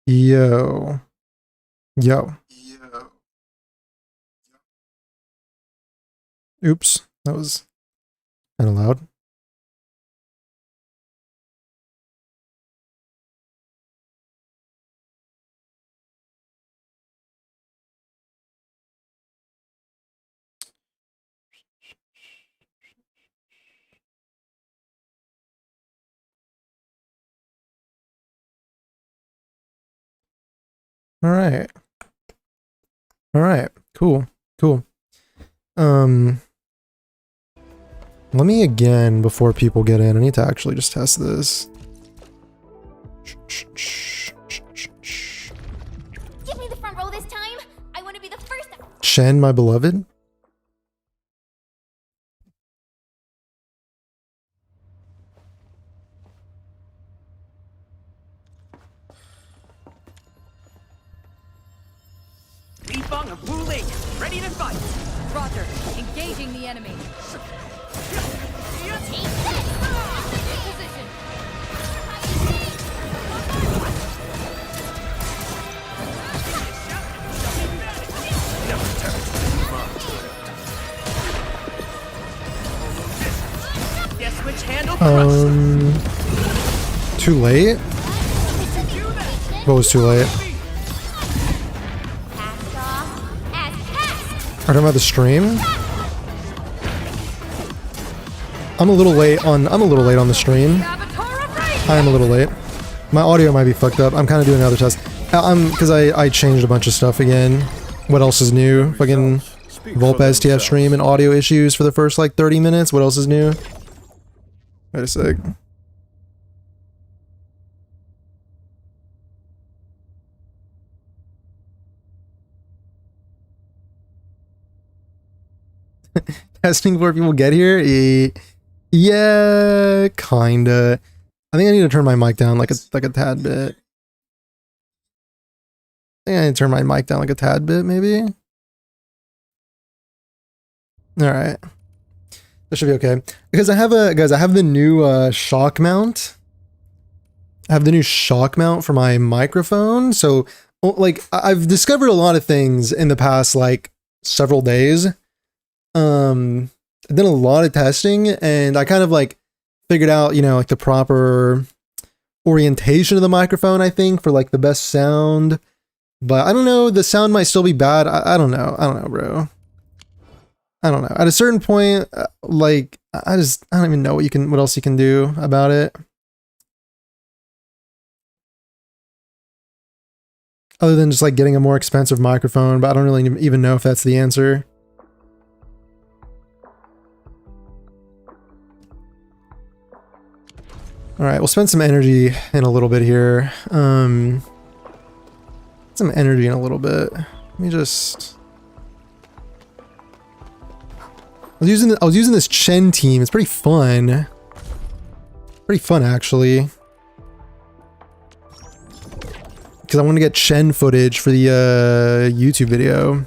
Yo. Yo. Oops. That was kind of loud. All right. All right. Cool. Cool. Let me again, before people get in, I need to actually just test this. Give me the front row this time. I want to be the first. Shen, my beloved. Bifang and Wu Ling, ready to fight. Roger. Engaging the enemy. Take this. Position. Guess which handle thrust? Too late? What was too late? Cast off as cast. Are you talking about the stream? I'm a little late on the stream. I am a little late. My audio might be fucked up. I'm kind of doing another test. Because I changed a bunch of stuff again. What else is new? Fucking Volpez TF stream and audio issues for the first like 30 minutes. What else is new? Wait a sec. Testing before people get here? Yeah, kinda. I think I need to turn my mic down like a tad bit. I think I need to turn my mic down like a tad bit, maybe. All right, that should be okay. Because I have the new shock mount. I have the new shock mount for my microphone. So, like, I've discovered a lot of things in the past like several days. I've done a lot of testing, and I kind of like figured out, you know, like the proper orientation of the microphone, I think, for like the best sound. But I don't know, the sound might still be bad. I don't know. I don't know, bro. I don't know. At a certain point, like, I don't even know what else you can do about it. Other than just like getting a more expensive microphone, but I don't really even know if that's the answer. All right, we'll spend some energy in a little bit here. Some energy in a little bit. Let me just. I was using this Chen team. It's pretty fun. Pretty fun actually. Because I want to get Chen footage for the YouTube video.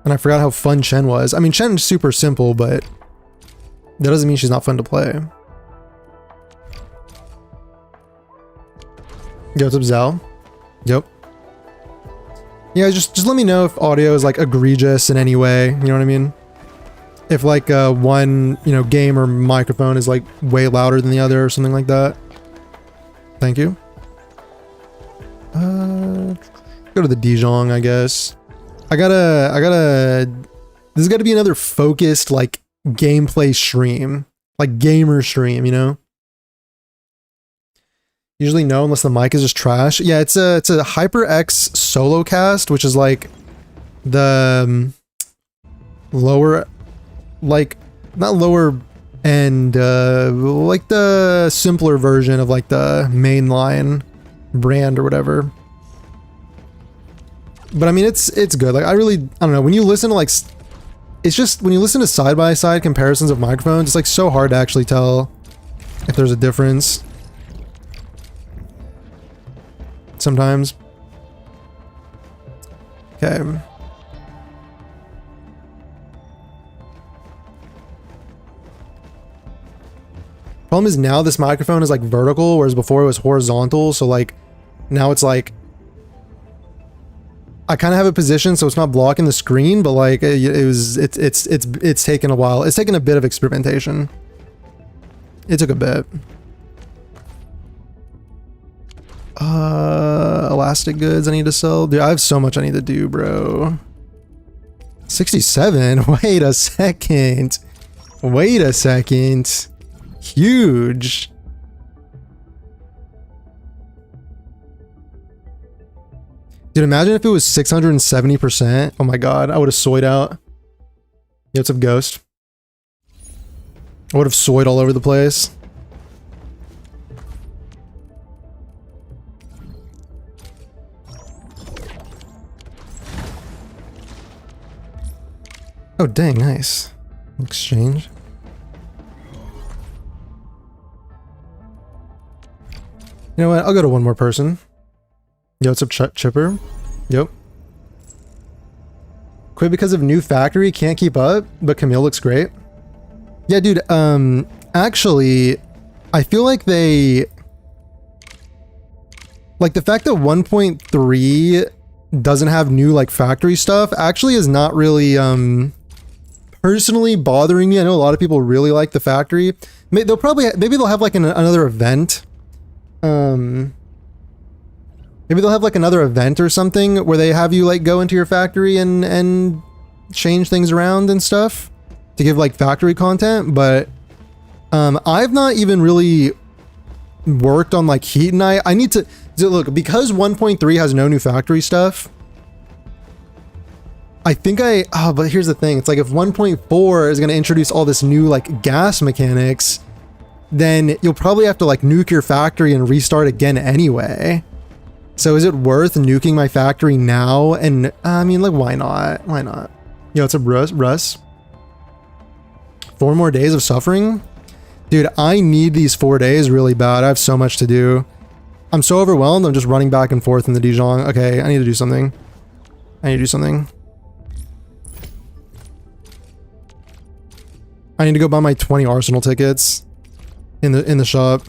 And I forgot how fun Chen was. I mean, Chen's super simple, but that doesn't mean she's not fun to play. Yo, what's up, Zal? Yep. Yeah, just let me know if audio is like egregious in any way. You know what I mean? If like one, you know, game or microphone is like way louder than the other or something like that. Thank you. Go to the Dijon, I guess. I gotta. This has got to be another focused like gameplay stream, like gamer stream. You know. Usually no, unless the mic is just trash. Yeah, it's a HyperX solo cast, which is like the lower, like not lower end, like the simpler version of like the mainline brand or whatever. But I mean, it's good. Like I don't know. When you listen to like, it's just when you listen to side by side comparisons of microphones, it's like so hard to actually tell if there's a difference. Sometimes. Okay. Problem is now this microphone is like vertical, whereas before it was horizontal. So like Now it's like I kind of have a position so it's not blocking the screen, but like it's taken a while. It's taken a bit of experimentation. It took a bit. Elastic goods I need to sell. Dude, I have so much I need to do, bro. 67? Wait a second. Wait a second. Huge. Dude, imagine if it was 670%. Oh my god, I would have soyed out. Yeah, what's up, Ghost? I would have soyed all over the place. Oh, dang, nice. Exchange. You know what? I'll go to one more person. Yo, what's up, Chipper? Yep. Quit because of new factory, can't keep up, but Camille looks great. Yeah, dude, actually, I feel like they... Like, the fact that 1.3 doesn't have new, like, factory stuff actually is not really, personally bothering me. I know a lot of people really like the factory. Maybe they'll have, like, another event. Maybe they'll have like another event or something where they have you like go into your factory and change things around and stuff to give like factory content, but I've not even really worked on like Heat and I need to look, because 1.3 has no new factory stuff. I think but here's the thing, it's like if 1.4 is going to introduce all this new like gas mechanics, then you'll probably have to like nuke your factory and restart again anyway. So is it worth nuking my factory now? And I mean, like, why not? Why not? Yo, it's a Russ. 4 more days of suffering? Dude, I need these 4 days really bad. I have so much to do. I'm so overwhelmed. I'm just running back and forth in the Dijon. Okay, I need to do something. I need to go buy my 20 Arsenal tickets in the shop.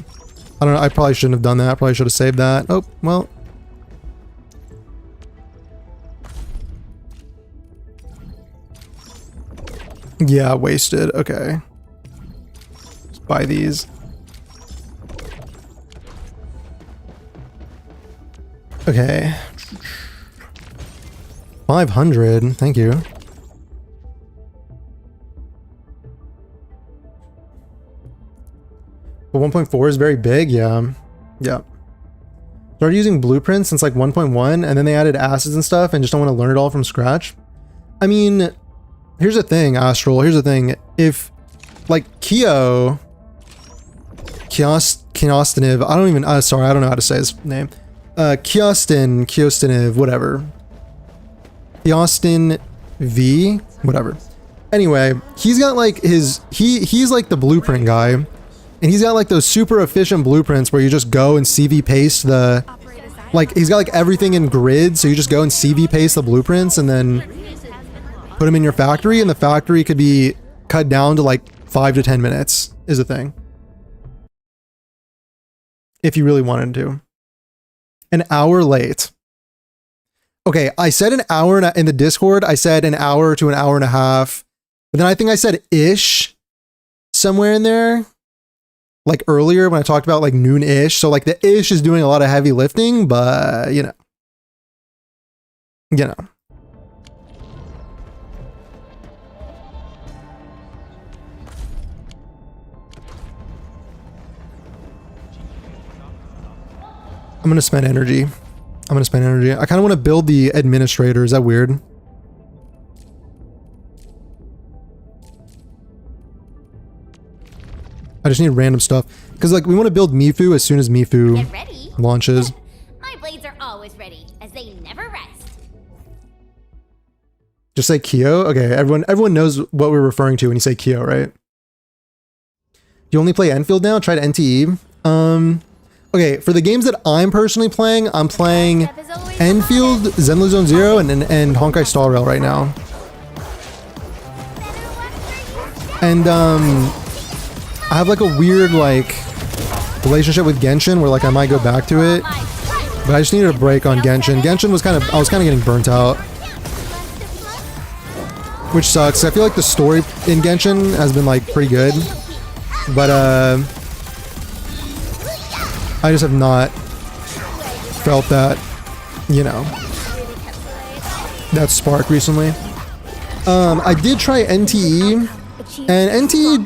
I don't know. I probably shouldn't have done that. I probably should have saved that. Oh, well. Yeah, wasted. Okay. Let's buy these. Okay. 500. Thank you. But 1.4 is very big. Yeah. Yeah. Started using blueprints since like 1.1 and then they added acids and stuff and just don't want to learn it all from scratch. I mean, here's the thing, Astral. Here's the thing. If, like, Kiostiniv, I don't even, sorry, I don't know how to say his name. Kiostiniv, whatever. Kiostin V, whatever. Anyway, he's got, like, he's, like, the blueprint guy. And he's got, like, those super efficient blueprints where you just go and CV paste the, like, he's got, like, everything in grid, so you just go and CV paste the blueprints and then put them in your factory, and the factory could be cut down to like 5 to 10 minutes is the thing. If you really wanted to. An hour late. Okay, I said an hour in the Discord, I said an hour to an hour and a half. But then I think I said ish somewhere in there. Like earlier when I talked about like noon-ish. So like the ish is doing a lot of heavy lifting, but you know. You know. I'm gonna spend energy. I kind of want to build the administrator. Is that weird? I just need random stuff. Because, like, we want to build Mifu as soon as Mifu launches. My blades are always ready, as they never rest. Just say Kyo? Okay, everyone knows what we're referring to when you say Kyo, right? You only play Enfield now? Tried NTE? Okay, for the games that I'm personally playing, I'm playing Endfield, Zenless Zone Zero, and Honkai Star Rail right now. And I have like a weird like relationship with Genshin where like I might go back to it, But I just needed a break on Genshin. Genshin was I was kind of getting burnt out. Which sucks. I feel like the story in Genshin has been like pretty good. But I just have not felt that, you know, that spark recently. I did try NTE, and NTE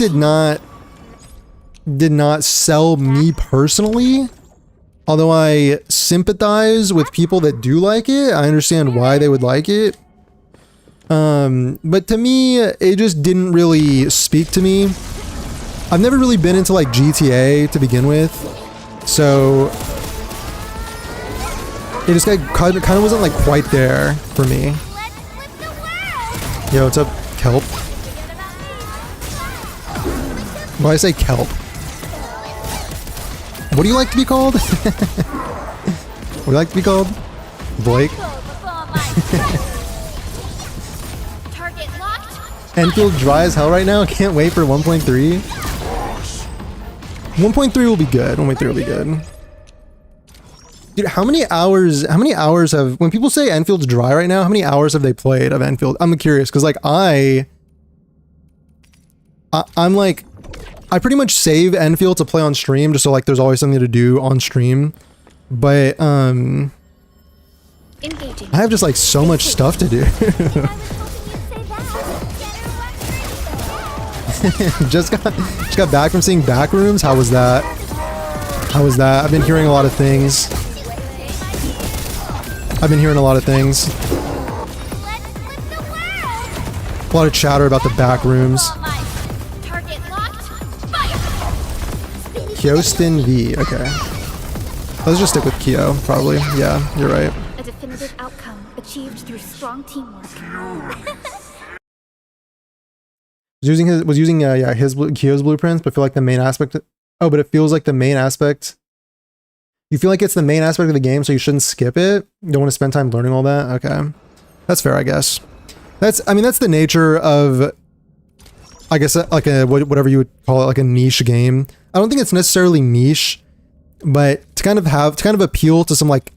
did not sell me personally. Although I sympathize with people that do like it, I understand why they would like it. But to me, it just didn't really speak to me. I've never really been into like GTA to begin with, so it just kind of wasn't like quite there for me. Yo, what's up, Kelp? Why do I say Kelp? What do you like to be called? What do you like to be called? Blake? Enfield dry as hell right now. Can't wait for 1.3. 1.3 will be good. 1.3 will be good. Dude, how many hours have, when people say Enfield's dry right now, how many hours have they played of Enfield? I'm curious, because like I'm like, I pretty much save Enfield to play on stream just so like there's always something to do on stream. But I have just like so much stuff to do. just got back from seeing Backrooms. How was that? How was that? I've been hearing a lot of things. A lot of chatter about the Backrooms. Kyostin V. Okay. Let's just stick with Kyo, probably. Yeah, you're right. A definitive outcome achieved through strong teamwork. Was using Kyo's blueprints, but feel like the main aspect. Oh, but it feels like the main aspect. You feel like it's the main aspect of the game, so you shouldn't skip it. You don't want to spend time learning all that. Okay, that's fair, I guess. I mean, that's the nature of, I guess, like a whatever you would call it, like a niche game. I don't think it's necessarily niche, but to kind of appeal to some like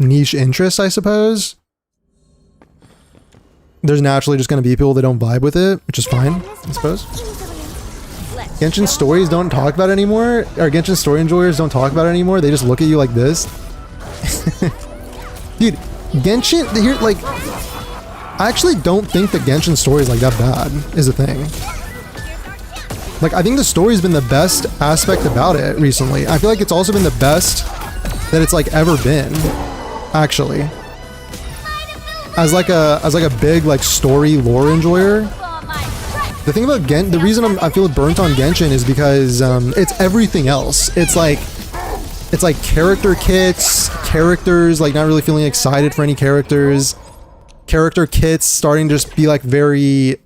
niche interests, I suppose. There's naturally just going to be people that don't vibe with it, which is fine, I suppose. Genshin stories don't talk about it anymore, or Genshin story enjoyers don't talk about it anymore. They just look at you like this. Dude, Genshin, here, like, I actually don't think that Genshin story is like that bad, is the thing. Like, I think the story's been the best aspect about it recently. I feel like it's also been the best that it's like ever been, actually. As like a big like story lore enjoyer. The thing about the reason I feel burnt on Genshin is because it's everything else. It's like character kits, characters like not really feeling excited for any characters. Character kits starting to just be like very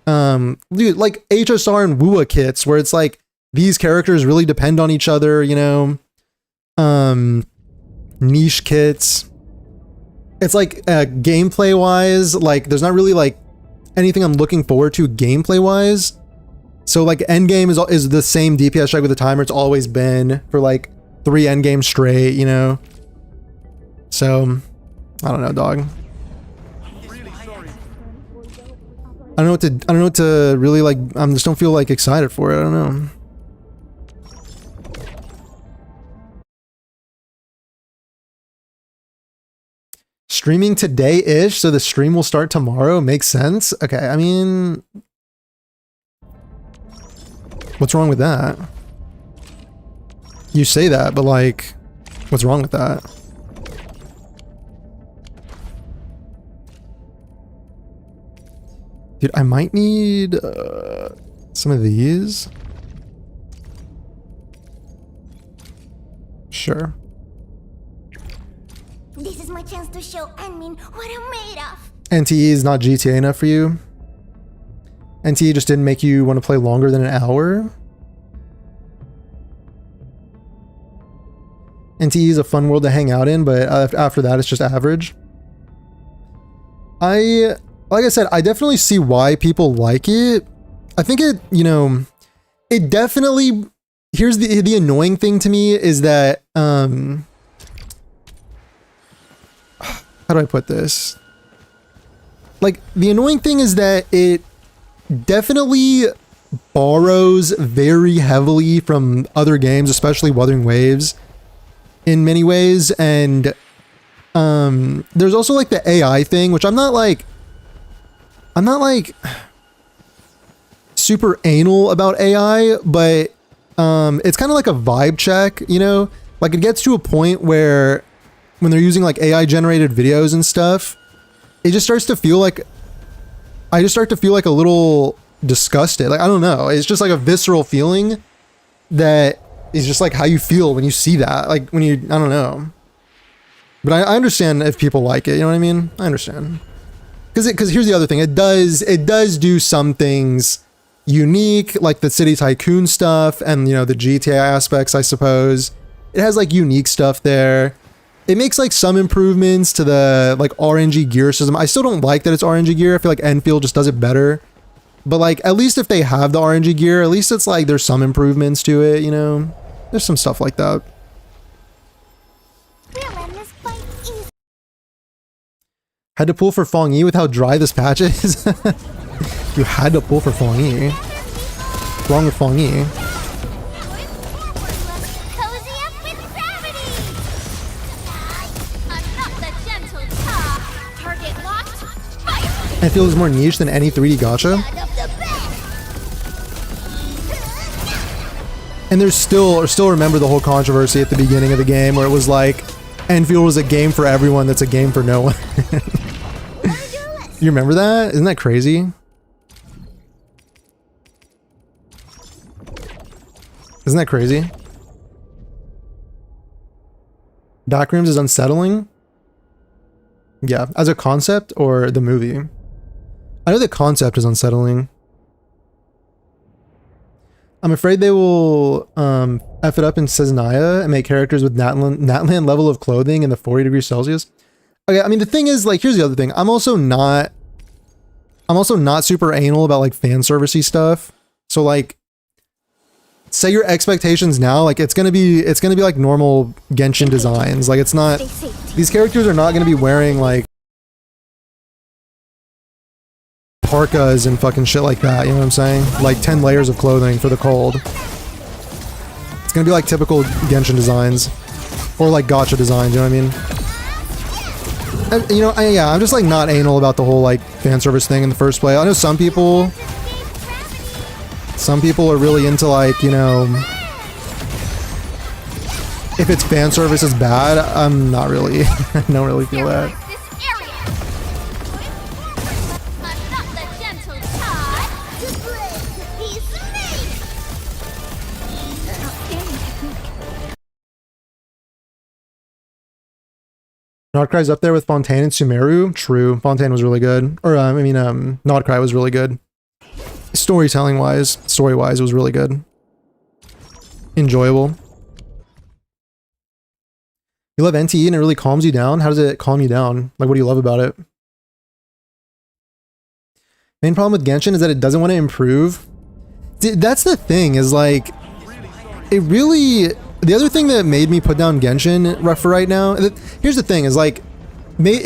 dude, like HSR and WUA kits where it's like these characters really depend on each other, you know. Niche kits. It's like gameplay wise, like there's not really like anything I'm looking forward to gameplay wise. So like endgame is the same DPS check with the timer it's always been for like 3 endgames straight, you know. So I don't know, dog. I don't know what to really like. I just don't feel like excited for it. I don't know. Streaming today-ish, so the stream will start tomorrow. Makes sense. Okay, I mean, what's wrong with that? You say that, but like, what's wrong with that? Dude, I might need some of these. Sure. This is my chance to show Anmin what I'm made of. NTE is not GTA enough for you? NTE just didn't make you want to play longer than an hour? NTE is a fun world to hang out in, but after that it's just average. Like I said, I definitely see why people like it. I think it, you know, it definitely, here's the annoying thing to me is that, how do I put this? Like, the annoying thing is that it definitely borrows very heavily from other games, especially Wuthering Waves, in many ways. And there's also like the AI thing, which I'm not like super anal about AI, but it's kind of like a vibe check, you know? Like, it gets to a point where when they're using like AI generated videos and stuff, it just starts to feel like, I just start to feel like a little disgusted. Like, I don't know. It's just like a visceral feeling that is just like how you feel when you see that. Like when you, I don't know. But I understand if people like it, you know what I mean? I understand. Because here's the other thing. It does do some things unique, like the City Tycoon stuff and, you know, the GTA aspects, I suppose. It has like unique stuff there. It makes like some improvements to the like RNG gear system. I still don't like that it's RNG gear. I feel like Endfield just does it better. But like, at least if they have the RNG gear, at least it's like there's some improvements to it, you know? There's some stuff like that. We'll end this fight easy. Had to pull for Fong Yi with how dry this patch is. You had to pull for Fong Yi. What's wrong with Fong Yi? Cozy up with gravity. I'm not the gentle top. Target locked. Fire. Endfield is more niche than any 3D gacha. Of the best. And there's still remember the whole controversy at the beginning of the game where it was like, Endfield was a game for everyone that's a game for no one. You remember that? Isn't that crazy? Isn't that crazy? Backrooms is unsettling? Yeah, as a concept or the movie? I know the concept is unsettling. I'm afraid they will F it up in Seznaya and make characters with Natland level of clothing in the 40 degrees Celsius. Okay, I mean, the thing is, like, here's the other thing. I'm also not super anal about like fan servicey stuff. So like, set your expectations now. Like, it's gonna be like normal Genshin designs. Like, it's not, these characters are not gonna be wearing like parkas and fucking shit like that, you know what I'm saying? Like 10 layers of clothing for the cold. It's gonna be like typical Genshin designs. Or like gacha designs, you know what I mean? And, you know, yeah, I'm just like not anal about the whole like fan service thing in the first place. I know some people are really into like, you know, if it's fan service is bad. I'm not really. I don't really feel that. Nodcry's up there with Fontaine and Sumeru. True. Fontaine was really good. Or, Nodcry was really good. Story-wise, it was really good. Enjoyable. You love NTE and it really calms you down? How does it calm you down? Like, what do you love about it? Main problem with Genshin is that it doesn't want to improve. That's the thing, is like, it really... The other thing that made me put down Genshin for right now, here's the thing, is like, like,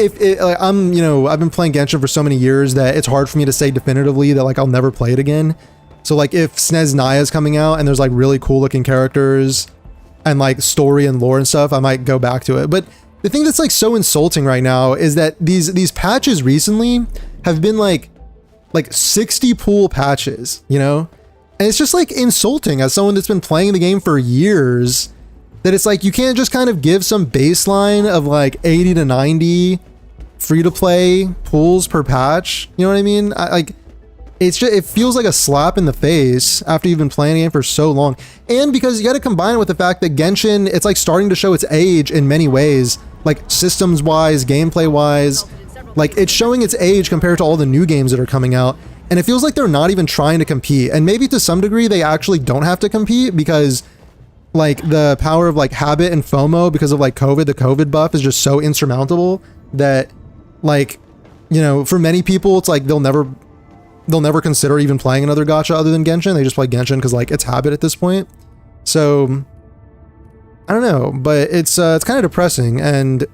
I've been playing Genshin for so many years that it's hard for me to say definitively that like I'll never play it again. So like if Snezhnaya is coming out and there's like really cool looking characters and like story and lore and stuff, I might go back to it. But the thing that's like so insulting right now is that these patches recently have been like 60 pool patches, you know? And it's just like insulting as someone that's been playing the game for years that it's like you can't just kind of give some baseline of like 80 to 90 free-to-play pools per patch. You know what I mean? It's just, it feels like a slap in the face after you've been playing the game for so long. And because you got to combine it with the fact that Genshin, it's like starting to show its age in many ways, like systems-wise, gameplay-wise. Like it's showing its age compared to all the new games that are coming out. And it feels like they're not even trying to compete. And maybe to some degree they actually don't have to compete because like the power of like habit and FOMO because of like COVID, the COVID buff is just so insurmountable that like, you know, for many people it's like they'll never consider even playing another gacha other than Genshin. They just play Genshin because like it's habit at this point. So I don't know, but it's kind of depressing, and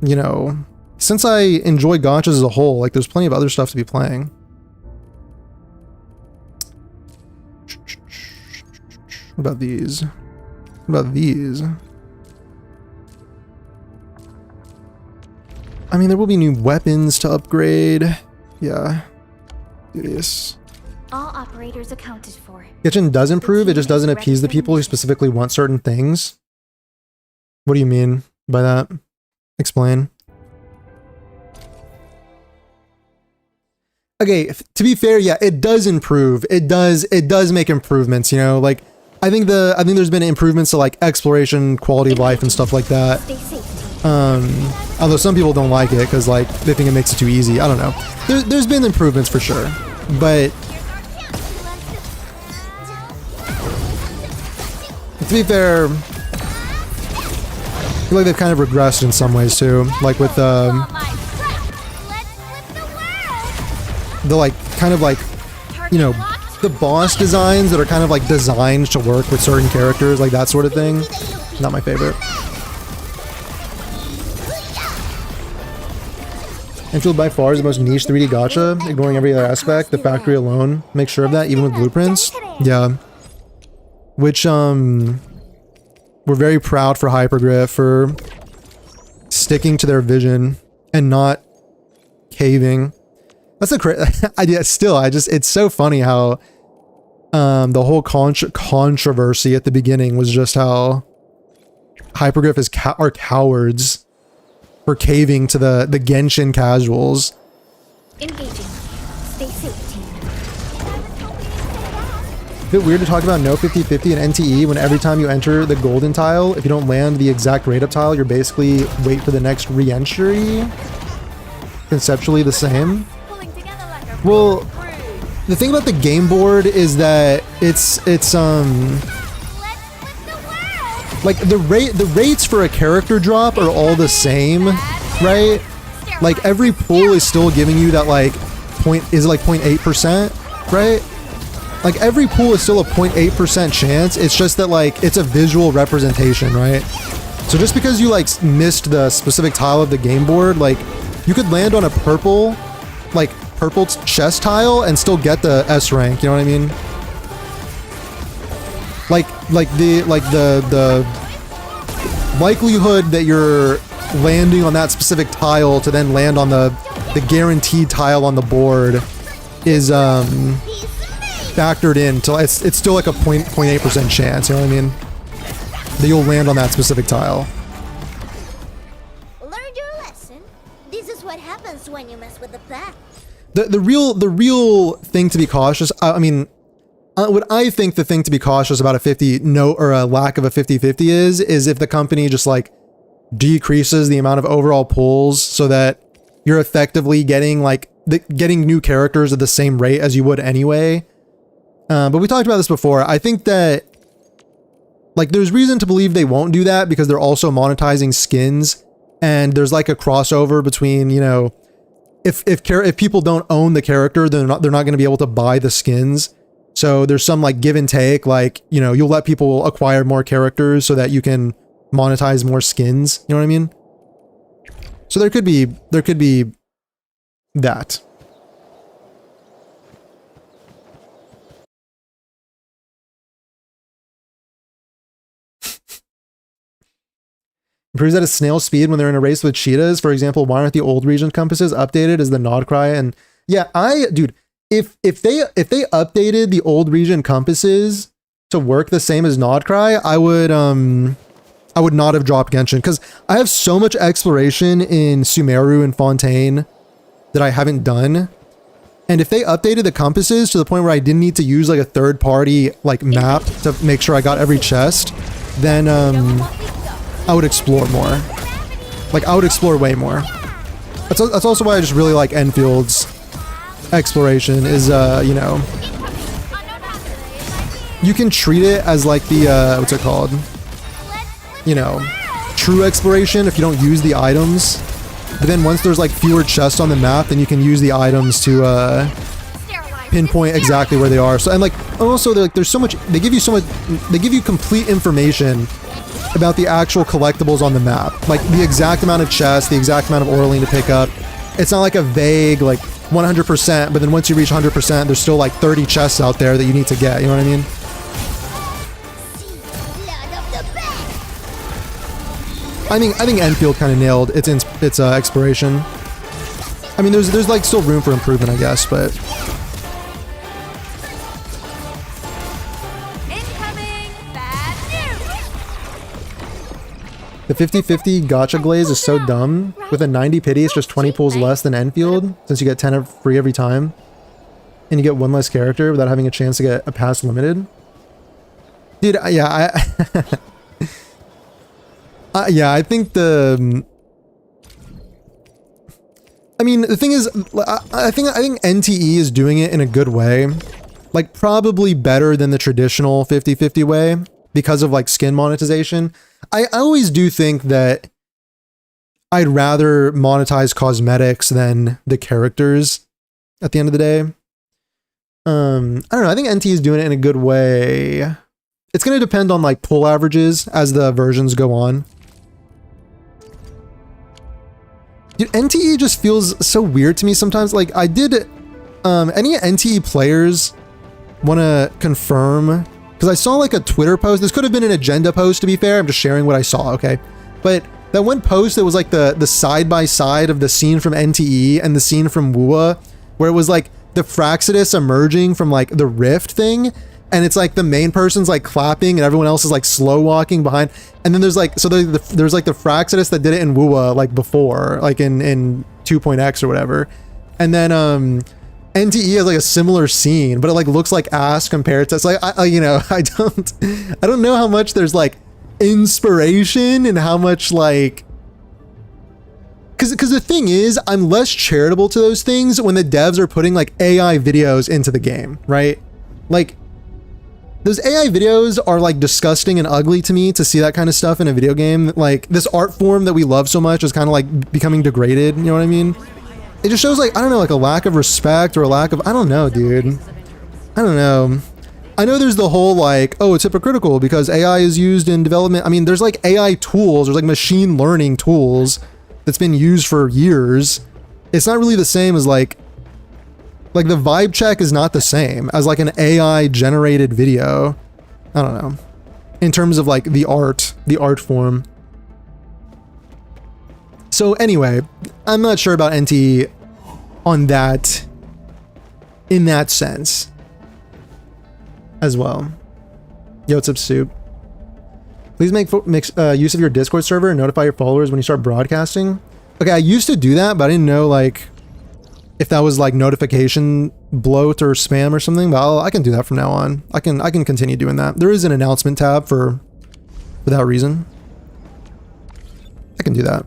you know, since I enjoy gachas as a whole, like there's plenty of other stuff to be playing. What about these? What about these? I mean, there will be new weapons to upgrade. Yeah. Do this. All operators accounted for. Kitchen does improve, it just doesn't appease the people who specifically want certain things. What do you mean by that? Explain. Okay, to be fair, yeah, it does improve. It does make improvements, you know, like I think there's been improvements to like exploration, quality of life and stuff like that. Stay safe, team. Although some people don't like it because like they think it makes it too easy. I don't know. There's been improvements for sure, but to be fair, I feel like they've kind of regressed in some ways too. Like with the like kind of like, you know, the boss designs that are kind of like designed to work with certain characters, like that sort of thing. Not my favorite. Endfield by far is the most niche 3D gacha, ignoring every other aspect. The factory alone makes sure of that, even with blueprints. Yeah. Which, we're very proud for Hypergriff for sticking to their vision and not caving. That's a idea. Still, it's so funny how the whole controversy at the beginning was just how Hypergriff are cowards for caving to the Genshin casuals. Engaging. Stay safe, team. A bit weird to talk about no 50-50 and NTE when every time you enter the golden tile, if you don't land the exact rate up tile, you're basically wait for the next re-entry. Conceptually the same. Well, the thing about the game board is that it's like the rates for a character drop are all the same, right? Like every pool is still giving you that like 0.8%, right? Like every pool is still a 0.8% chance. It's just that like it's a visual representation, right? So just because you like missed the specific tile of the game board, like you could land on a purple chest tile and still get the S rank, you know what I mean? Like the likelihood that you're landing on that specific tile to then land on the guaranteed tile on the board is factored in to it's still like a 0.8% chance, you know what I mean? That you'll land on that specific tile. Learned your lesson. This is what happens when you mess with the pack. The real thing to be cautious, I mean, what I think the thing to be cautious about a lack of a 50-50 is if the company just like decreases the amount of overall pulls so that you're effectively getting like getting new characters at the same rate as you would anyway. But we talked about this before. I think that like there's reason to believe they won't do that because they're also monetizing skins and there's like a crossover between, you know, if people don't own the character, they're not going to be able to buy the skins. So there's some like give and take, like, you know, you'll let people acquire more characters so that you can monetize more skins. You know what I mean? So there could be that. Improves at a snail speed when they're in a race with cheetahs. For example, why aren't the old region compasses updated as the nod cry? And yeah, dude, if they updated the old region compasses to work the same as nod cry, I would not have dropped Genshin because I have so much exploration in Sumeru and Fontaine that I haven't done. And if they updated the compasses to the point where I didn't need to use like a third party like map to make sure I got every chest, then I would explore more. Like I would explore way more. That's also why I just really like Enfield's exploration is, you know, you can treat it as like the, what's it called? You know, true exploration if you don't use the items. But then once there's like fewer chests on the map, then you can use the items to pinpoint exactly where they are. So, and like, also they're like, there's so much, they give you complete information about the actual collectibles on the map. Like the exact amount of chests, the exact amount of Orlean to pick up. It's not like a vague, like 100%, but then once you reach 100%, there's still like 30 chests out there that you need to get. You know what I mean? I think Endfield kind of nailed its exploration. I mean, there's like still room for improvement, I guess, but Incoming bad news. the 50-50 gacha glaze is so dumb. With a 90 pity, it's just 20 pulls less than Enfield, since you get 10 free every time. And you get one less character without having a chance to get a pass limited. Dude, yeah, yeah, I think the... I mean, the thing is, I think NTE is doing it in a good way. Like, probably better than the traditional 50-50 way because of, like, skin monetization. I always do think that I'd rather monetize cosmetics than the characters at the end of the day. I don't know, I think NTE is doing it in a good way. It's going to depend on, like, pull averages as the versions go on. Dude, NTE just feels so weird to me sometimes. Like, I did... any NTE players want to confirm... Because I saw, like, a Twitter post. This could have been an agenda post, to be fair. I'm just sharing what I saw, okay? But that one post that was, like, the side-by-side of the scene from NTE and the scene from WUA, where it was, like, the Fraxidus emerging from, like, the rift thing... And it's like the main person's like clapping and everyone else is like slow walking behind. And then there's like, so there's like the Fraxidus that did it in WUA like before, like in 2.x or whatever. And then NTE has like a similar scene, but it like looks like ass compared to, it's like, you know, I don't know how much there's like inspiration and how much like, because the thing is, I'm less charitable to those things when the devs are putting like AI videos into the game, right? Like, those AI videos are like disgusting and ugly to me to see that kind of stuff in a video game. Like this art form that we love so much is kind of like becoming degraded. You know what I mean? It just shows like, I don't know, like a lack of respect or a lack of, I don't know, dude. I don't know. I know there's the whole like, oh, it's hypocritical because AI is used in development. I mean, there's like AI tools, there's like machine learning tools that's been used for years. It's not really the same as like the vibe check is not the same as like an AI generated video. I don't know. In terms of like the art form. So anyway, I'm not sure about NT on that, in that sense as well. Yo, what's up, Soup? Please make use of your Discord server and notify your followers when you start broadcasting. Okay, I used to do that, but I didn't know like if that was like notification bloat or spam or something, but I can do that from now on. I can continue doing that. There is an announcement tab for that reason. I can do that.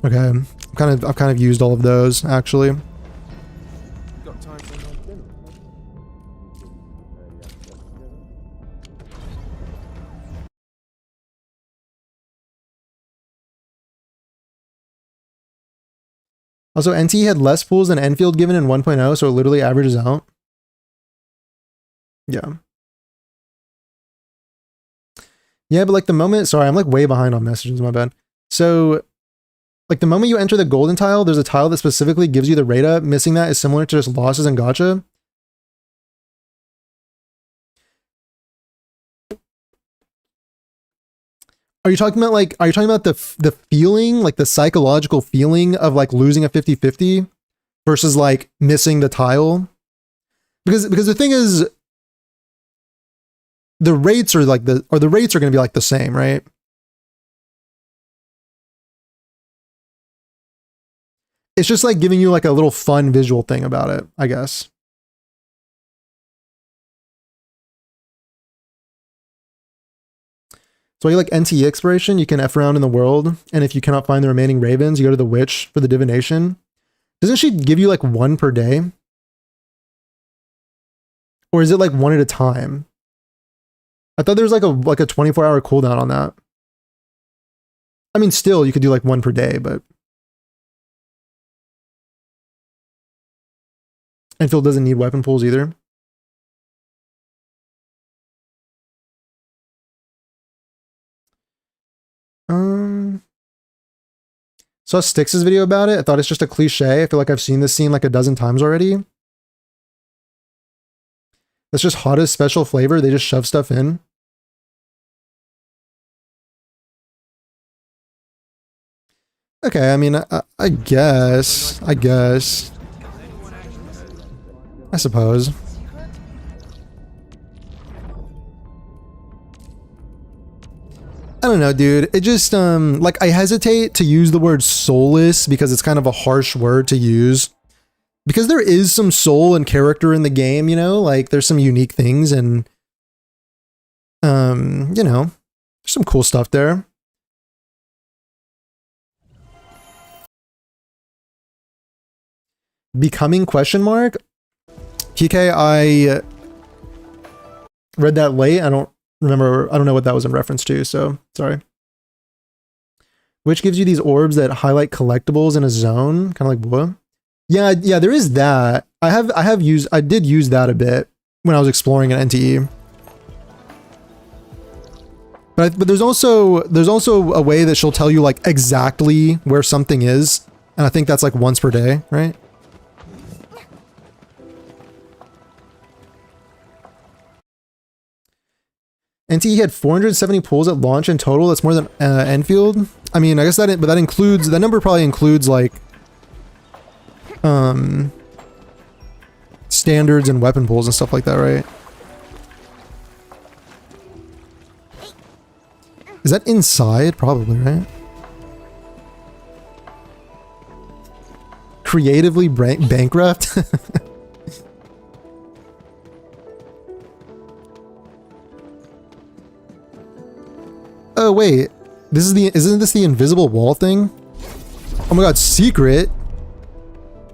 Okay, I've kind of used all of those actually. Also, NT had less pools than Enfield given in 1.0, so it literally averages out. Yeah. Yeah, but like the moment, sorry, I'm like way behind on messages, my bad. So, like the moment you enter the golden tile, there's a tile that specifically gives you the rate up. Missing that is similar to just losses in gacha. Are you talking about the feeling, like the psychological feeling of like losing a 50-50 versus like missing the tile? Because the thing is, the rates are like the rates are going to be like the same, right? It's just like giving you like a little fun visual thing about it, I guess. So you like NTE exploration, you can F around in the world, and if you cannot find the remaining ravens, you go to the witch for the divination. Doesn't she give you like one per day? Or is it like one at a time? I thought there was like a 24-hour cooldown on that. I mean, still, you could do like one per day, but Enfield doesn't need weapon pools either. saw Styx's video about it. I thought it's just a cliche. I feel like I've seen this scene like a dozen times already. That's just hottest special flavor. They just shove stuff in. Okay, I mean, I guess. I suppose. I don't know, dude. It just, like, I hesitate to use the word soulless because it's kind of a harsh word to use. Because there is some soul and character in the game, you know? Like, there's some unique things and, you know, there's some cool stuff there. Becoming question mark? PK, I read that late. I don't know what that was in reference to, so sorry. Which gives you these orbs that highlight collectibles in a zone, kind of like what? Yeah, there is that. I did use that a bit when I was exploring an NTE. But there's also a way that she'll tell you like exactly where something is, and I think that's like once per day, right? NTE had 470 pulls at launch in total. That's more than Enfield. I mean, I guess that includes, that number probably includes like standards and weapon pulls and stuff like that, right? Is that inside? Probably, right? Creatively bankrupt? Oh wait, isn't this the invisible wall thing? Oh my god, secret.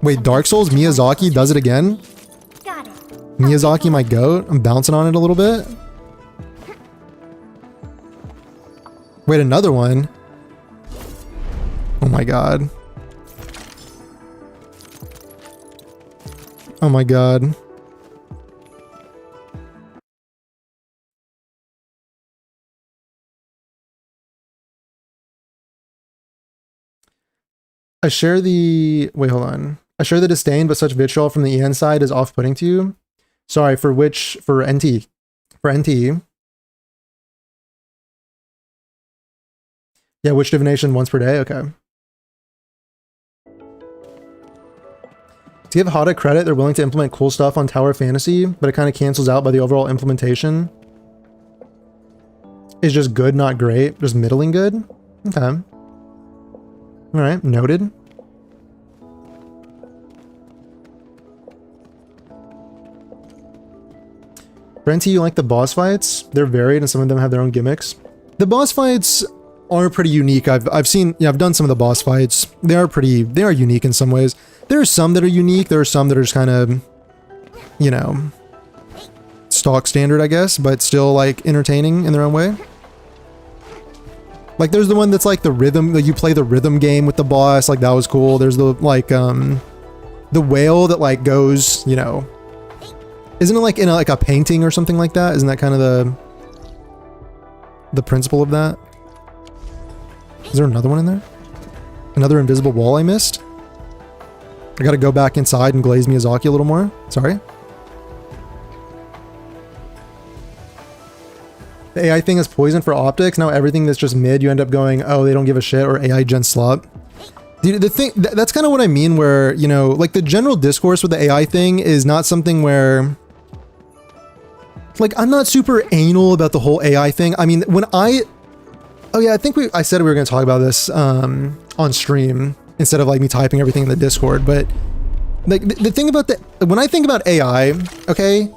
Wait, Dark Souls Miyazaki does it again? Got it. Miyazaki, my goat. I'm bouncing on it a little bit. Wait, another one. Oh my god. Oh my god. I share the... Wait, hold on. I share the disdain, but such vitriol from the EN side is off-putting to you. Sorry, for which... For NT. For NT. Yeah, witch divination once per day? Okay. To give Hada credit, they're willing to implement cool stuff on Tower Fantasy, but it kind of cancels out by the overall implementation. It's just good, not great. Just middling good? Okay. Alright, noted. Brenti, you like the boss fights? They're varied and some of them have their own gimmicks. The boss fights are pretty unique. I've seen, yeah, I've done some of the boss fights. They are unique in some ways. There are some that are unique. There are some that are just kind of, you know, stock standard, I guess, but still like entertaining in their own way. Like there's the one that's like the rhythm, that you play the rhythm game with the boss, like that was cool. There's the like the whale that like goes, you know, isn't it like in like a painting or something like that? Isn't that kind of the principle of that? Is there another one in there? Another invisible wall I missed? I gotta go back inside and glaze Miyazaki a little more. Sorry. The AI thing is poison for optics. Now everything that's just mid, you end up going, oh, they don't give a shit, or AI gen slop. Dude, the thing, that's kind of what I mean where, you know, like the general discourse with the AI thing is not something where, like, I'm not super anal about the whole AI thing. I mean, when oh yeah, I think I said we were going to talk about this on stream instead of like me typing everything in the Discord, but like the thing about when I think about AI, okay,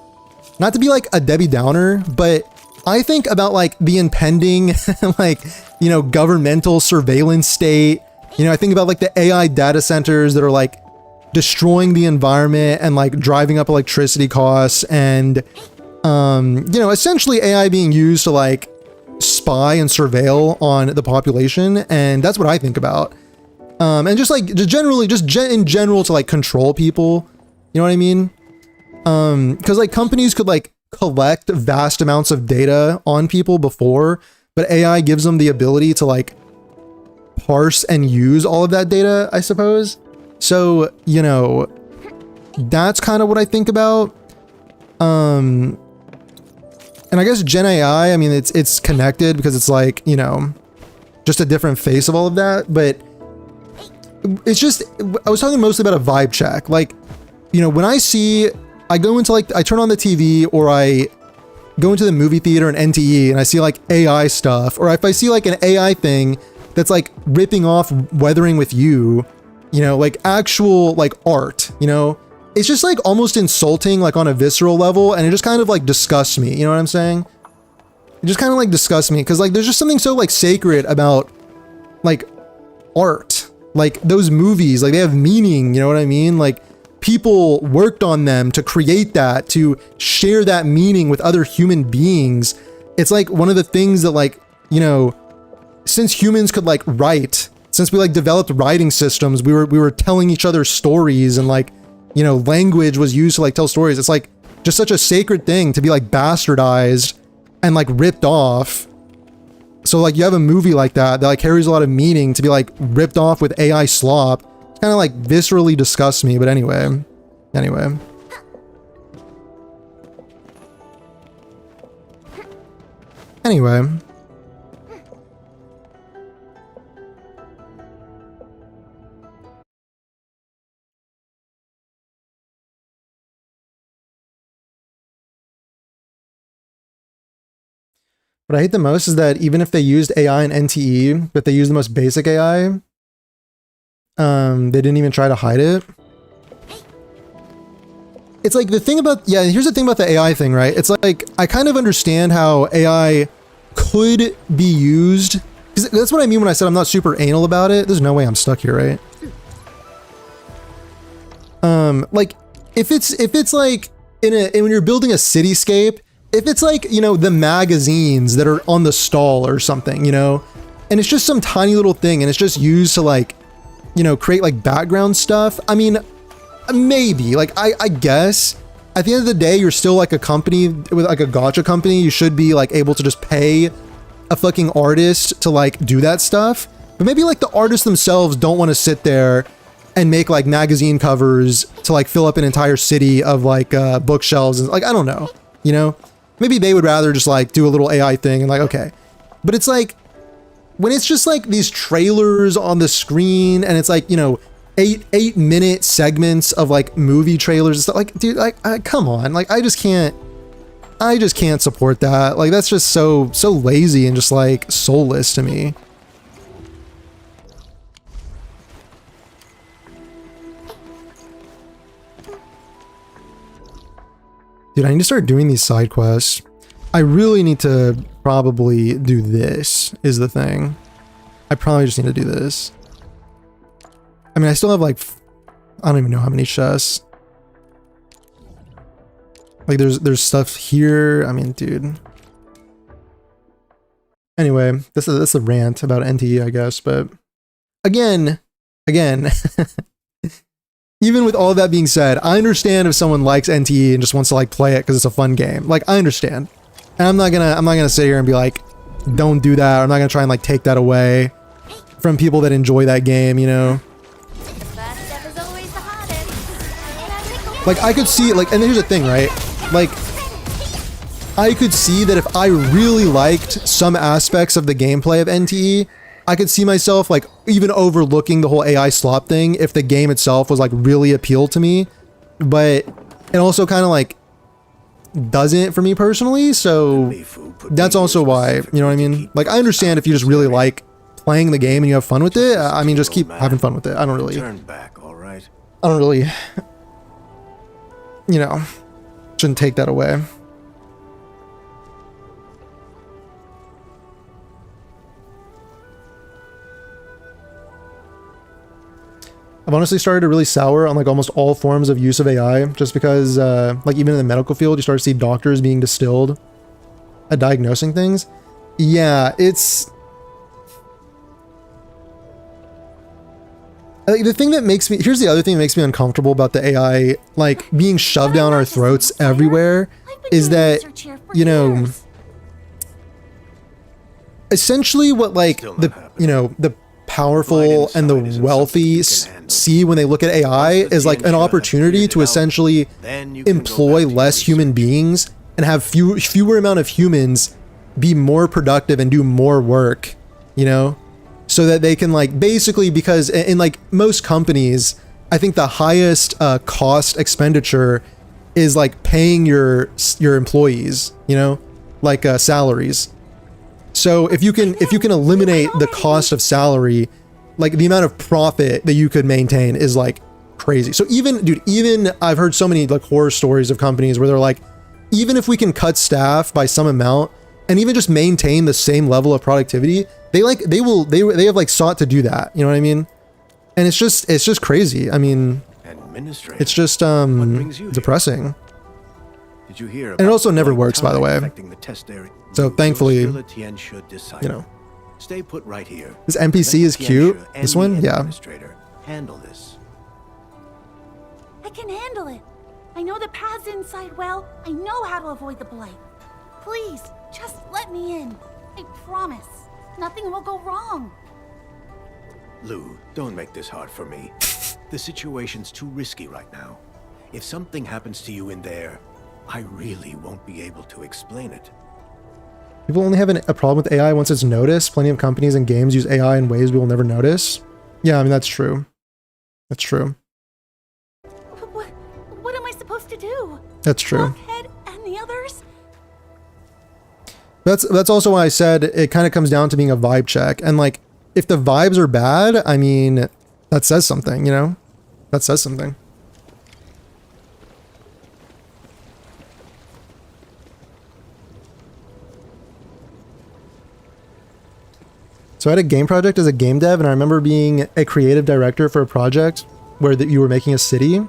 not to be like a Debbie Downer, but I think about like the impending like, you know, governmental surveillance state. You know, I think about like the AI data centers that are like destroying the environment and like driving up electricity costs and, you know, essentially AI being used to like spy and surveil on the population. And that's what I think about. And just like, in general to like control people, you know what I mean? Cause like companies could like collect vast amounts of data on people before, but AI gives them the ability to like parse and use all of that data, I suppose. So, you know, that's kind of what I think about. And I guess Gen AI, I mean, it's connected because it's like, you know, just a different face of all of that, but it's just, I was talking mostly about a vibe check. Like, you know, when I go into like, I turn on the TV or I go into the movie theater and NTE and I see like AI stuff, or if I see like an AI thing that's like ripping off Weathering with You, you know, like actual like art, you know, it's just like almost insulting, like on a visceral level, and it just kind of like disgusts me, you know what I'm saying? It just kind of like disgusts me because like there's just something so like sacred about like art, like those movies, like they have meaning, you know what I mean? Like people worked on them to create that, to share that meaning with other human beings. It's like one of the things that like, you know, since humans could like write, since we like developed writing systems, we were telling each other stories, and like, you know, language was used to like tell stories. It's like just such a sacred thing to be like bastardized and like ripped off. So like you have a movie like that like carries a lot of meaning, to be like ripped off with AI slop. It's kind of like viscerally disgusts me, but anyway. What I hate the most is that even if they used AI and NTE, but they used the most basic AI, they didn't even try to hide it. It's like the thing about, yeah, here's the thing about the AI thing, right? It's like, I kind of understand how AI could be used, because that's what I mean when I said I'm not super anal about it. There's no way I'm stuck here, right? Like, if it's like, when you're building a cityscape, if it's like, you know, the magazines that are on the stall or something, you know, and it's just some tiny little thing and it's just used to like, you know, create like background stuff. I mean, maybe like, I guess at the end of the day, you're still like a company with like a gacha company. You should be like able to just pay a fucking artist to like do that stuff. But maybe like the artists themselves don't want to sit there and make like magazine covers to like fill up an entire city of like bookshelves and like, I don't know, you know. Maybe they would rather just like do a little AI thing and like, okay. But it's like, when it's just like these trailers on the screen and it's like, you know, 8-minute segments of like movie trailers and stuff, like, dude, like, come on. Like, I just can't support that. Like, that's just so lazy and just like soulless to me. Dude, I need to start doing these side quests. I really need to probably do this, is the thing. I probably just need to do this. I mean, I still have like, I don't even know how many chests. Like there's stuff here. I mean, dude. Anyway, this is a rant about NTE, I guess, but again, even with all of that being said, I understand if someone likes NTE and just wants to like play it because it's a fun game. Like, I understand. And I'm not gonna sit here and be like, don't do that. Or I'm not gonna try and like take that away from people that enjoy that game, you know? Like, I could see, like, and here's the thing, right? Like, I could see that if I really liked some aspects of the gameplay of NTE, I could see myself like even overlooking the whole AI slop thing if the game itself was like really appealed to me, but it also kind of like doesn't for me personally. So that's also why, you know what I mean? Like, I understand if you just really like playing the game and you have fun with it. I mean, just keep having fun with it. I don't really, you know, shouldn't take that away. I've honestly started to really sour on like almost all forms of use of AI, just because like even in the medical field, you start to see doctors being distilled at diagnosing things. Yeah, it's like the thing that makes me, here's the other thing that makes me uncomfortable about the AI like being shoved down our throats everywhere is that, you know, essentially what like the, you know, the powerful and the wealthy see when they look at AI is like an opportunity to essentially employ less human beings and have fewer amount of humans be more productive and do more work, you know, so that they can like basically, because in like most companies, I think the highest cost expenditure is like paying your employees, you know, like salaries. So if you can eliminate the cost of salary, like the amount of profit that you could maintain is like crazy. So even I've heard so many like horror stories of companies where they're like, even if we can cut staff by some amount and even just maintain the same level of productivity, they have like sought to do that. You know what I mean? And it's just crazy. I mean, it's just depressing. Did you hear? And it also never works, by the way. So thankfully, you know, stay put right here. This NPC is cute. This one, yeah. Handle this. I can handle it. I know the paths inside well. I know how to avoid the blight. Please, just let me in. I promise. Nothing will go wrong. Lou, don't make this hard for me. The situation's too risky right now. If something happens to you in there, I really won't be able to explain it. People only have a problem with AI once it's noticed. Plenty of companies and games use AI in ways we will never notice. Yeah, I mean, that's true. That's true. What am I supposed to do? That's true. Blockhead and the others? That's also why I said it kind of comes down to being a vibe check. And like, if the vibes are bad, I mean, that says something, you know? That says something. So I had a game project as a game dev, and I remember being a creative director for a project where you were making a city.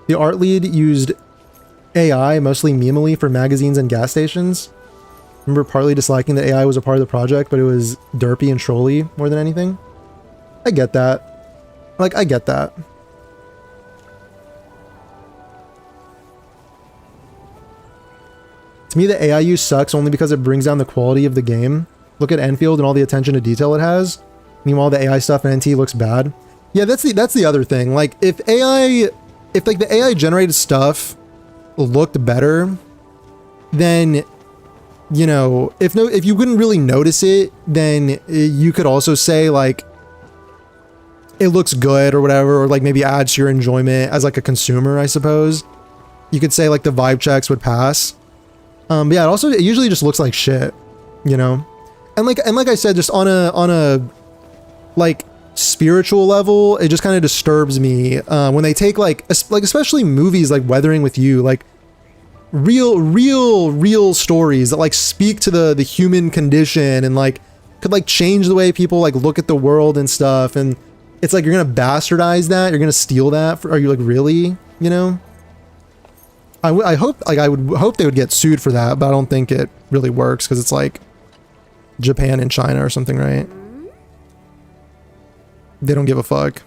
The art lead used AI, mostly memely, for magazines and gas stations. I remember partly disliking that AI was a part of the project, but it was derpy and trolly more than anything. I get that. Like, I get that. To me, the AI use sucks only because it brings down the quality of the game. Look at Endfield and all the attention to detail it has. Meanwhile, the AI stuff in NT looks bad. Yeah, that's the other thing. Like, if like the AI generated stuff looked better, then, you know, if you wouldn't really notice it, then you could also say like it looks good or whatever, or like maybe adds to your enjoyment as like a consumer, I suppose. You could say like the vibe checks would pass. But yeah, it usually just looks like shit, you know? And like I said, just on a like spiritual level, it just kind of disturbs me when they take like especially movies like Weathering with You, like real stories that like speak to the human condition and like could like change the way people like look at the world and stuff, and it's like you're gonna bastardize that, you're gonna steal that. Are you like really, you know? I hope, like, I would hope they would get sued for that, but I don't think it really works because it's like Japan and China or something, right? They don't give a fuck.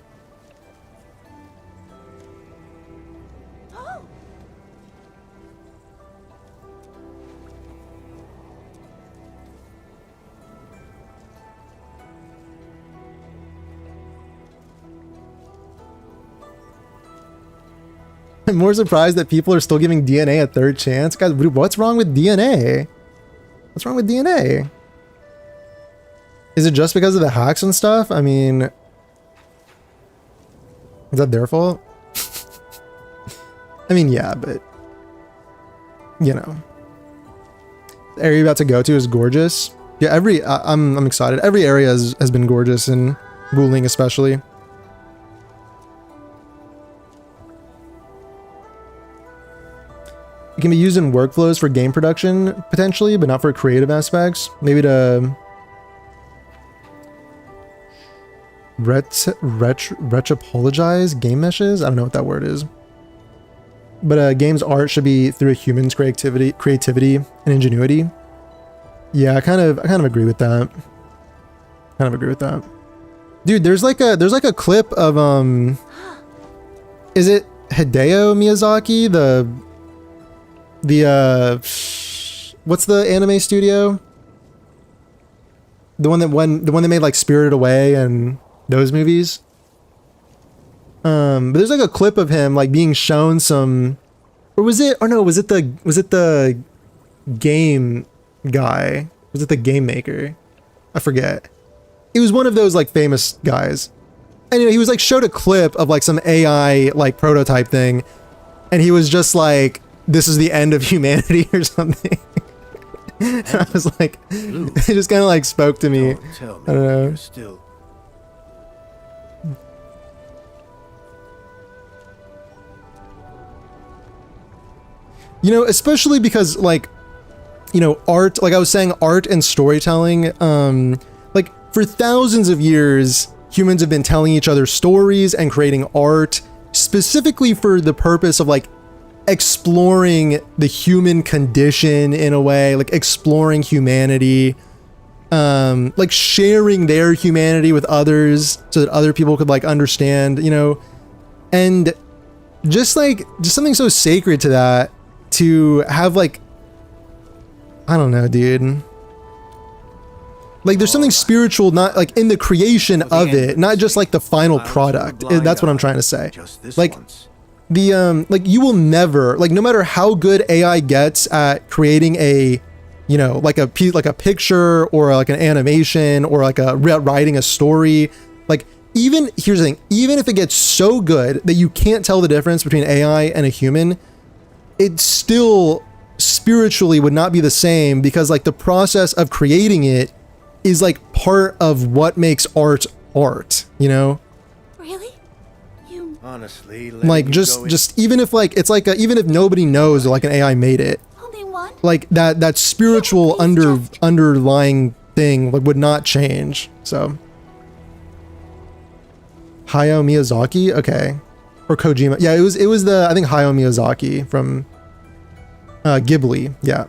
I'm more surprised that people are still giving DNA a third chance. Guys, what's wrong with DNA? What's wrong with DNA? Is it just because of the hacks and stuff? I mean, is that their fault? I mean, yeah, but you know, the area you're about to go to is gorgeous. Yeah, I'm excited. Every area has been gorgeous, in Wuling especially. It can be used in workflows for game production, potentially, but not for creative aspects. Maybe to retropologize game meshes? I don't know what that word is. But a game's art should be through a human's creativity and ingenuity. Yeah, I kind of agree with that. Dude, there's like a clip of is it Hideo Miyazaki, the what's the anime studio? The one that made like Spirited Away and those movies. But there's like a clip of him like being shown some, or was it the game guy? Was it the game maker? I forget. It was one of those like famous guys. Anyway, he was like showed a clip of like some AI like prototype thing, and he was just like, "This is the end of humanity" or something. And I was like, it just kind of like spoke to me. Don't tell me I don't know. you're still. You know, especially because like, you know, art, like I was saying, art and storytelling, like for thousands of years, humans have been telling each other stories and creating art specifically for the purpose of like exploring the human condition in a way, like exploring humanity, like sharing their humanity with others so that other people could like understand, you know, and just something so sacred to that, to have like, I don't know, dude. Like there's something spiritual, not like in the creation of it, not just like the final product. That's what I'm trying to say. Like the like you will never, like no matter how good AI gets at creating a, you know, like a picture or like an animation or like writing a story, like even, here's the thing, even if it gets so good that you can't tell the difference between AI and a human, it still spiritually would not be the same, because like the process of creating it is like part of what makes art, you know? Really? You... Honestly, like just even if like it's like even if nobody knows like an AI made it, Only one? like that spiritual underlying thing like would not change. So Hayao Miyazaki, okay, or Kojima, yeah, it was the, I think Hayao Miyazaki from Ghibli, yeah.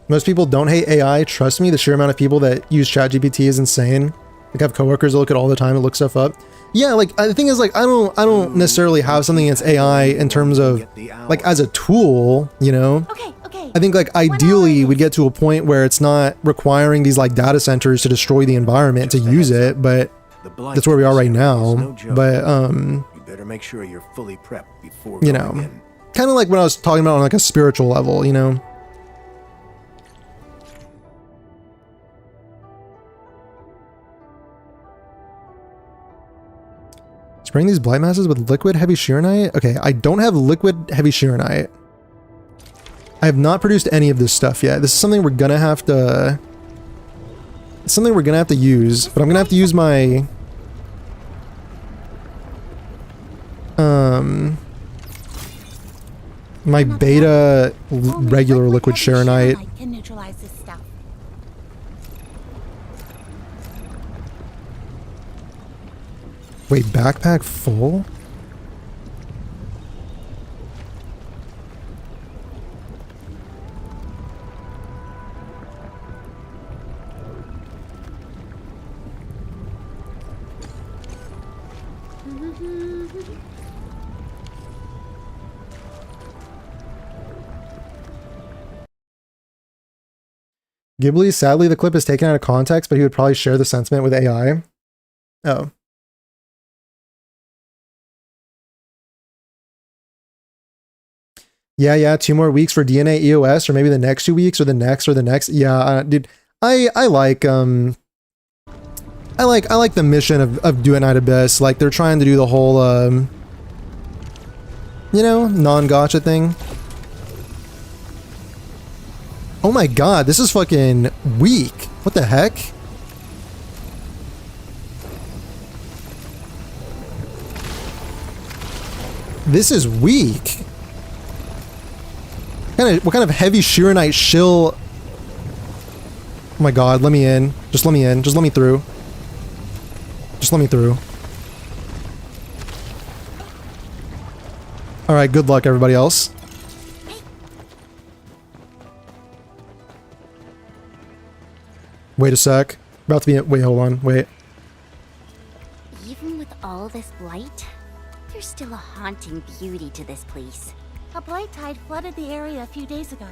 Most people don't hate AI. Trust me, the sheer amount of people that use ChatGPT is insane. Like I have coworkers that look at it all the time and look stuff up. Yeah, like the thing is, like I don't necessarily have something against AI in terms of like as a tool, you know. Okay. I think like ideally we'd get to a point where it's not requiring these like data centers to destroy the environment to use it, but that's where we are right now. But you better make sure you're fully prepped before you going know, in. kind of like what I was talking about on like a spiritual level, you know. Spraying these blight masses with liquid heavy shearonite? Okay, I don't have liquid heavy shearonite. I have not produced any of this stuff yet. This is something we're gonna have to... It's something we're gonna have to use, but I'm gonna have to use my... my beta regular liquid shearonite. Can neutralize this stuff. Wait, backpack full? Ghibli, sadly the clip is taken out of context, but he would probably share the sentiment with AI. Oh. Yeah, 2 more weeks for DNA EOS, or maybe the next 2 weeks, or the next, or the next. Yeah, dude, I like the mission of Do It Night Abyss. Like they're trying to do the whole you know, non-gacha thing. Oh my god, this is fucking weak. What the heck? This is weak. What kind of heavy shearonite shill? Oh my god, let me in. Just let me in. Just let me through. Just let me through. Alright, good luck everybody else. Wait a sec. About to be... Wait, hold on. Wait. Even with all this blight, There's still a haunting beauty to this place. A blight tide flooded the area a few days ago.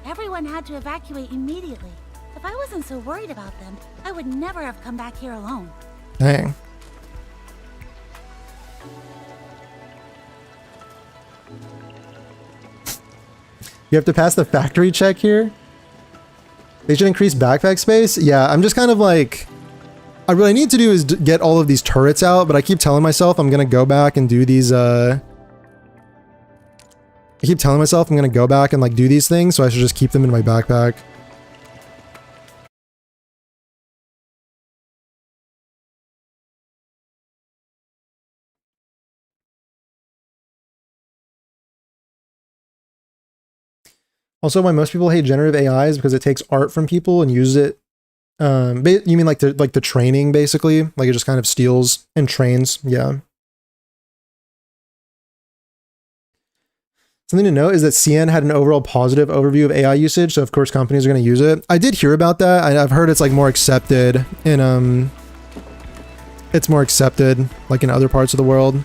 Everyone had to evacuate immediately. If I wasn't so worried about them, I would never have come back here alone. Dang. You have to pass the factory check here? They should increase backpack space? Yeah, I'm just kind of like... what I need to do is get all of these turrets out, but I keep telling myself I'm gonna go back and do these, I keep telling myself I'm gonna go back and like do these things, so I should just keep them in my backpack. Also, why most people hate generative AI is because it takes art from people and uses it. You mean like the training, basically? Like it just kind of steals and trains? Yeah. Something to note is that CN had an overall positive overview of AI usage, so of course companies are going to use it. I did hear about that. I've heard it's like more accepted in it's more accepted like in other parts of the world.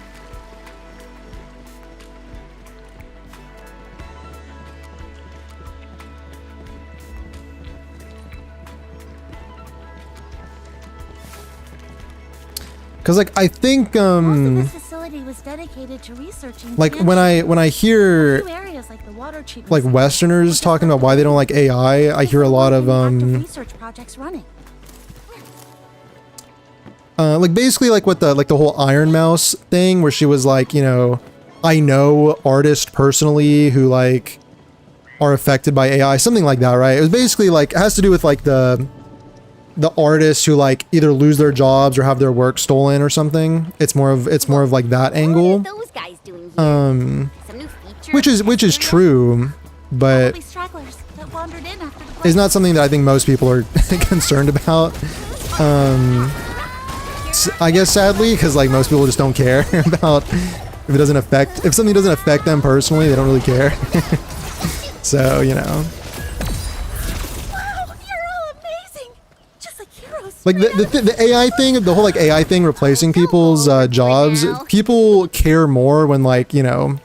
Because like I think Most of this facility was dedicated to researching like when I hear new areas like the water treatment like center, Westerners which talking is about why they don't like AI, I hear a lot of active research projects running. like basically like what the whole Iron Mouse thing where she was like, you know, I know artists personally who like are affected by AI, something like that, right? It was basically like, it has to do with like the artists who like either lose their jobs or have their work stolen or something. It's more of like that angle. What are those guys doing here? Some new feature Which is true, but Probably stragglers that wandered in after the it's not something that I think most people are concerned about. I guess sadly, because like most people just don't care about if something doesn't affect them personally, they don't really care. So, you know. Wow, you're all amazing! Just like heroes. Like the AI thing, the whole like AI thing replacing people's jobs, people care more when like, you know,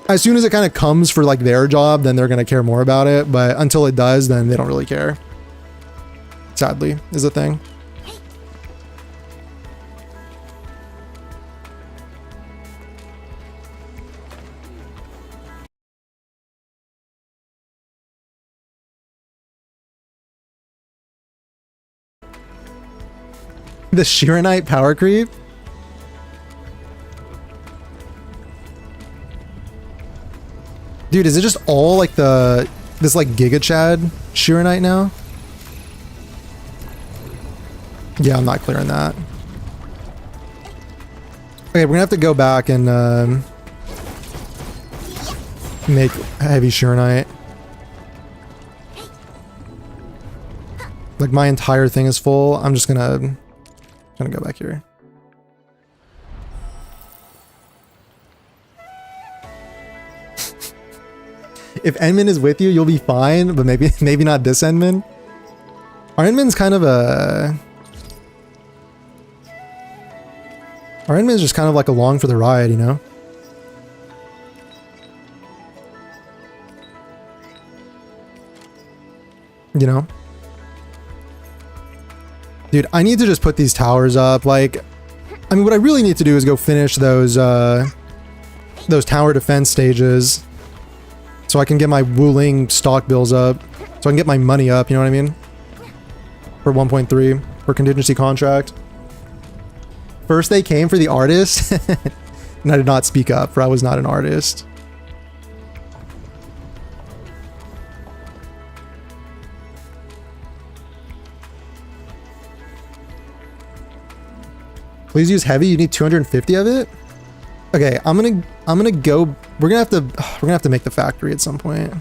as soon as it kind of comes for like their job, then they're going to care more about it. But until it does, then they don't really care. Sadly, is the thing. The Shiranite power creep? Dude, is it just all like this like Giga Chad Shiranite now? Yeah, I'm not clearing that. Okay, we're gonna have to go back and make heavy Shiranite. Like my entire thing is full. I'm just gonna go back here. If Enman is with you, you'll be fine, but maybe not this Enman. Our Enman's kind of a... Our Enman's just kind of like along for the ride, you know? You know? Dude, I need to just put these towers up. Like, I mean, what I really need to do is go finish those tower defense stages. So I can get my Wuling stock bills up. So I can get my money up, you know what I mean? For 1.3 for contingency contract. First they came for the artist. And I did not speak up, for I was not an artist. Please use heavy. You need 250 of it. Okay, I'm gonna go. We're gonna have to make the factory at some point.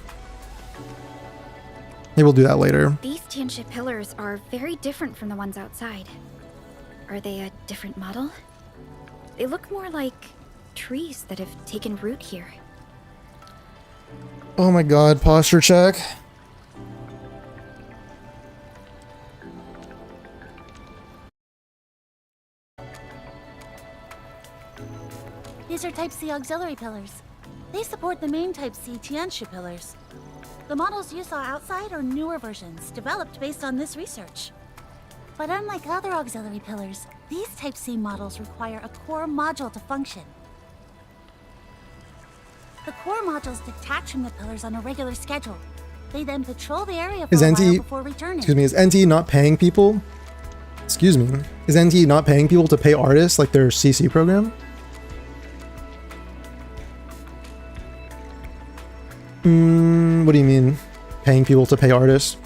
Maybe we'll do that later. These Tianshi pillars are very different from the ones outside. Are they a different model? They look more like trees that have taken root here. Oh my god, posture check. These are Type C auxiliary pillars. They support the main Type C Tianxia pillars. The models you saw outside are newer versions, developed based on this research. But unlike other auxiliary pillars, these Type C models require a core module to function. The core modules detach from the pillars on a regular schedule. They then patrol the area for Is a while NT before returning. excuse me, is NT not paying people? Excuse me. Is NT not paying people to pay artists like their CC program? What do you mean? Paying people to pay artists?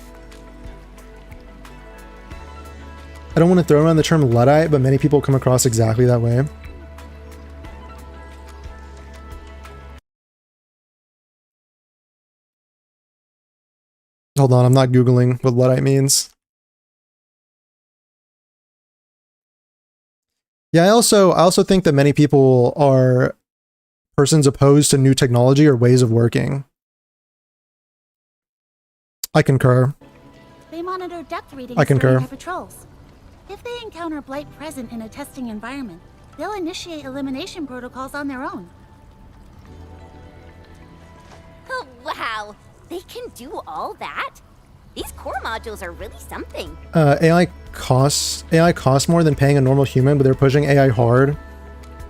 I don't want to throw around the term Luddite, but many people come across exactly that way. Hold on, I'm not Googling what Luddite means. Yeah, I also think that many people are persons opposed to new technology or ways of working. I concur. They monitor depth readings I concur. during their patrols. If they encounter blight present in a testing environment, they'll initiate elimination protocols on their own. Oh, wow. They can do all that? These core modules are really something. AI costs more than paying a normal human, but they're pushing AI hard.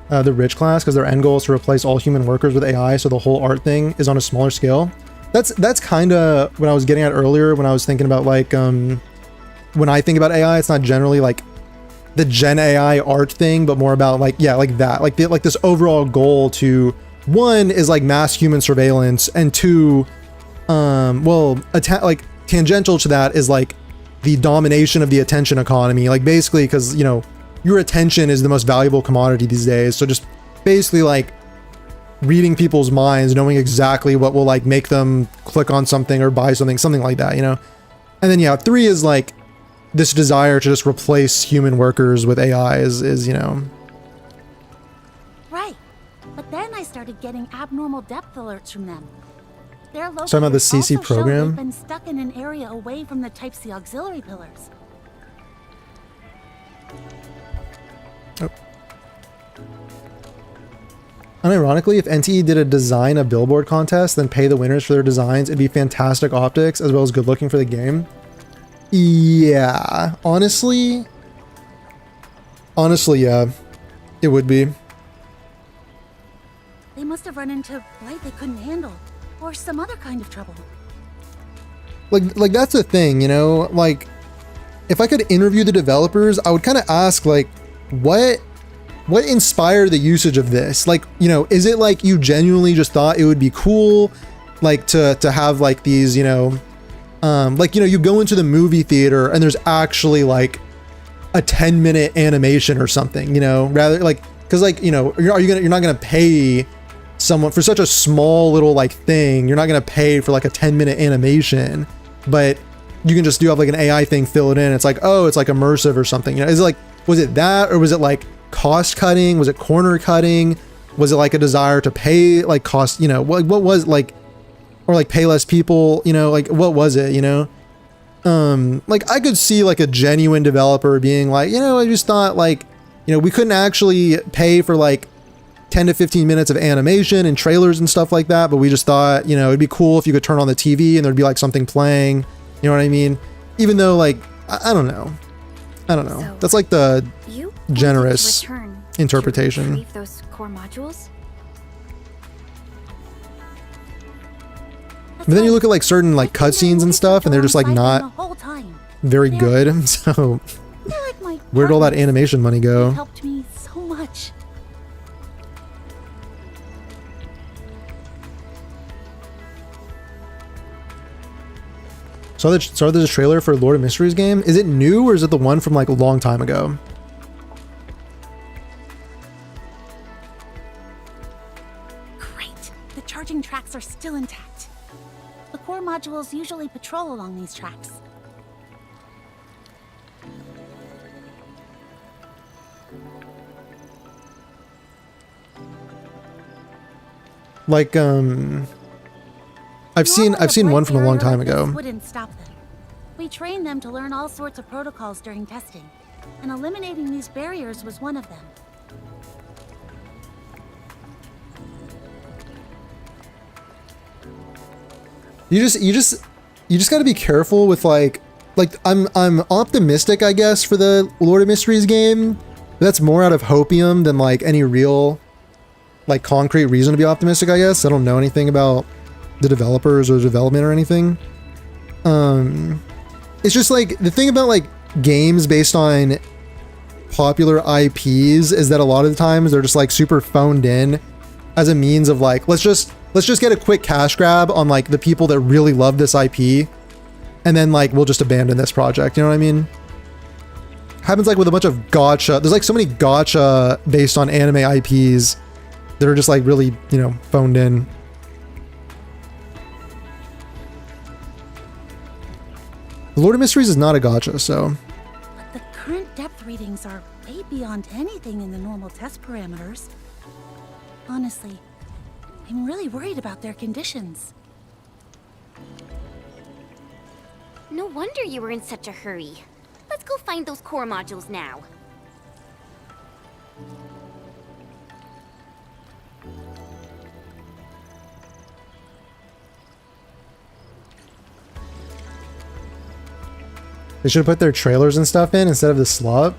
The rich class, because their end goal is to replace all human workers with AI, so the whole art thing is on a smaller scale. That's kind of what I was getting at earlier when I was thinking about like when I think about AI, it's not generally like the Gen AI art thing, but more about like like that, like this overall goal to one is like mass human surveillance, and two, like tangential to that is like the domination of the attention economy, like basically because you know your attention is the most valuable commodity these days, so just basically like reading people's minds, knowing exactly what will like make them click on something or buy something like that, you know. And then yeah, 3 is like this desire to just replace human workers with AI is you know. Right. But then I started getting abnormal depth alerts from them. Their Talking about the locators CC also show program? they've been stuck in an area away from the Type C auxiliary pillars. Oh. Unironically, if NTE did a design a billboard contest, then pay the winners for their designs, it'd be fantastic optics as well as good looking for the game. Yeah, honestly, yeah, it would be. They must have run into blight they couldn't handle, or some other kind of trouble. Like that's the thing, you know, like if I could interview the developers, I would kind of ask like, what inspired the usage of this? Like, you know, is it like you genuinely just thought it would be cool, like to have like these, you know, like, you know, you go into the movie theater and there's actually like a 10-minute animation or something, you know, rather like, because like, you know, you're not gonna pay someone for such a small little like thing. You're not gonna pay for like a 10-minute animation, but you can just do have like an AI thing, fill it in. It's like, oh, it's like immersive or something. You know, is it like, was it that, or was it like cost cutting? Was it corner cutting? Was it like a desire to pay like cost? You know, what was like, or like pay less people? You know, like what was it? You know, like I could see like a genuine developer being like, you know, I just thought like, you know, we couldn't actually pay for like 10 to 15 minutes of animation and trailers and stuff like that, but we just thought, you know, it'd be cool if you could turn on the TV and there'd be like something playing, you know what I mean? Even though like, I don't know. So that's like the generous interpretation. To retrieve those core modules? But then you look at like certain like cutscenes and stuff, and they're just like not very good. So where'd all that animation money go? Helped me so much. Saw there's a trailer for Lord of Mysteries game. Is it new or is it the one from like a long time ago? Great. The charging tracks are still intact. The core modules usually patrol along these tracks. Like I've seen one from a long time ago. Wouldn't stop them. We trained them to learn all sorts of protocols during testing, and eliminating these barriers was one of them. You just got to be careful with like I'm optimistic, I guess, for the Lord of Mysteries game. But that's more out of hopium than like any real like concrete reason to be optimistic, I guess. I don't know anything about the developers or development or anything. It's just like the thing about like games based on popular IPs is that a lot of the times they're just like super phoned in as a means of like, let's just get a quick cash grab on like the people that really love this IP, and then like we'll just abandon this project. You know what I mean? Happens like with a bunch of gacha. There's like so many gacha based on anime IPs that are just like really, you know, phoned in. The Lord of Mysteries is not a gacha, so. But the current depth readings are way beyond anything in the normal test parameters. Honestly, I'm really worried about their conditions. No wonder you were in such a hurry. Let's go find those core modules now. They should have put their trailers and stuff in instead of the slop.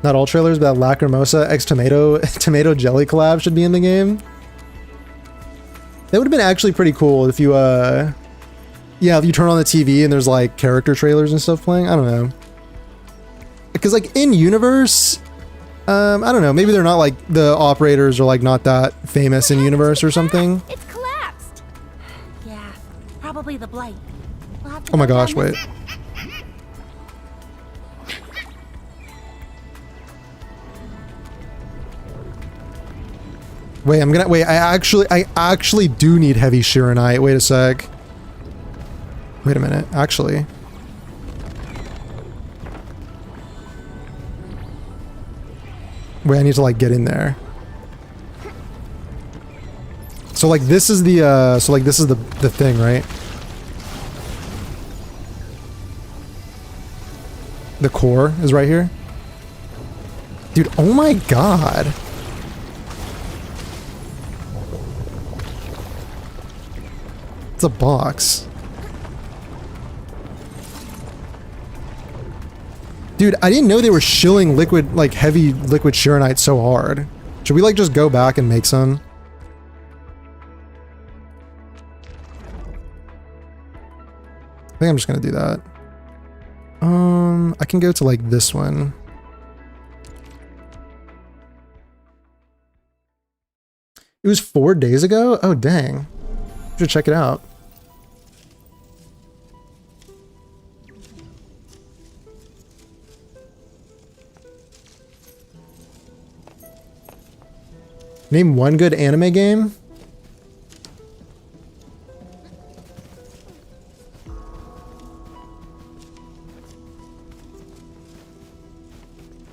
Not all trailers, but that Lacrimosa X tomato jelly collab should be in the game. That would have been actually pretty cool if you yeah, if you turn on the TV and there's like character trailers and stuff playing. I don't know. Because like in universe, I don't know, maybe they're not like, the operators are like not that famous in universe or something. It's collapsed. Yeah, probably the blight. We'll have to Oh my go gosh, down wait. this- Wait, wait, I actually do need heavy Shiranite. Wait a sec. Wait a minute, actually. Wait, I need to like get in there. So like this is the this is the thing, right? The core is right here. Dude, oh my god. It's a box. Dude, I didn't know they were shilling liquid, like heavy liquid Shiranite so hard. Should we like just go back and make some? I think I'm just gonna do that. I can go to like this one. It was 4 days ago? Oh dang. Should check it out. Name one good anime game?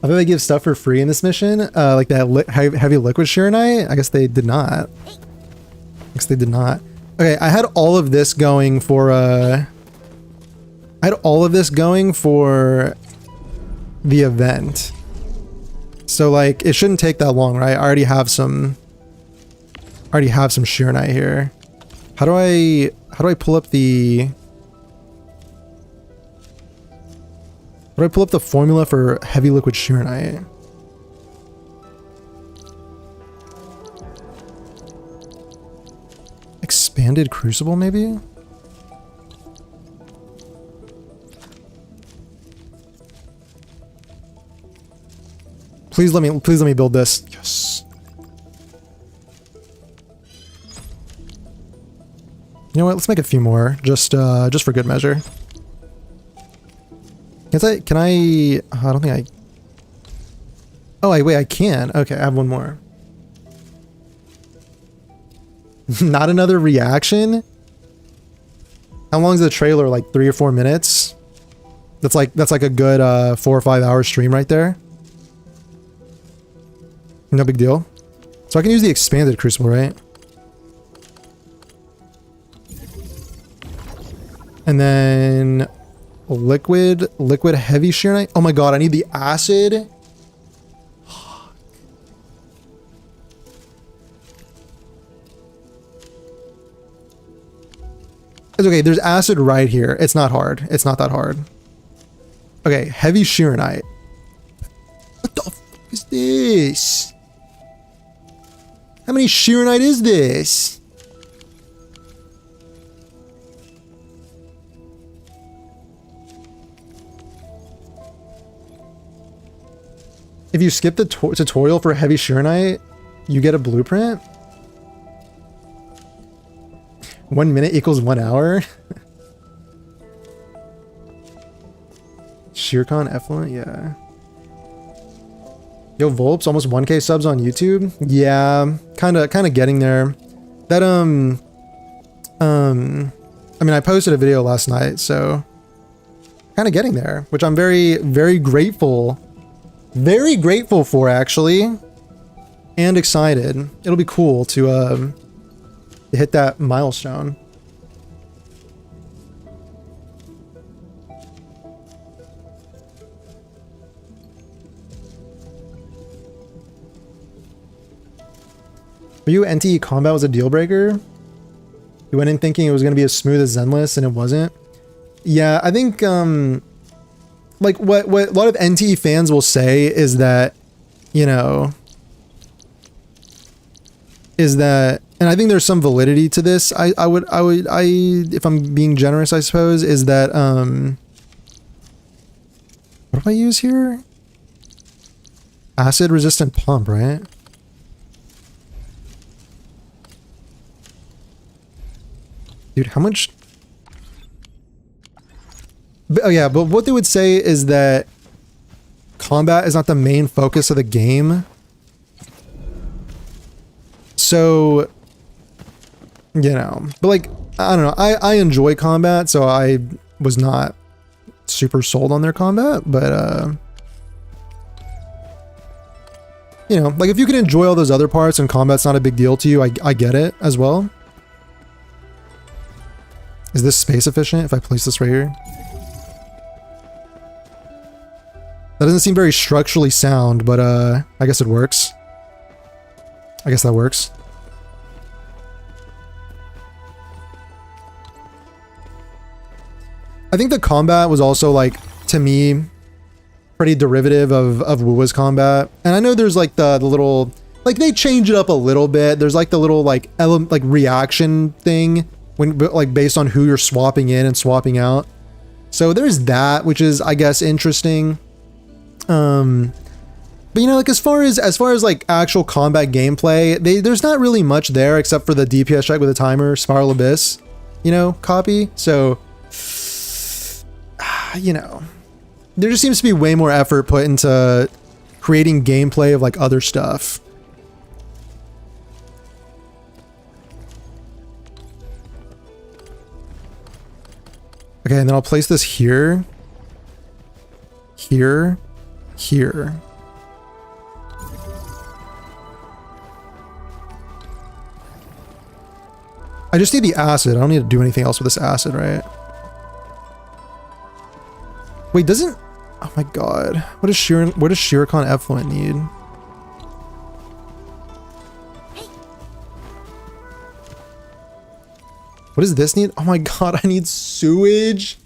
I think they give stuff for free in this mission, like that heavy liquid Shiranite. I guess they did not. I guess they did not. Okay, I had all of this going for the event. So like it shouldn't take that long, right? I already have some Shiranite here. How do I pull up the formula for heavy liquid Shiranite? Expanded crucible, maybe? Please let me build this. Yes. You know what? Let's make a few more, just for good measure. Can I? I don't think I. Oh, wait, I can. Okay, I have one more. Not another reaction? How long is the trailer? Like 3 or 4 minutes? That's like a good 4 or 5 hour stream right there. No big deal. So I can use the expanded crucible, right? And then liquid heavy Shiranite. Oh my god, I need the acid. It's okay, there's acid right here. It's not hard. It's not that hard. Okay, heavy Sheeranite. What the fuck is this? How many Sheeranite is this? If you skip the tutorial for heavy Sheeranite, you get a blueprint? 1 minute equals 1 hour? Sheercon Effluent, yeah. Yo, Volps, almost 1K subs on YouTube? Yeah, kinda getting there. That, I mean, I posted a video last night, so kinda getting there, which I'm very, very grateful. Very grateful for, actually. And excited. It'll be cool to hit that milestone. For you, NTE combat was a deal breaker? You went in thinking it was going to be as smooth as Zenless, and it wasn't? Yeah, I think, like, what a lot of NTE fans will say is that, you know, and I think there's some validity to this. I would, if I'm being generous, I suppose, is that, what do I use here? Acid resistant pump, right? Dude, how much? Oh yeah, but what they would say is that combat is not the main focus of the game. So, you know, but like, I don't know, I enjoy combat, so I was not super sold on their combat, but, you know, like if you can enjoy all those other parts and combat's not a big deal to you, I get it as well. Is this space efficient if I place this right here? That doesn't seem very structurally sound, but I guess it works. I guess that works. I think the combat was also, like, to me, pretty derivative of Wuwa's combat. And I know there's like the little, like they change it up a little bit. There's like the little like reaction thing when like based on who you're swapping in and swapping out. So there's that, which is, I guess, interesting. But you know, like as far as like actual combat gameplay, there's not really much there except for the DPS check with a timer, Spiral Abyss, you know, copy. So, you know, there just seems to be way more effort put into creating gameplay of like other stuff. Okay, and then I'll place this here, here, here. I just need the acid. I don't need to do anything else with this acid, right? Wait, doesn't... Oh my god. What does Shiricon Effluent need? What does this need? Oh my god, I need sewage.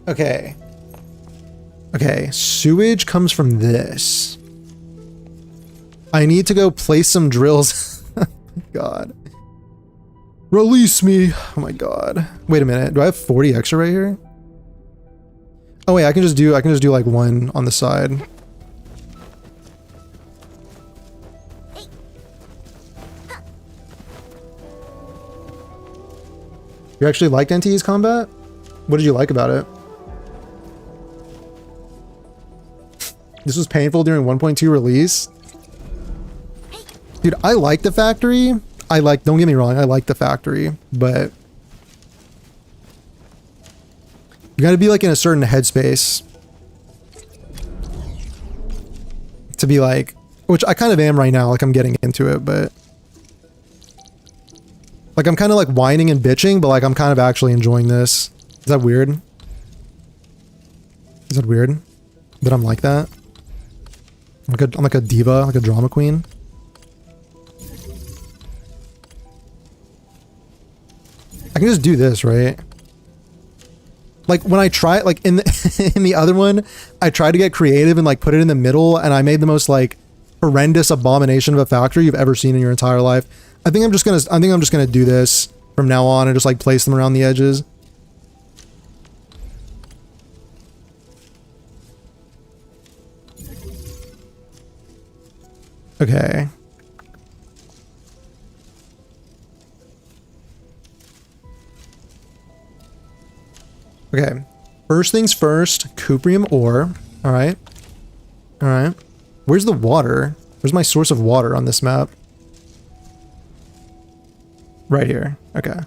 Okay. Okay, sewage comes from this. I need to go place some drills. Oh my god. Release me. Oh my god. Wait a minute. Do I have 40 extra right here? Oh wait, I can just do like one on the side. You actually liked NTE's combat? What did you like about it? This was painful during 1.2 release. Dude, I like the factory. Don't get me wrong, I like the factory, but you gotta be like in a certain headspace to be like, which I kind of am right now, like I'm getting into it, but like I'm kind of like whining and bitching, but like I'm kind of actually enjoying this. Is that weird? Is it weird that I'm like that? I'm like a diva, like a drama queen. I can just do this, right? Like when I try, like in the in the other one, I tried to get creative and like put it in the middle, and I made the most like horrendous abomination of a factory you've ever seen in your entire life. I think I'm just gonna do this from now on and just like place them around the edges. Okay. Okay. First things first, cuprium ore. All right. All right. Where's the water? Where's my source of water on this map? Right here. Okay.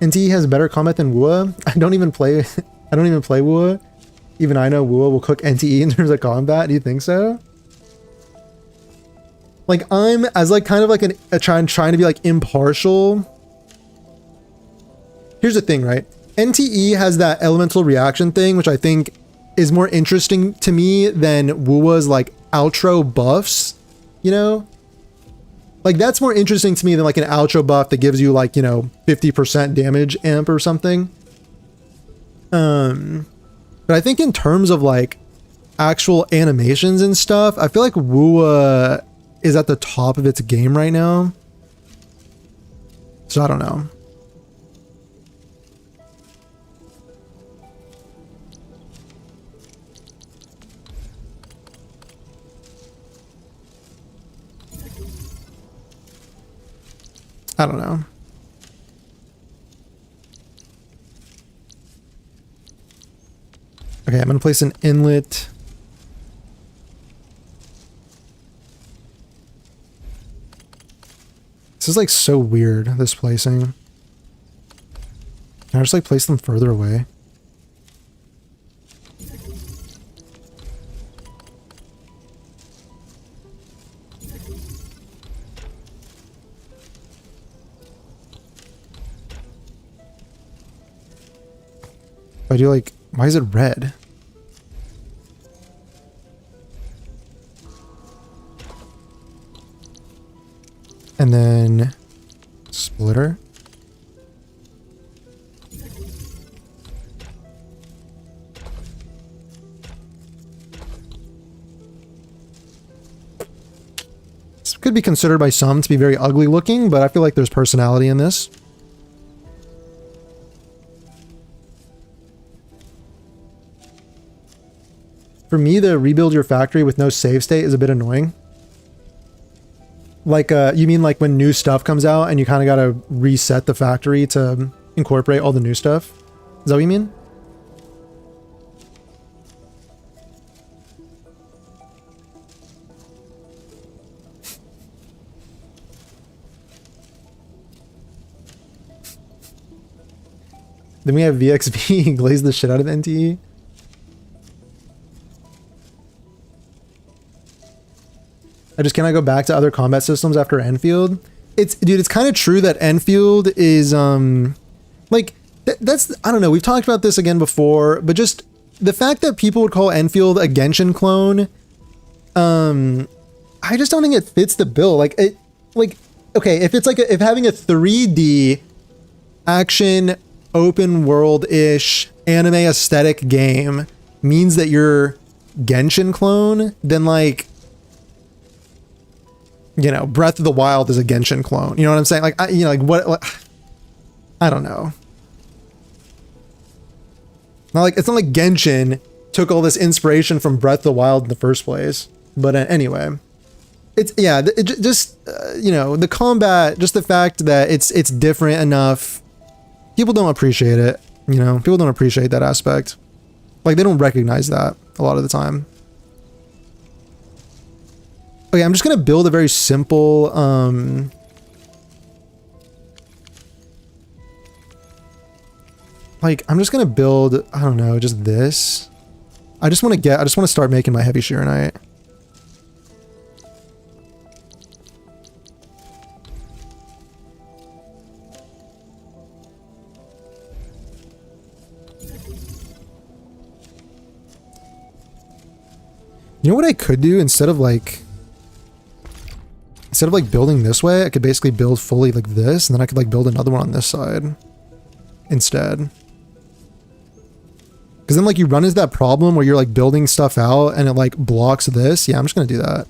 NTE has better combat than Wua. I don't even play Wua. Even I know Wua will cook NTE in terms of combat. Do you think so? Like I'm as like kind of like trying to be like impartial. Here's the thing, right? NTE has that elemental reaction thing, which I think is more interesting to me than Wua's like outro buffs, you know? Like that's more interesting to me than like an outro buff that gives you like, you know, 50% damage amp or something. But I think in terms of like actual animations and stuff, I feel like Wua is at the top of its game right now. So I don't know. I don't know. Okay, I'm gonna place an inlet. This is like so weird, this placing. Can I just like place them further away? I do like, why is it red? And then splitter. This could be considered by some to be very ugly looking, but I feel like there's personality in this. For me, the rebuild your factory with no save state is a bit annoying. Like, you mean like when new stuff comes out and you kind of got to reset the factory to incorporate all the new stuff? Is that what you mean? Then we have VXV glaze the shit out of the NTE. I just cannot go back to other combat systems after Endfield. Dude, it's kind of true that Endfield is, like, that's, I don't know, we've talked about this again before, but just the fact that people would call Endfield a Genshin clone, I just don't think it fits the bill. Like, okay, if it's like, if having a 3D action, open world-ish, anime aesthetic game means that you're Genshin clone, then like, you know, Breath of the Wild is a Genshin clone. You know what I'm saying? Like, you know, like what I don't know. It's not like Genshin took all this inspiration from Breath of the Wild in the first place. But anyway, it's, yeah, just, you know, the combat, just the fact that it's different enough. People don't appreciate it. You know, people don't appreciate that aspect. Like, they don't recognize that a lot of the time. Okay, I'm just gonna build a very simple, like, I'm just gonna build, I don't know, just this. I just want to start making my heavy Shirenite. You know what I could do instead of like building this way, I could basically build fully like this, and then I could like build another one on this side instead. Because then like you run into that problem where you're like building stuff out and it like blocks this. Yeah, I'm just gonna do that.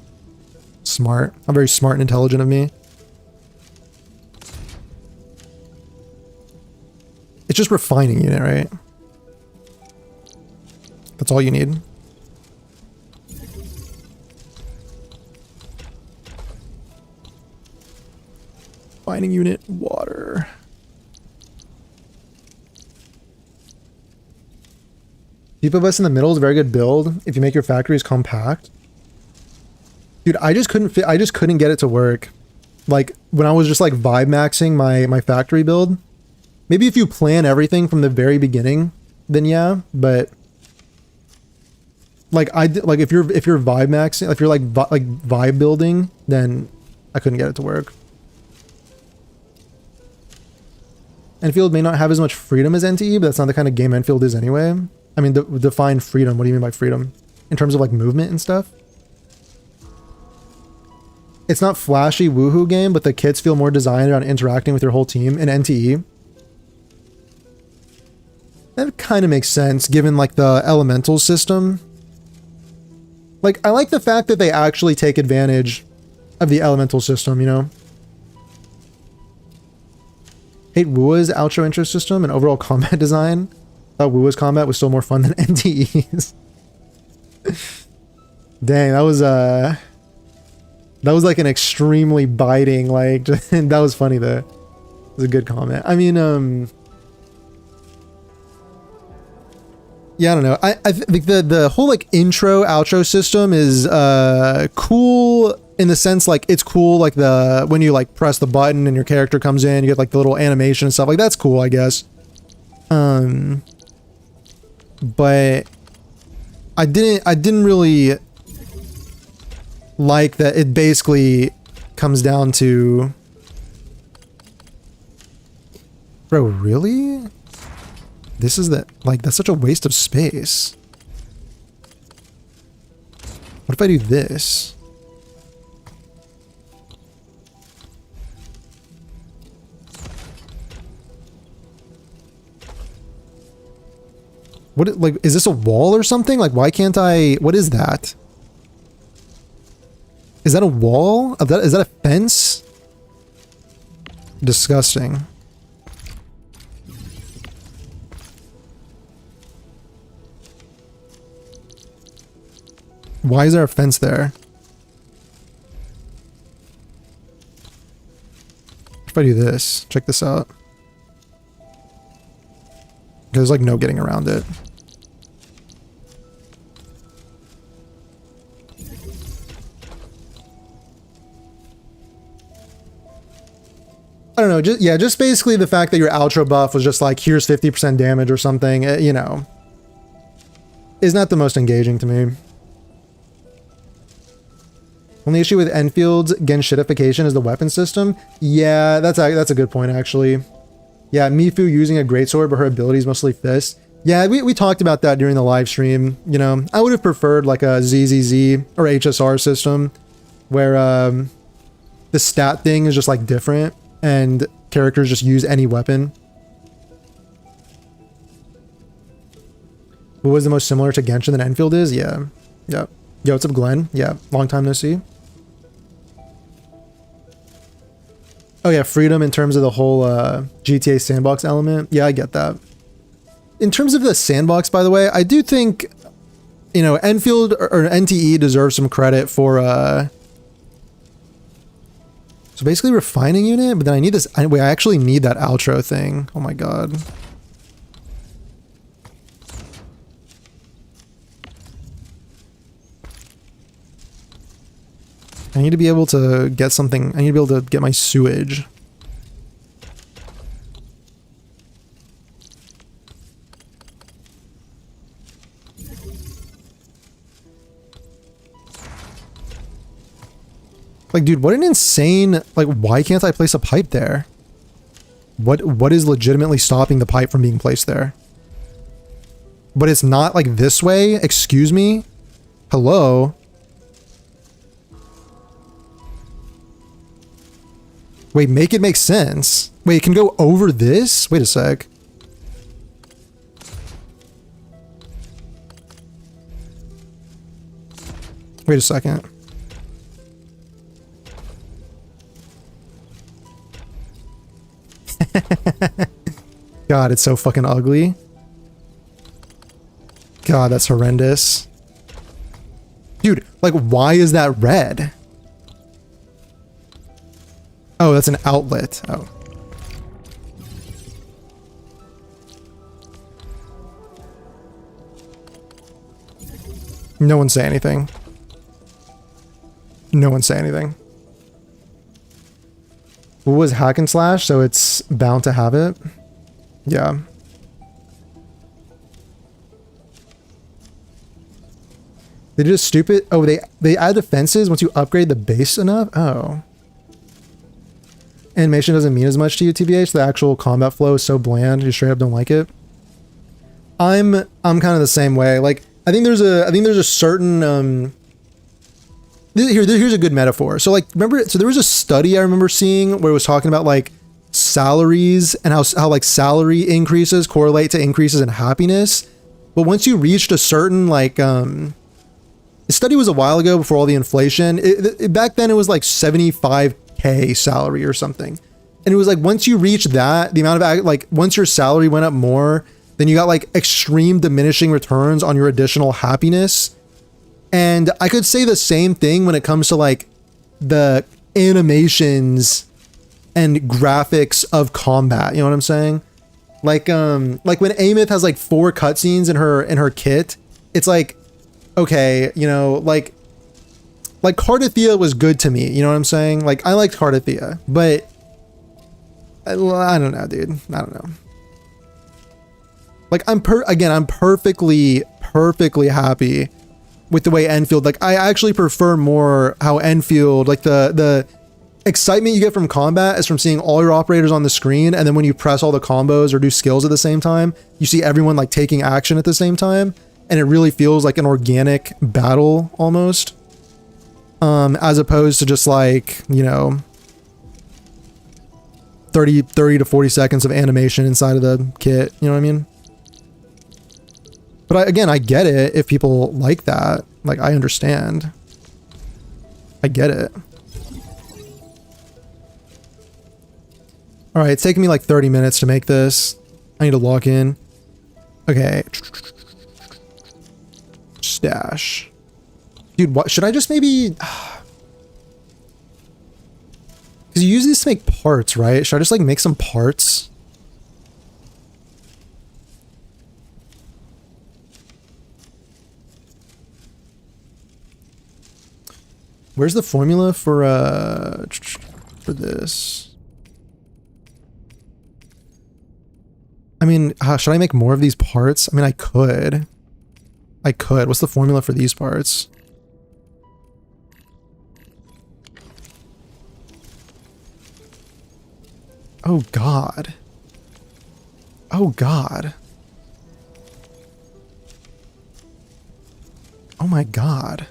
Smart. I'm very smart and intelligent of me. It's just refining unit, right? That's all you need. Refining unit, water. Deep of Us in the Middle is a very good build if you make your factories compact. Dude, I just couldn't get it to work. Like when I was just like vibe maxing my factory build. Maybe if you plan everything from the very beginning, then yeah, but like if you're vibe maxing, if you're like vibe building, then I couldn't get it to work. Enfield may not have as much freedom as NTE, but that's not the kind of game Enfield is anyway. I mean, define freedom. What do you mean by freedom? In terms of like movement and stuff? It's not flashy woohoo game, but the kits feel more designed around interacting with your whole team in NTE. That kind of makes sense given like the elemental system. Like, I like the fact that they actually take advantage of the elemental system, you know? Hate Wua's outro intro system and overall combat design. Thought Wua's combat was still more fun than NTE's. Dang, that was like an extremely biting, like, that was funny though. It was a good comment. I mean, yeah, I don't know. I think the whole like intro outro system is cool in the sense like it's cool like when you like press the button and your character comes in, you get like the little animation and stuff, like that's cool, I guess. But I didn't really like that it basically comes down to, bro, really? This is that's such a waste of space. What if I do this? What, like, is this a wall or something? Like, why can't I, what is that? Is that a wall? Is that a fence? Disgusting. Why is there a fence there? If I do this, check this out. There's like no getting around it. I don't know, just basically the fact that your outro buff was just like, here's 50% damage or something, you know, is not the most engaging to me. Only issue with Enfield's Genshitification is the weapon system. Yeah, that's a good point, actually. Yeah, Mifu using a greatsword, but her ability is mostly fists. Yeah, we talked about that during the live stream. You know, I would have preferred like a ZZZ or HSR system where the stat thing is just like different and characters just use any weapon. What was the most similar to Genshin than Enfield is? Yeah. Yeah. Yo, what's up, Glenn? Yeah, long time no see. Oh yeah, freedom in terms of the whole GTA sandbox element. Yeah, I get that. In terms of the sandbox, by the way, I do think, you know, Enfield or NTE deserves some credit for so basically refining unit, but then I need this. Wait, I actually need that outro thing. Oh my god. I need to be able to get something. I need to be able to get my sewage. Like, dude, what an insane, like, why can't I place a pipe there? What is legitimately stopping the pipe from being placed there? But it's not like this way? Excuse me? Hello? Wait, make it make sense. Wait, it can go over this? Wait a sec. Wait a second. God, it's so fucking ugly. God, that's horrendous. Dude, like, why is that red? Oh, that's an outlet. Oh. No one say anything. No one say anything. What was hack and slash? So it's bound to have it. Yeah. They just stupid. Oh, they add defenses once you upgrade the base enough. Oh. Animation doesn't mean as much to you, TBH. The actual combat flow is so bland. You straight up don't like it. I'm kind of the same way. Like, I think there's a certain here's a good metaphor. So like, remember, so there was a study I remember seeing where it was talking about like salaries and how like salary increases correlate to increases in happiness. But once you reached a certain like, the study was a while ago before all the inflation. Back then it was like 75K salary or something. And it was like, once you reach that, the amount of like, once your salary went up more, then you got like extreme diminishing returns on your additional happiness. And I could say the same thing when it comes to like the animations and graphics of combat. You know what I'm saying? Like when Amith has like 4 cutscenes in her kit, it's like, okay, you know, like Cardathea was good to me. You know what I'm saying? Like, I liked Cardathea, but I don't know, dude. I don't know. Like, I'm perfectly happy with the way Endfield, like, I actually prefer more how Endfield, like the excitement you get from combat is from seeing all your operators on the screen, and then when you press all the combos or do skills at the same time, you see everyone like taking action at the same time, and it really feels like an organic battle almost, as opposed to just like, you know, 30 to 40 seconds of animation inside of the kit. You know what I mean? But again, I get it if people like that. Like, I understand. I get it. All right, it's taking me like 30 minutes to make this. I need to log in. Okay. Stash. Dude, what should I just maybe... Because you use these to make parts, right? Should I just like make some parts? Where's the formula for this? I mean, should I make more of these parts? I mean, I could. What's the formula for these parts? Oh, God. Oh, God. Oh, my God.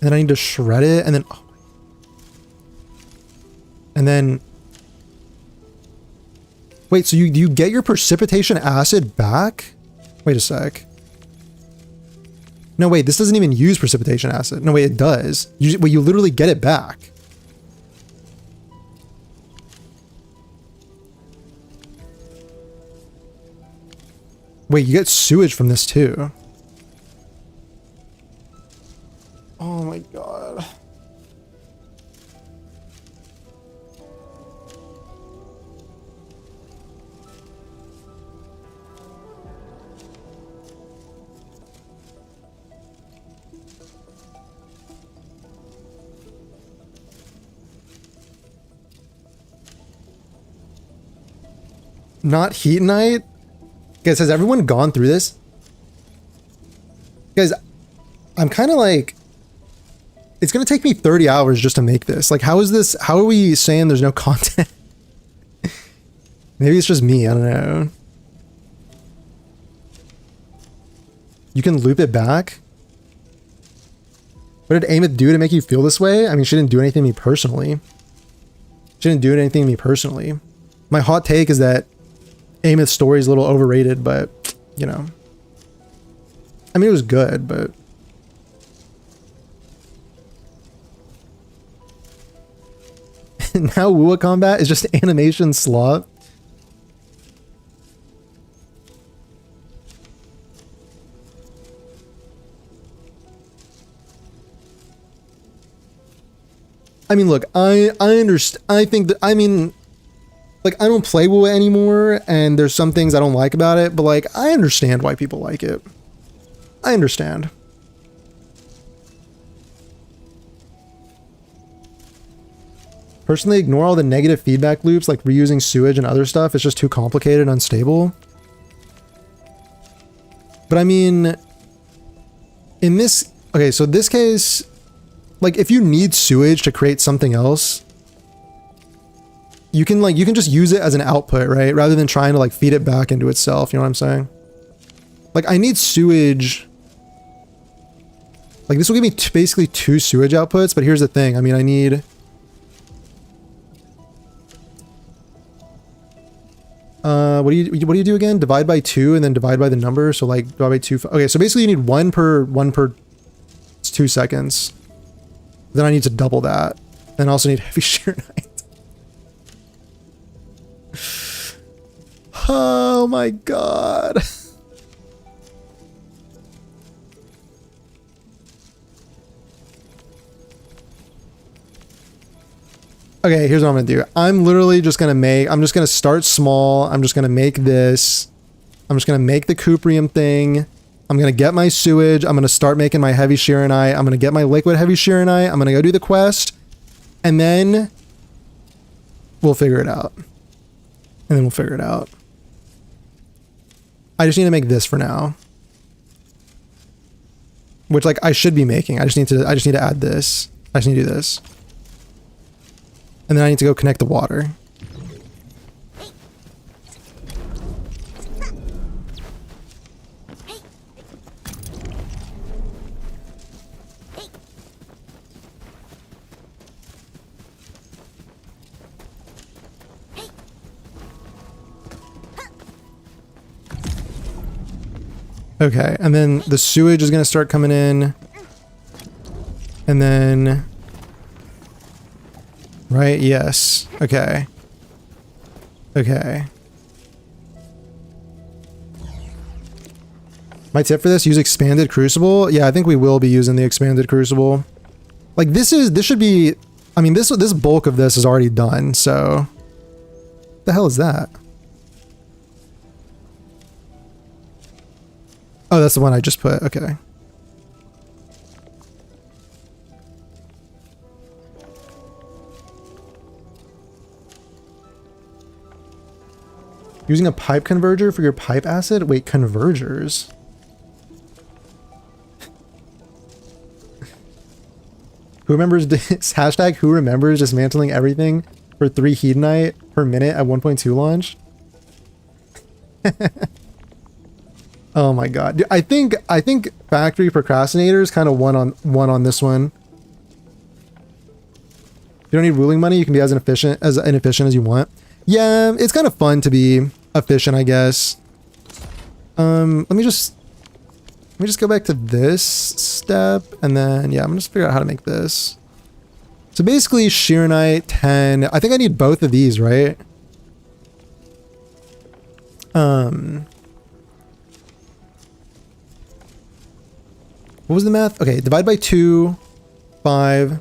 And then I need to shred it, and then... Oh. And then... Wait, so you get your precipitation acid back? Wait a sec. No, wait, this doesn't even use precipitation acid. No, wait, it does. You literally get it back. Wait, you get sewage from this too. Oh my God. Not Heat Knight? Guys, has everyone gone through this? Guys, I'm kind of like... It's going to take me 30 hours just to make this. Like, how is this... How are we saying there's no content? Maybe it's just me. I don't know. You can loop it back? What did Amith do to make you feel this way? I mean, she didn't do anything to me personally. She didn't do anything to me personally. My hot take is that Ameth's story is a little overrated, but, you know. I mean, it was good, but... now Wua combat is just animation slop. I mean, look, I understand. I think that, I mean, like, I don't play Wua anymore, and there's some things I don't like about it, but, like, I understand why people like it. I understand. Personally, ignore all the negative feedback loops, like reusing sewage and other stuff. It's just too complicated and unstable. But I mean, in this, okay, so this case, like, if you need sewage to create something else, you can just use it as an output, right? Rather than trying to like feed it back into itself, you know what I'm saying? Like, I need sewage. Like, this will give me basically 2 sewage outputs, but here's the thing. I mean, I need... what do you do again? Divide by 2 and then divide by the number. So like divide by 2. Okay, so basically you need 1 per 2 seconds. Then I need to double that. And I also need heavy shear night. Oh my god. Okay, here's what I'm gonna do. I'm literally just gonna I'm just gonna start small. I'm just gonna make this. I'm just gonna make the cuprium thing. I'm gonna get my sewage. I'm gonna start making my heavy shearonite. I'm gonna get my liquid heavy shearonite. I'm gonna go do the quest. And then we'll figure it out. And then we'll figure it out. I just need to make this for now. Which, like, I should be making. I just need to add this. I just need to do this. And then I need to go connect the water. Okay, and then the sewage is going to start coming in. And then... right? Yes. Okay. Okay. My tip for this, use expanded crucible. Yeah, I think we will be using the expanded crucible. Like, this should be, I mean, this bulk of this is already done, so. What the hell is that? Oh, that's the one I just put. Okay. Using a pipe converger for your pipe acid? Wait, convergers? Who remembers this? Hashtag who remembers dismantling everything for 3 hedonite per minute at 1.2 launch? Oh my god. Dude, I think factory procrastinators kind of won on this one. If you don't need ruling money, you can be as inefficient as you want. Yeah, it's kind of fun to be efficient, I guess. Let me just go back to this step, and then yeah, I'm just figure out how to make this. So basically, shearonite 10. I think I need both of these, right? What was the math? Okay, divide by 2, 5.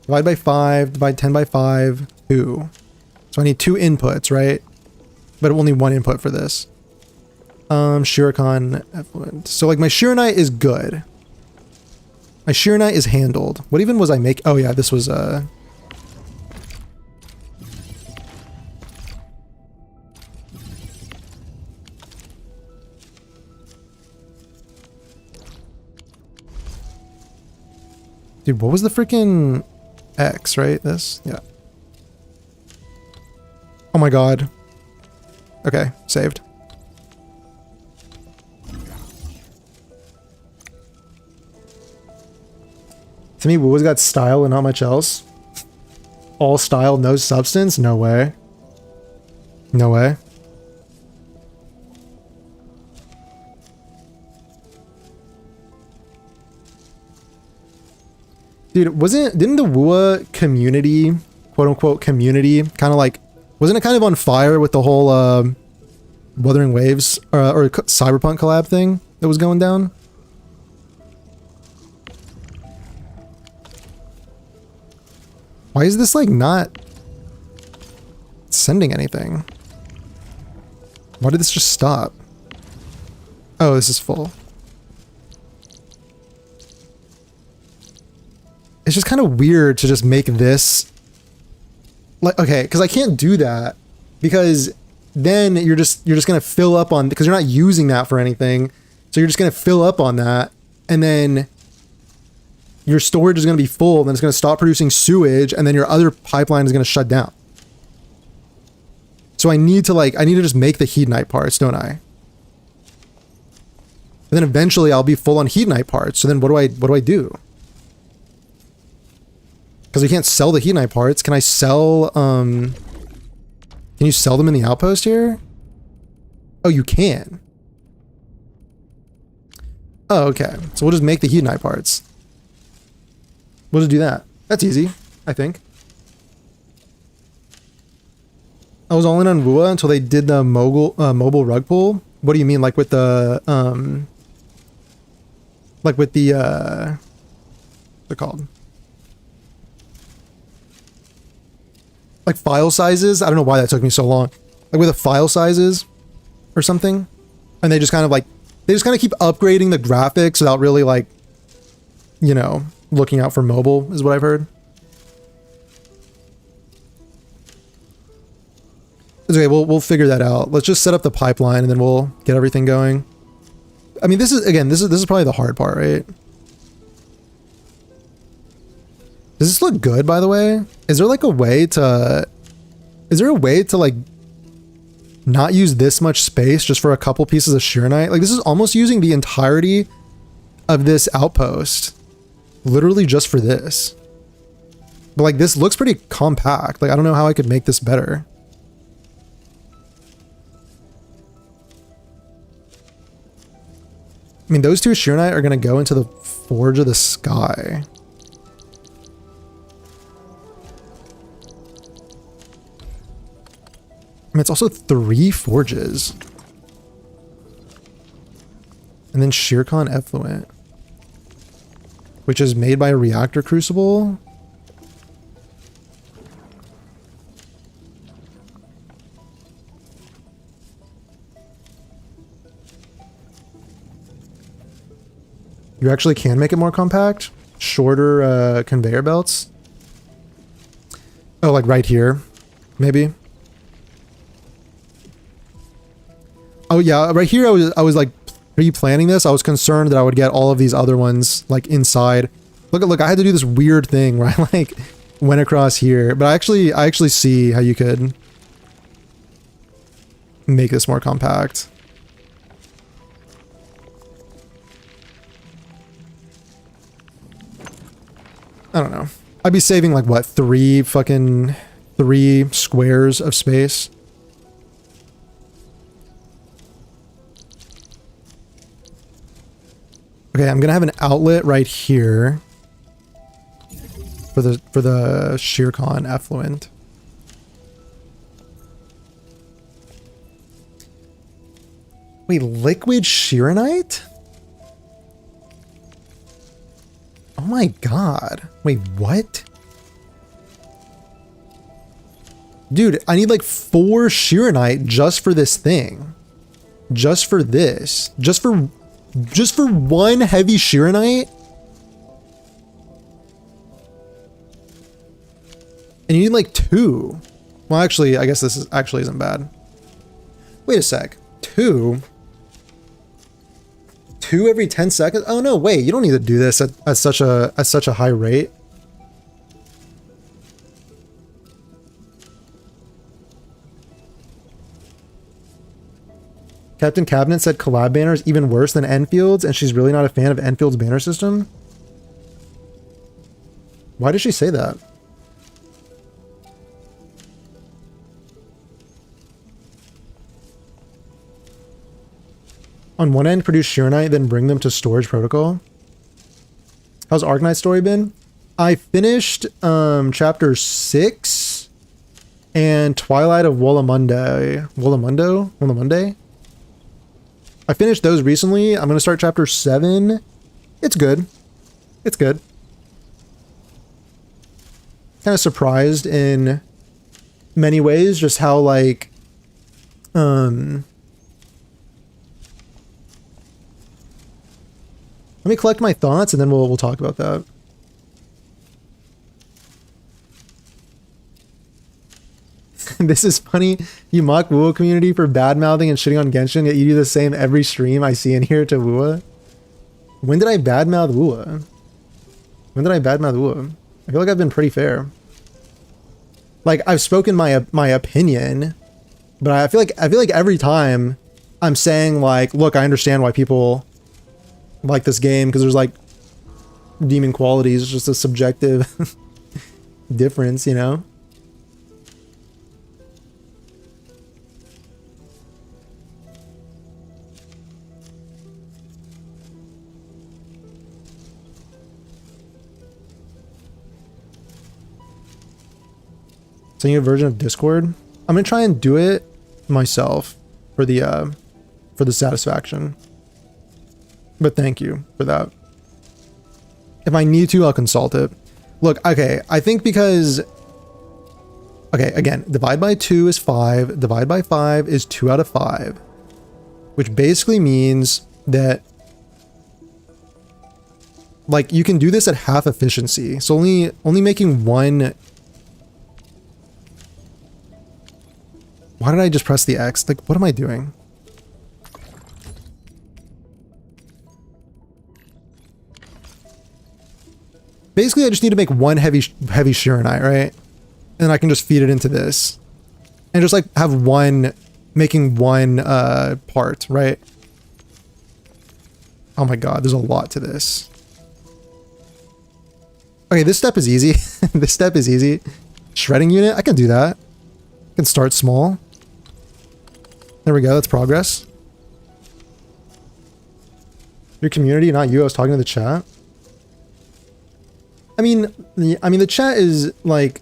Divide by 5. Divide 10 by 5, 2. So I need 2 inputs, right? But only 1 input for this. Shurikon effluent. So like my shearonite is good. My shearonite is handled. What even was I make? Oh yeah, this was dude, what was the freaking X, right? This? Yeah. Oh my god. Okay, saved. To me, Wu's got style and not much else. All style, no substance? No way. No way. Dude, didn't the WUA community, quote unquote community, kind of like, wasn't it kind of on fire with the whole Wuthering Waves or Cyberpunk collab thing that was going down? Why is this like not sending anything? Why did this just stop? Oh, this is full. It's just kind of weird to just make this like, okay, because I can't do that because then you're just gonna fill up on, because you're not using that for anything, so you're just gonna fill up on that, and then your storage is gonna be full, then it's gonna stop producing sewage, and then your other pipeline is gonna shut down. So I need to just make the Hedonite parts, don't I? And then eventually I'll be full on Hedonite parts. So then what do I do? Because we can't sell the Hedonite parts. Can I sell, can you sell them in the outpost here? Oh, you can. Oh, okay. So we'll just make the Hedonite parts. We'll just do that. That's easy, I think. I was all in on WUA until they did the mobile rug pull. What do you mean? Like with the, what's it called? Like file sizes? I don't know why that took me so long. Like with the file sizes or something. And they just kind of keep upgrading the graphics without really like, you know, looking out for mobile is what I've heard. It's okay, we'll figure that out. Let's just set up the pipeline and then we'll get everything going. I mean, this is probably the hard part, right? Does this look good, by the way? Is there like a way to... Is there a way to like not use this much space just for a couple pieces of Sheeranite? Like this is almost using the entirety of this outpost. Literally just for this. But like this looks pretty compact. Like I don't know how I could make this better. I mean, those two Sheeranite are going to go into the Forge of the Sky. I mean, it's also 3 forges. And then Sheercon Effluent. Which is made by a reactor crucible. You actually can make it more compact. Shorter conveyor belts. Oh, like right here, maybe. Oh yeah, right here I was like pre-planning this. I was concerned that I would get all of these other ones like inside. Look, I had to do this weird thing where I like went across here, but I actually see how you could make this more compact. I don't know. I'd be saving like what, 3 squares of space. Okay, I'm gonna have an outlet right here for the Sheercon effluent. Wait, liquid Sheeranite? Oh my god. Wait, what? Dude, I need like 4 Sheeranite just for this thing. Just for this. Just for 1 heavy Sheeranite? And you need like 2. Well, actually, I guess this isn't bad. Wait a sec. 2 every 10 seconds? Oh no, wait, you don't need to do this at such a high rate. Captain Cabinet said collab banner is even worse than Enfield's, and she's really not a fan of Enfield's banner system. Why did she say that? On one end, produce Shiranite, then bring them to storage protocol. How's Arknight's story been? I finished chapter 6 and Twilight of Wolamunde. I finished those recently. I'm gonna start chapter 7. It's good. It's good. Kind of surprised in many ways just how like let me collect my thoughts and then we'll talk about that. This is funny. You mock Wuwa community for bad mouthing and shitting on Genshin, yet you do the same every stream I see in here to Wuwa. When did I badmouth Wuwa? When did I badmouth Wuwa? I feel like I've been pretty fair. Like I've spoken my opinion, but I feel like every time I'm saying like, look, I understand why people like this game because there's like demon qualities. It's just a subjective difference, you know? So you a version of Discord? I'm gonna try and do it myself for the satisfaction. But thank you for that. If I need to, I'll consult it. Look, okay, I think because... Okay, again, divide by 2 is 5. Divide by 5 is 2 out of 5. Which basically means that... Like, you can do this at half efficiency. So only making one... Why did I just press the X? Like, what am I doing? Basically, I just need to make one heavy Shiranite, right? And then I can just feed it into this. And just like have making one part, right? Oh my god, there's a lot to this. Okay, this step is easy. This step is easy. Shredding unit, I can do that. I can start small. There we go, that's progress. Your community, not you, I was talking to the chat. I mean the chat is like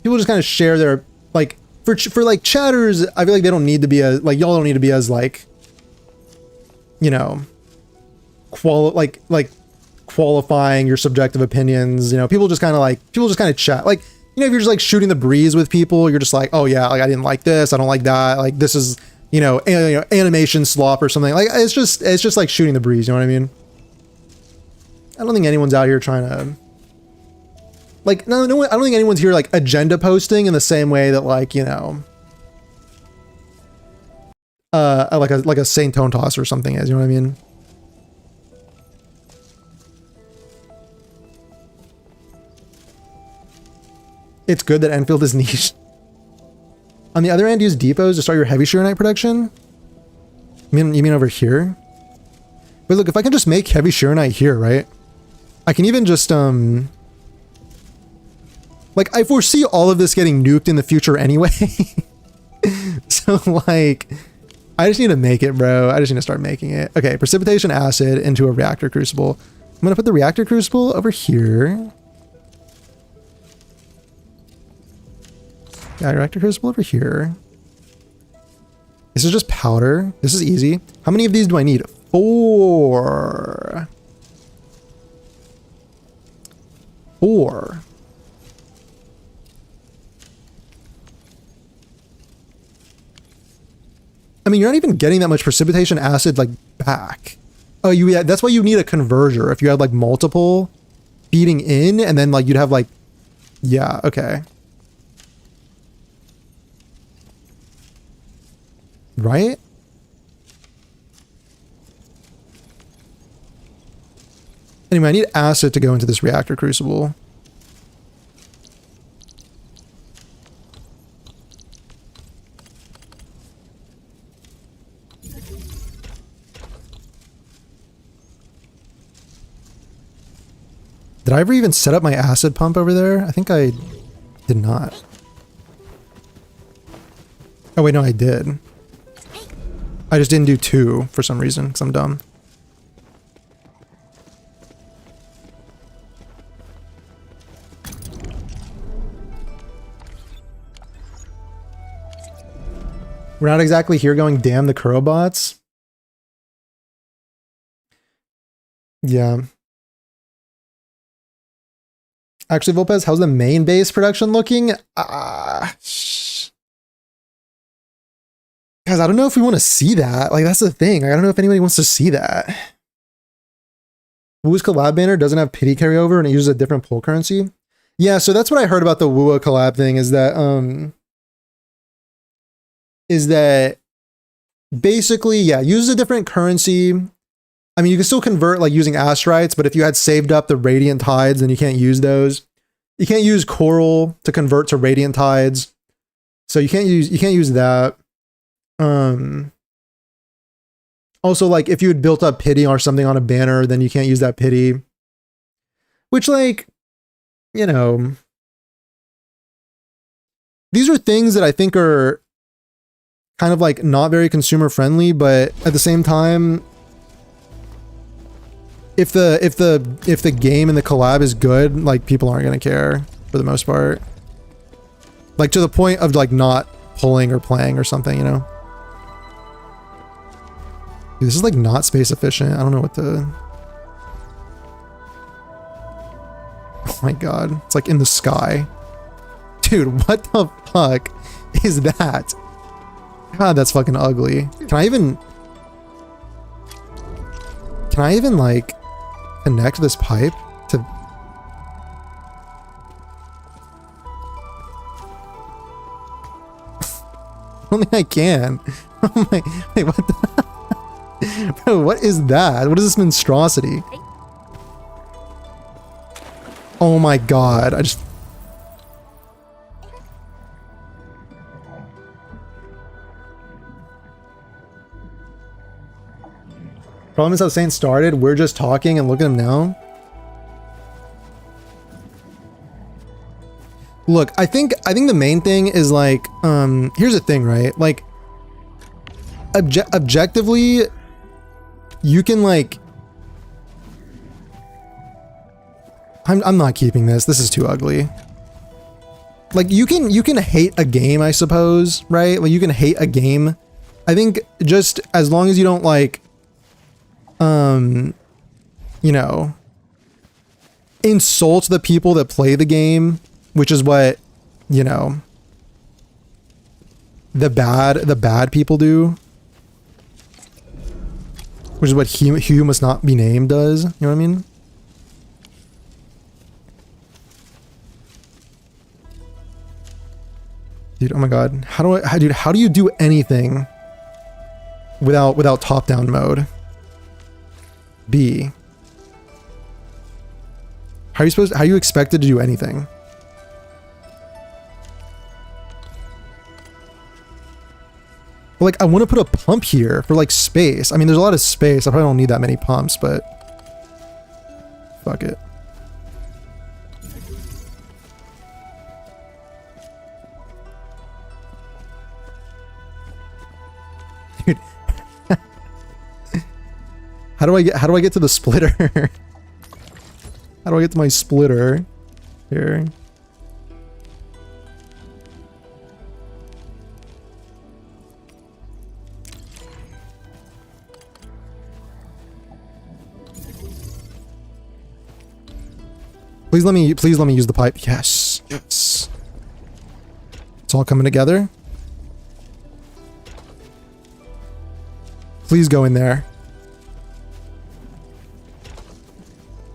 people just kind of share their like for like chatters. I feel like they don't need to be as like y'all don't need to be as like, you know, qualifying your subjective opinions. You know, people just kind of chat. Like, you know, if you're just like shooting the breeze with people, you're just like, oh yeah, like I didn't like this, I don't like that, like this is, you know, animation slop or something. Like it's just like shooting the breeze. You know what I mean? I don't think anyone's out here trying to like, no, I don't think anyone's here like agenda posting in the same way that like, you know, like a Saint Tone Toss or something is, you know what I mean? It's good that Endfield is niche. On the other end, use depots to start your heavy Shiranite production. You mean over here? But look, if I can just make heavy Shiranite here, right? I can even just, like, I foresee all of this getting nuked in the future anyway. So, like, I just need to make it, bro. I just need to start making it. Okay, precipitation acid into a reactor crucible. I'm going to put the reactor crucible over here. Yeah, reactor crucible over here. This is just powder. This is easy. How many of these do I need? 4. 4. I mean, you're not even getting that much precipitation acid like back. Oh, yeah, that's why you need a converter. If you had like multiple feeding in, and then like you'd have like, yeah, okay. Right? Anyway, I need acid to go into this reactor crucible. Did I ever even set up my acid pump over there? I think I did not. Oh wait, no, I did. I just didn't do 2 for some reason, because I'm dumb. We're not exactly here going, damn the Kurobots. Yeah. Actually, Volpez, how's the main base production looking? Guys, I don't know if we want to see that. Like, that's the thing. I don't know if anybody wants to see that. Wu's collab banner doesn't have pity carryover and it uses a different pull currency. Yeah, so that's what I heard about the Wua collab thing is that basically, yeah, uses a different currency. I mean, you can still convert like using Astrites, but if you had saved up the Radiant Tides, then you can't use those. You can't use Coral to convert to Radiant Tides. So you can't use that. Also, like if you had built up pity or something on a banner, then you can't use that pity. Which, like, you know, these are things that I think are kind of like not very consumer friendly, but at the same time, if the game and the collab is good, like people aren't gonna care for the most part. Like to the point of like not pulling or playing or something, you know? Dude, this is like not space efficient. I don't know what to... Oh my god. It's like in the sky. Dude, what the fuck is that? God, that's fucking ugly. Can I even like connect this pipe to... I don't think I can. Oh my, wait, what the... Bro, what is that? What is this monstrosity? Oh my god, I just... Problem is how Saint started, we're just talking and look at him now. Look, I think the main thing is like, here's the thing, right? Like, objectively, you can like... I'm not keeping this. This is too ugly. Like, you can hate a game, I suppose, right? Like, you can hate a game. I think just as long as you don't like... you know, insult the people that play the game, which is what, you know, the bad people do, which is what Hugh must not be named does. You know what I mean? Dude, oh my god, how do you do anything without top-down mode? B. How are you expected to do anything? But like, I want to put a pump here for like space. I mean, there's a lot of space. I probably don't need that many pumps, but fuck it. Dude. How do I get to the splitter? How do I get to my splitter? Here. Please let me use the pipe. Yes. Yes. It's all coming together. Please go in there.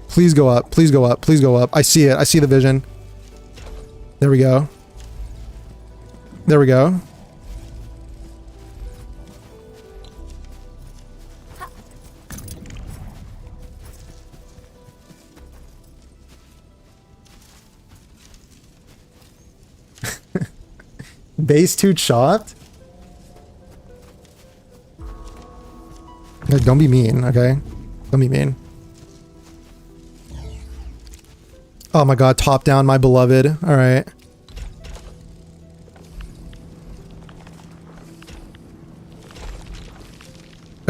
Please go up. Please go up. Please go up. I see it. I see the vision. There we go. There we go. Base 2 chopped? Like, don't be mean, okay? Don't be mean. Oh my god, top down, my beloved. Alright.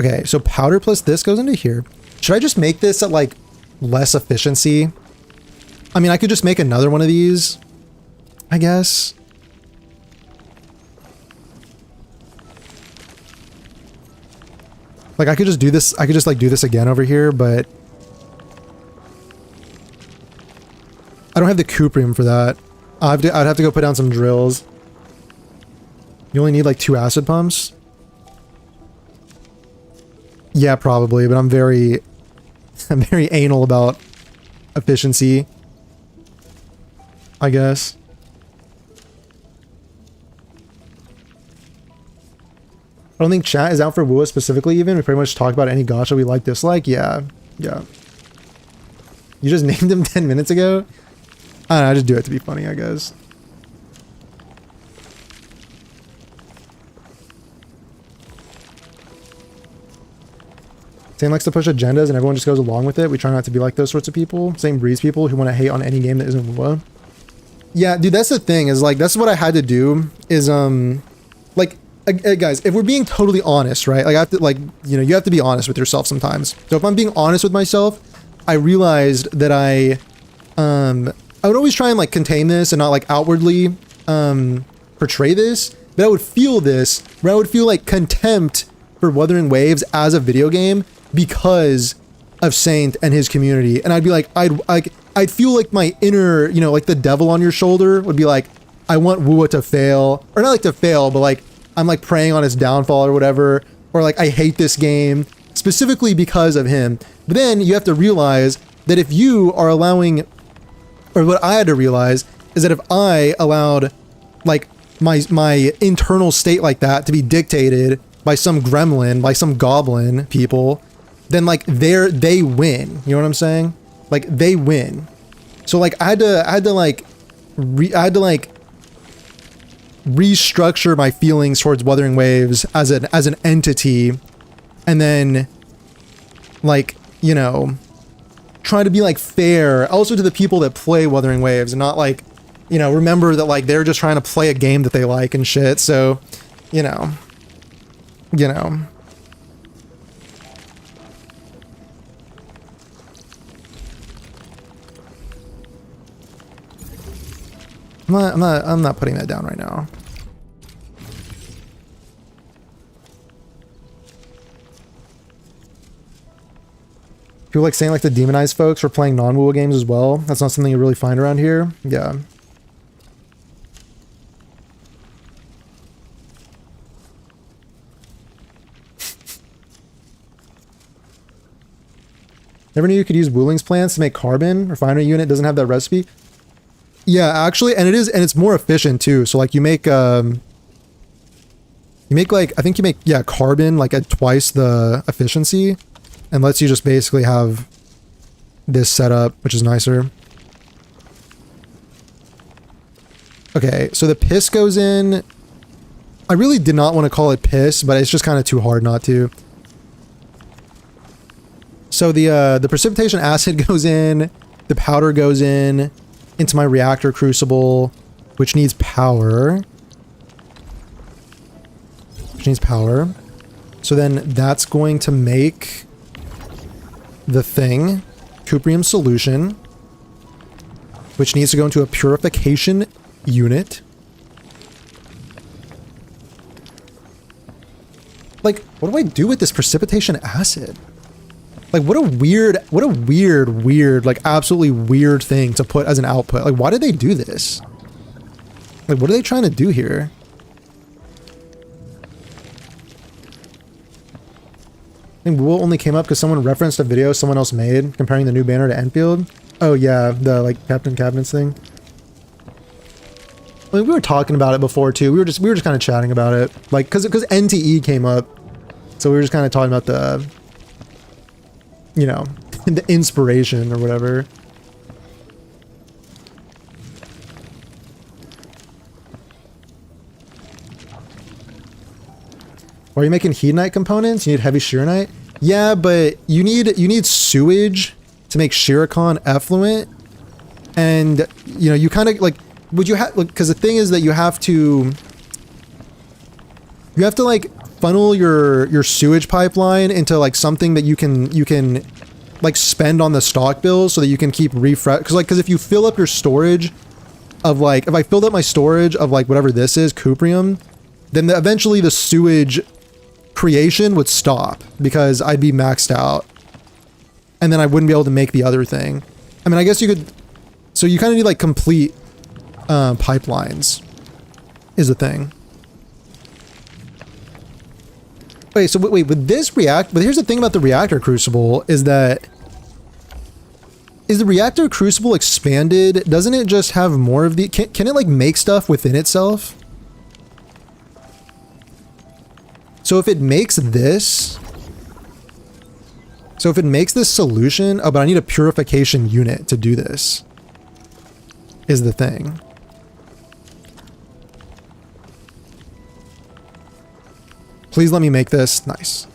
Okay, so powder plus this goes into here. Should I just make this at like less efficiency? I mean, I could just make another one of these, I guess. Like I could just do this. I could just like do this again over here, but I don't have the cuprium for that. I'd have to go put down some drills. You only need like 2 acid pumps. Yeah, probably, but I'm very anal about efficiency, I guess. I don't think chat is out for Wua specifically even. We pretty much talk about any gacha we like, dislike. Yeah. Yeah. You just named him 10 minutes ago? I don't know, I just do it to be funny, I guess. Same likes to push agendas and everyone just goes along with it. We try not to be like those sorts of people. Same breeds people who want to hate on any game that isn't Wua. Yeah, dude, that's the thing is like, that's what I had to do is, like, guys, if we're being totally honest, right? Like I have to like, you know, you have to be honest with yourself sometimes. So if I'm being honest with myself, I realized that I would always try and like contain this and not like outwardly, portray this, but I would feel this, where I would feel like contempt for Wuthering Waves as a video game because of Saint and his community. And I'd be like, I'd feel like my inner, you know, like the devil on your shoulder would be like, I want Wua to fail, or not like to fail, but like, I'm like praying on his downfall or whatever, or like I hate this game specifically because of him. But then you have to realize that if you are allowing, or what I had to realize is that if I allowed like my internal state like that to be dictated by some gremlin, by some goblin people, then like they win. You know what I'm saying? Like they win. So like I had to restructure my feelings towards Wuthering Waves as an entity, and then like, you know, try to be like fair also to the people that play Wuthering Waves and not like, you know, remember that like they're just trying to play a game that they like and shit. So, you know. I'm not putting that down right now. People like saying like to demonize folks for playing non-Wua games as well. That's not something you really find around here. Yeah. Never knew you could use Wooling's plants to make carbon. Refinery unit doesn't have that recipe. Yeah, actually, and it's more efficient too. So like you make like, I think you make, yeah, carbon like at twice the efficiency, and lets you just basically have this setup, which is nicer. Okay, so the piss goes in. I really did not want to call it piss, but it's just kind of too hard not to. So the precipitation acid goes in, the powder goes in into my reactor crucible, which needs power. So then that's going to make the thing, cuprium solution, which needs to go into a purification unit. Like, what do I do with this precipitation acid? Like, what a weird, like, absolutely weird thing to put as an output. Like, why did they do this? Like, what are they trying to do here? I think Wool only came up because someone referenced a video someone else made comparing the new banner to Endfield. Oh yeah, the like Captain Cabinets thing. I mean, we were talking about it before too. We were just kind of chatting about it, like because NTE came up, so we were just kind of talking about the, you know, the inspiration or whatever. Are you making Hedonite components? You need heavy Shironite? Yeah, but you need sewage to make Shiricon effluent. And, you know, you kind of, like, would you have, like, because the thing is that you have to, like, funnel your sewage pipeline into like something that you can like spend on the stock bills so that you can keep refresh. Because if you fill up your storage of like, if I filled up my storage of like whatever this is, cuprium, then eventually the sewage creation would stop because I'd be maxed out. And then I wouldn't be able to make the other thing. I mean, I guess you could, so you kind of need like complete pipelines is the thing. Wait, so wait, with this react, but here's the thing about the reactor crucible is that, is the reactor crucible expanded? Doesn't it just have more of the, can it like make stuff within itself? So if it makes this, solution, oh, but I need a purification unit to do this, is the thing. Please let me make this. Nice.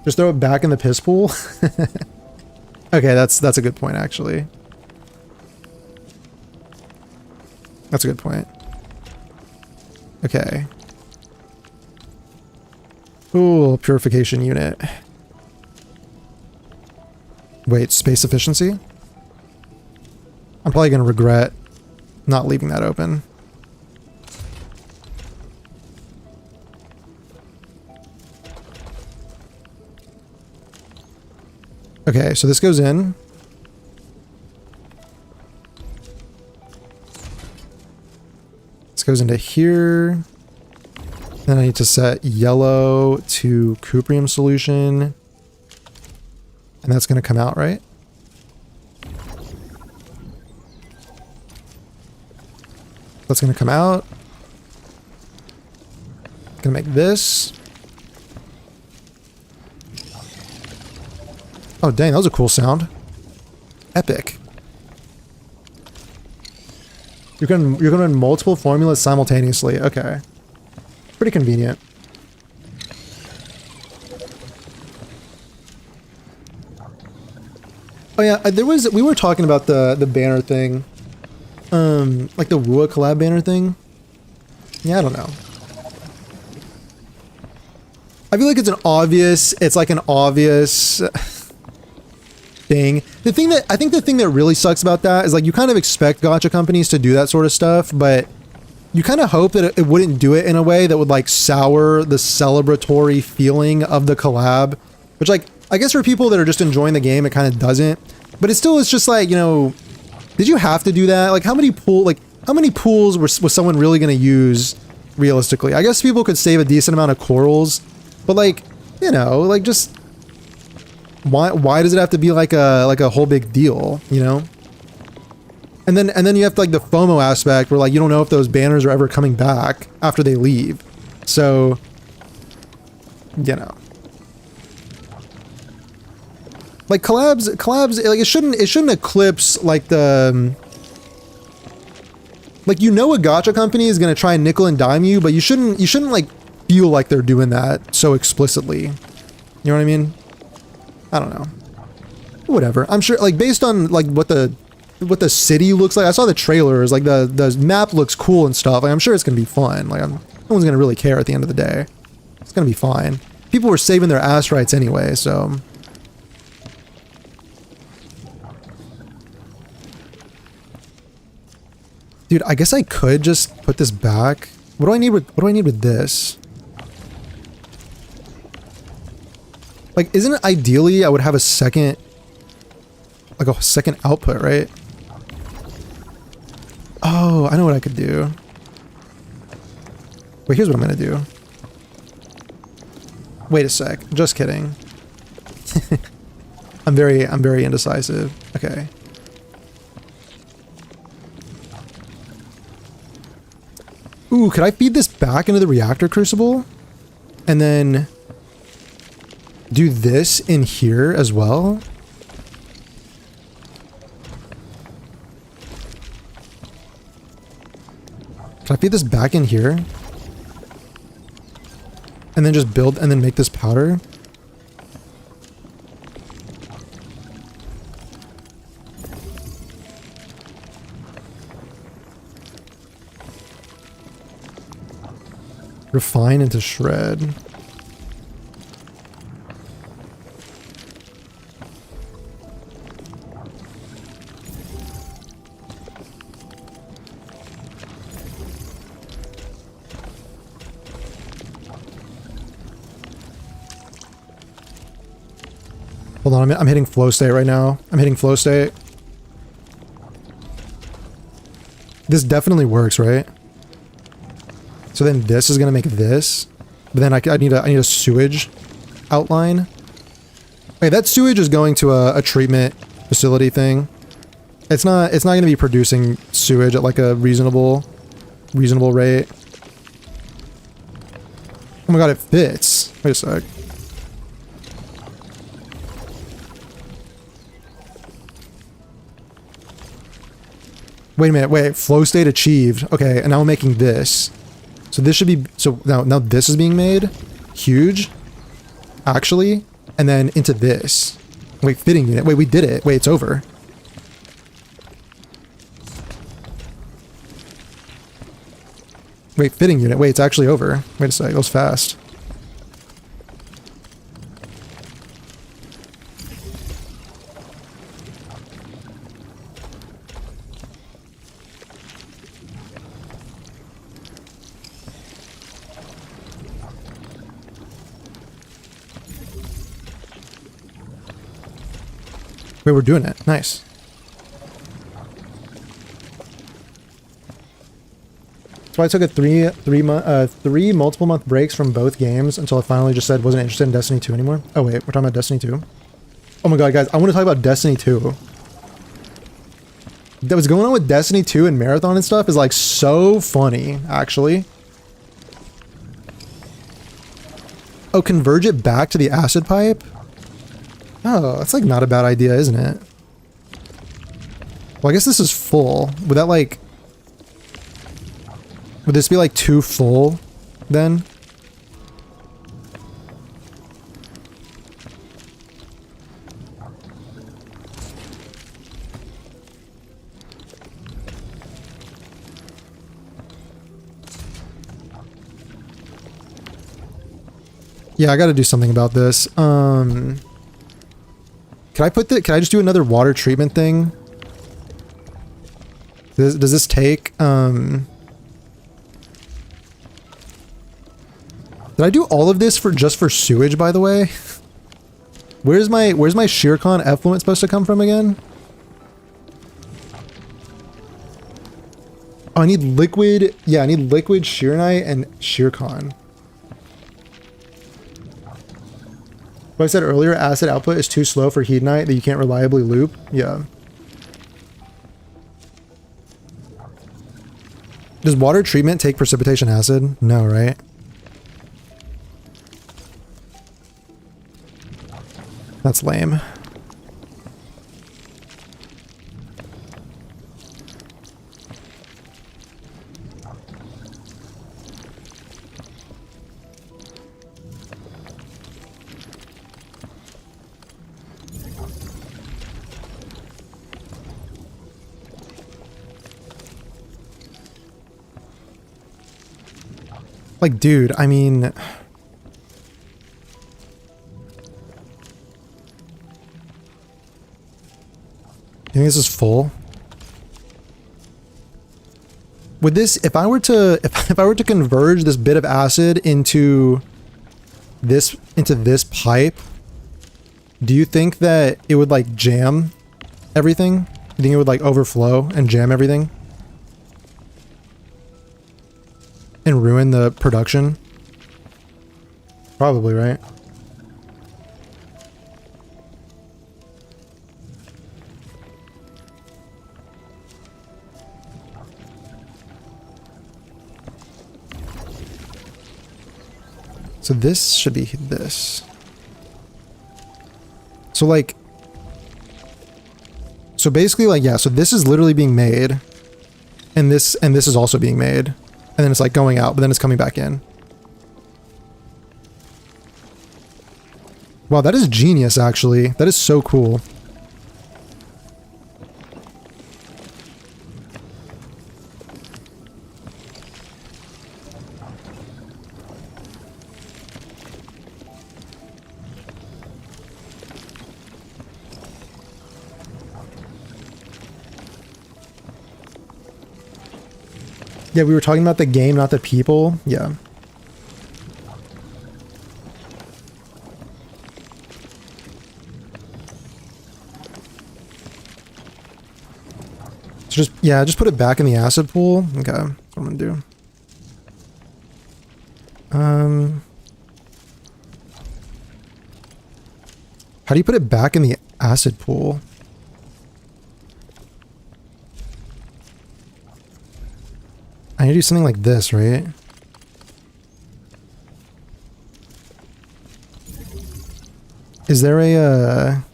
Just throw it back in the piss pool? Okay, that's a good point, actually. That's a good point. Okay. Ooh, purification unit. Wait, space efficiency? I'm probably going to regret not leaving that open. Okay, so this goes in. This goes into here. Then I need to set yellow to cuprium solution. And that's going to come out, right? That's going to come out. Gonna make this. Oh dang, that was a cool sound. Epic. You're gonna run multiple formulas simultaneously. Okay. Pretty convenient. Oh yeah, we were talking about the banner thing. Like the Wua collab banner thing. Yeah, I don't know. I feel like it's like an obvious thing. I think the thing that really sucks about that is like you kind of expect gacha companies to do that sort of stuff, but you kind of hope that it wouldn't do it in a way that would like sour the celebratory feeling of the collab, which like, I guess for people that are just enjoying the game, it kind of doesn't, but it's just like, you know, did you have to do that? Like how many pools was someone really going to use realistically? I guess people could save a decent amount of corals, but like, you know, like just why does it have to be like a whole big deal, you know? And then you have like the FOMO aspect where like you don't know if those banners are ever coming back after they leave. So, you know. Like collabs like it shouldn't eclipse like the like, you know, a gacha company is going to try and nickel and dime you, but you shouldn't like feel like they're doing that so explicitly. You know what I mean? I don't know. Whatever. I'm sure like based on like what the city looks like. I saw the trailers, like the map looks cool and stuff. Like I'm sure it's going to be fun. Like no one's going to really care at the end of the day. It's going to be fine. People were saving their ass rights anyway, so. Dude, I guess I could just put this back. What do I need with this? Like, isn't it ideally I would have a second output, right? Oh, I know what I could do. Wait, here's what I'm gonna do. Wait a sec. Just kidding. I'm very indecisive. Okay. Ooh, could I feed this back into the reactor crucible? And then do this in here as well? Can I feed this back in here? And then just build and then make this powder? Refine into shred. Hold on, I'm hitting flow state right now. I'm hitting flow state. This definitely works, right? So then this is gonna make this, but then I need a sewage outline. Okay, that sewage is going to a treatment facility thing. It's not gonna be producing sewage at like a reasonable rate. Oh my god, it fits. Wait a sec. Wait a minute, wait, flow state achieved. Okay, and now I'm making this. So this should be, so now this is being made. Huge. Actually. And then into this. Wait, fitting unit. Wait, we did it. Wait, it's over. Wait, fitting unit. Wait, it's actually over. Wait a sec, that was fast. Wait, we're doing it. Nice. So I took a three multiple month breaks from both games until I finally just said wasn't interested in Destiny 2 anymore. Oh wait, we're talking about Destiny 2. Oh my god, guys, I want to talk about Destiny 2. What's going on with Destiny 2 and Marathon and stuff is like so funny, actually. Oh, converge it back to the acid pipe? Oh, that's like not a bad idea, isn't it? Well, I guess this is full. Would that like... Would this be like too full then? Yeah, I gotta do something about this. Can I just do another water treatment thing? Does this take, Did I do all of this just for sewage, by the way? Where's my Shircon effluent supposed to come from again? Oh, I need liquid, yeah, I need liquid Shiranite and Shircon. What I said earlier, acid output is too slow for Hedonite that you can't reliably loop. Yeah. Does water treatment take precipitation acid? No, right? That's lame. Like, dude, I mean... You think this is full? Would this, if I were to converge this bit of acid into this pipe, do you think that it would like jam everything? You think it would like overflow and jam everything? And ruin the production? Probably, right? So this should be this. So like... So basically like, yeah, so this is literally being made. And this is also being made. And then it's like going out, but then it's coming back in. Wow, that is genius, actually. That is so cool. Yeah, we were talking about the game, not the people. Yeah. So just put it back in the acid pool. Okay, that's what I'm gonna do. How do you put it back in the acid pool? I need to do something like this, right? Is there a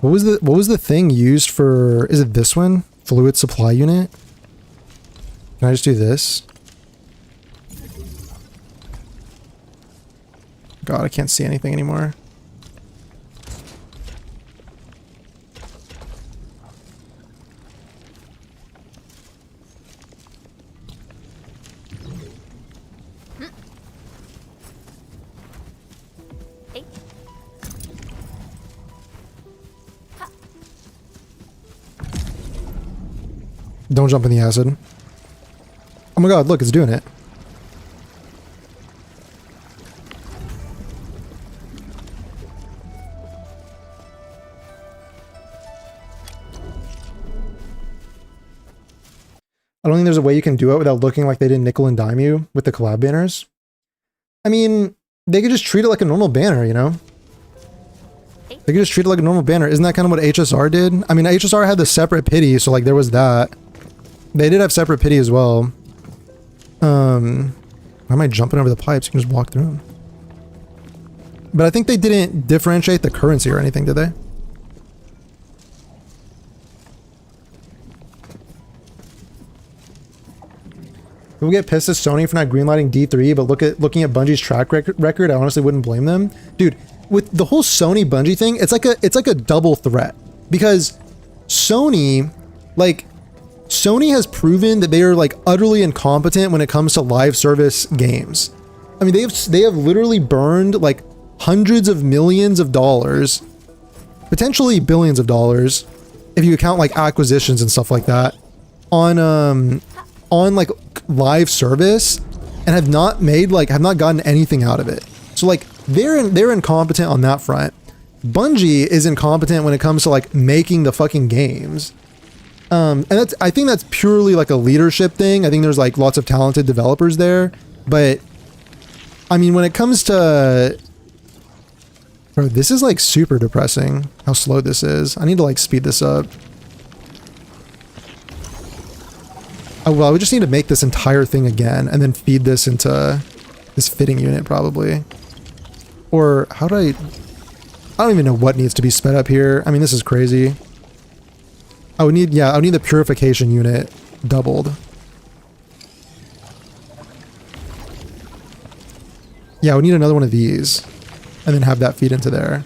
what was the thing used for, is it this one? Fluid supply unit? Can I just do this? God, I can't see anything anymore. Don't jump in the acid. Oh my god, look, it's doing it. I don't think there's a way you can do it without looking like they didn't nickel and dime you with the collab banners. I mean, they could just treat it like a normal banner, you know? They could just treat it like a normal banner. Isn't that kind of what HSR did? I mean, HSR had the separate pity, so like there was that. They did have separate pity as well. Why am I jumping over the pipes? You can just walk through them. But I think they didn't differentiate the currency or anything, did they? People get pissed at Sony for not greenlighting D3, but looking at Bungie's track record, I honestly wouldn't blame them. Dude, with the whole Sony Bungie thing, it's like a double threat. Because Sony has proven that they are like utterly incompetent when it comes to live service games. I mean, they have literally burned like hundreds of millions of dollars, potentially billions of dollars, if you count like acquisitions and stuff like that, on like live service, and have not gotten anything out of it. So like they're incompetent on that front. Bungie is incompetent when it comes to like making the fucking games. And I think that's purely like a leadership thing. I think there's like lots of talented developers there, but I mean, when it comes to, bro, this is like super depressing how slow this is. I need to like speed this up. Oh, well, we just need to make this entire thing again and then feed this into this fitting unit probably. Or how do I don't even know what needs to be sped up here. I mean, this is crazy. I would need the purification unit doubled. Yeah, we need another one of these and then have that feed into there.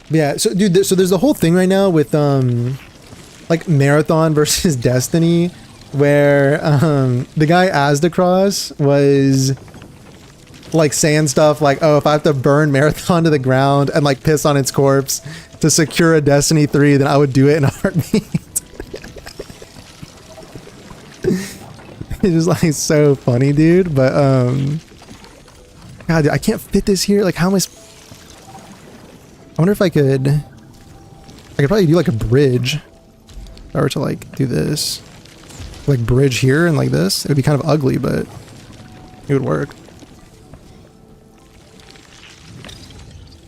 Yeah, so dude, so there's the whole thing right now with like Marathon versus Destiny, where the guy Asdacross was like saying stuff like, oh, if I have to burn Marathon to the ground and like piss on its corpse to secure a Destiny 3, then I would do it in a heartbeat. It's just like so funny, dude. But God, dude, I can't fit this here. Like, how am I? I wonder if I could probably do like a bridge. If I were to like do this, like bridge here and like this, it would be kind of ugly, but it would work.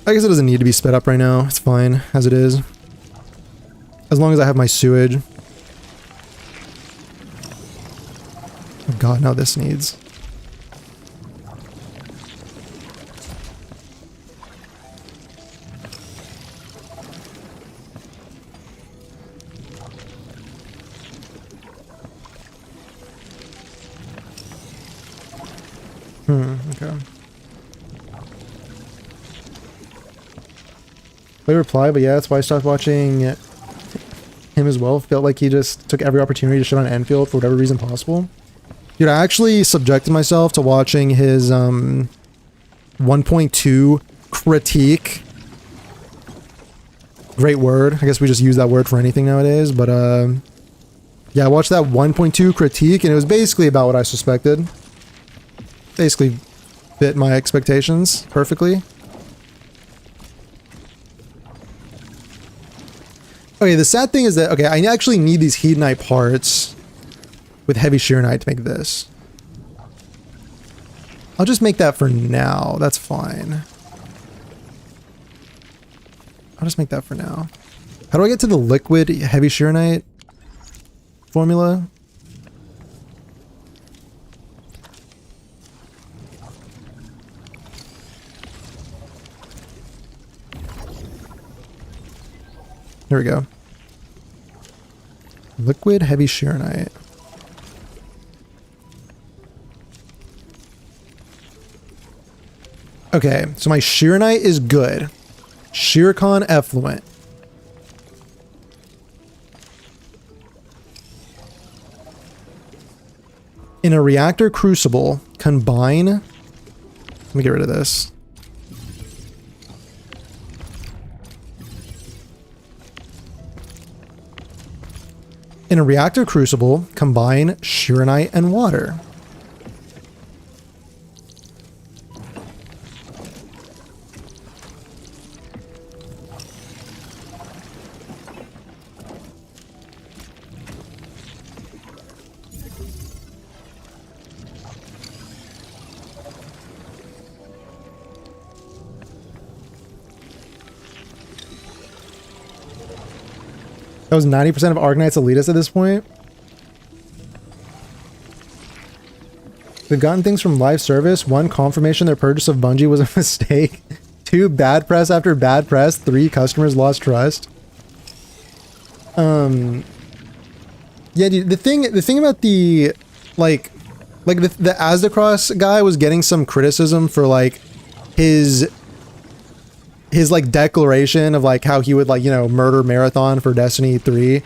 I guess it doesn't need to be sped up right now. It's fine as it is. As long as I have my sewage. Oh God, now this needs. Okay. I reply, but yeah, that's why I stopped watching him as well. Felt like he just took every opportunity to shit on Endfield for whatever reason possible. Dude, I actually subjected myself to watching his 1.2 critique. Great word. I guess we just use that word for anything nowadays, but yeah, I watched that 1.2 critique and it was basically about what I suspected. Basically fit my expectations perfectly. Okay, the sad thing is that, okay, I actually need these Hedonite parts with heavy shearnite to make this. I'll just make that for now. That's fine. I'll just make that for now. How do I get to the liquid heavy shearnite formula? Here we go. Liquid heavy shearnite. Okay, so my shearnite is good. Shearcon effluent. In a reactor crucible, combine... Let me get rid of this. In a reactor crucible, combine shearnite and water. That was 90% of Arcanite's elitists at this point. They've gotten things from live service. 1, confirmation their purchase of Bungie was a mistake. 2, bad press after bad press. 3, customers lost trust. Yeah, dude, the thing about the the Aztecross guy was getting some criticism for like his like declaration of like how he would like, you know, murder Marathon for Destiny 3.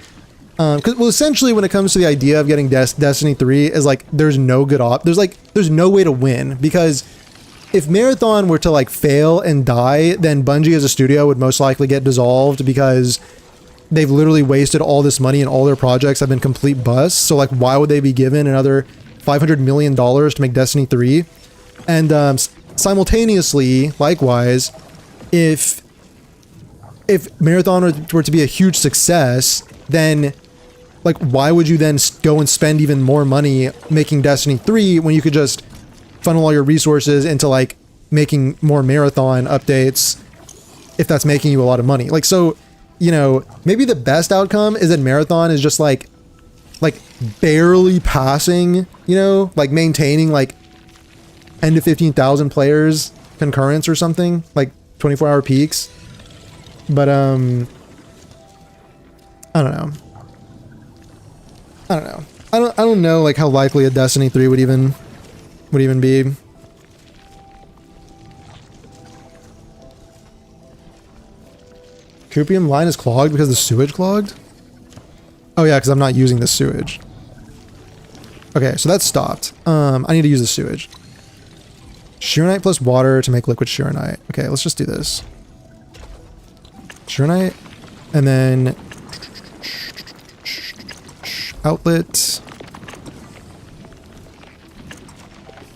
Cause well, essentially when it comes to the idea of getting Destiny 3 is like, there's no good there's no way to win, because if Marathon were to like fail and die, then Bungie as a studio would most likely get dissolved because they've literally wasted all this money and all their projects have been complete busts. So like, why would they be given another $500 million to make Destiny 3? And simultaneously, likewise, if Marathon were to be a huge success, then like, why would you then go and spend even more money making Destiny 3 when you could just funnel all your resources into like making more Marathon updates if that's making you a lot of money? Like, so, you know, maybe the best outcome is that Marathon is just like barely passing, you know, like maintaining like 10 to 15,000 players concurrence or something, like 24-hour peaks. But I don't know. I don't know like how likely a Destiny 3 would even be. Cupium line is clogged because the sewage clogged? Oh yeah, because I'm not using the sewage. Okay, so that's stopped. I need to use the sewage. Shearnite plus water to make liquid shearnite. Okay, let's just do this. Shearnite, and then outlet.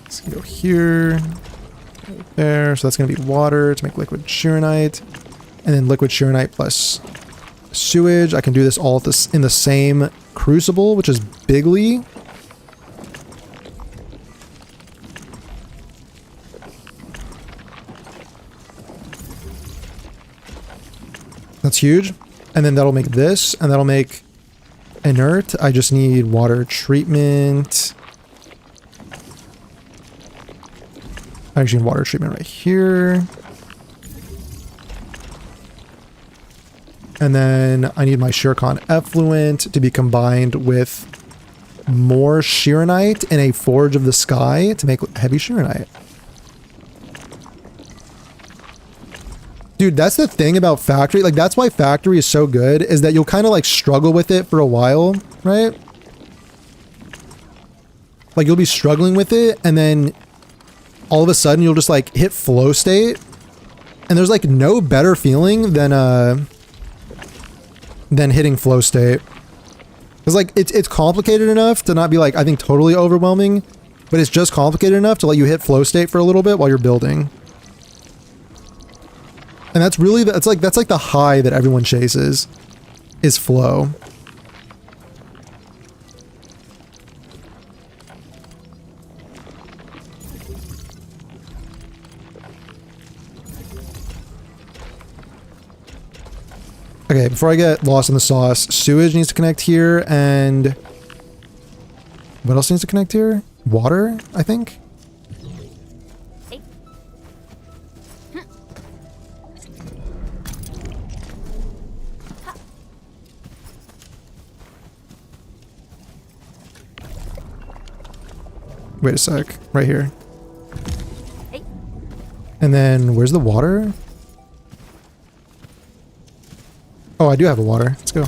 Let's go here, right there. So that's going to be water to make liquid shearnite, and then liquid shearnite plus sewage. I can do this all at this in the same crucible, which is bigly. That's huge. And then that'll make this, and that'll make inert. I just need water treatment. I actually need water treatment right here. And then I need my Shearcon effluent to be combined with more shearonite in a Forge of the Sky to make heavy shearonite. Dude, that's the thing about Factory. Like, that's why Factory is so good, is that you'll kind of like struggle with it for a while, right? Like, you'll be struggling with it, and then all of a sudden you'll just like hit flow state, and there's like no better feeling than hitting flow state. Cause like it's complicated enough to not be like, I think, totally overwhelming, but it's just complicated enough to let you hit flow state for a little bit while you're building. And that's really, that's like the high that everyone chases, is flow. Okay, before I get lost in the sauce, sewage needs to connect here, and what else needs to connect here? Water, I think? Wait a sec, right here. And then, where's the water? Oh, I do have a water. Let's go.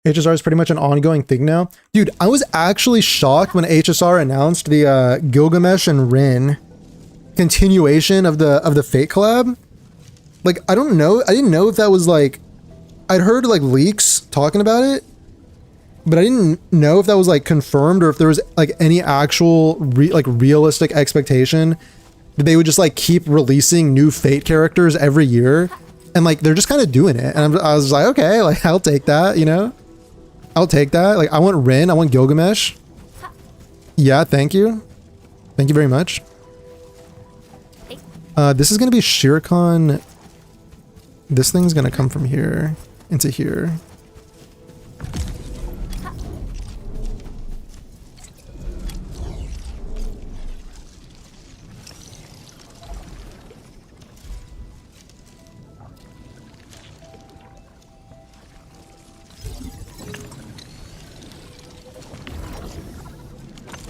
HSR is pretty much an ongoing thing now. Dude, I was actually shocked when HSR announced the Gilgamesh and Rin continuation of the Fate collab. Like, I don't know. I didn't know if that was like, I'd heard like leaks talking about it, but I didn't know if that was like confirmed or if there was like any actual realistic expectation that they would just like keep releasing new Fate characters every year. And like, they're just kind of doing it. And I was like, okay, like I'll take that, you know? I'll take that. Like, I want Rin, I want Gilgamesh. Yeah, thank you. Thank you very much. This is gonna be Shiricon. This thing's gonna come from here into here.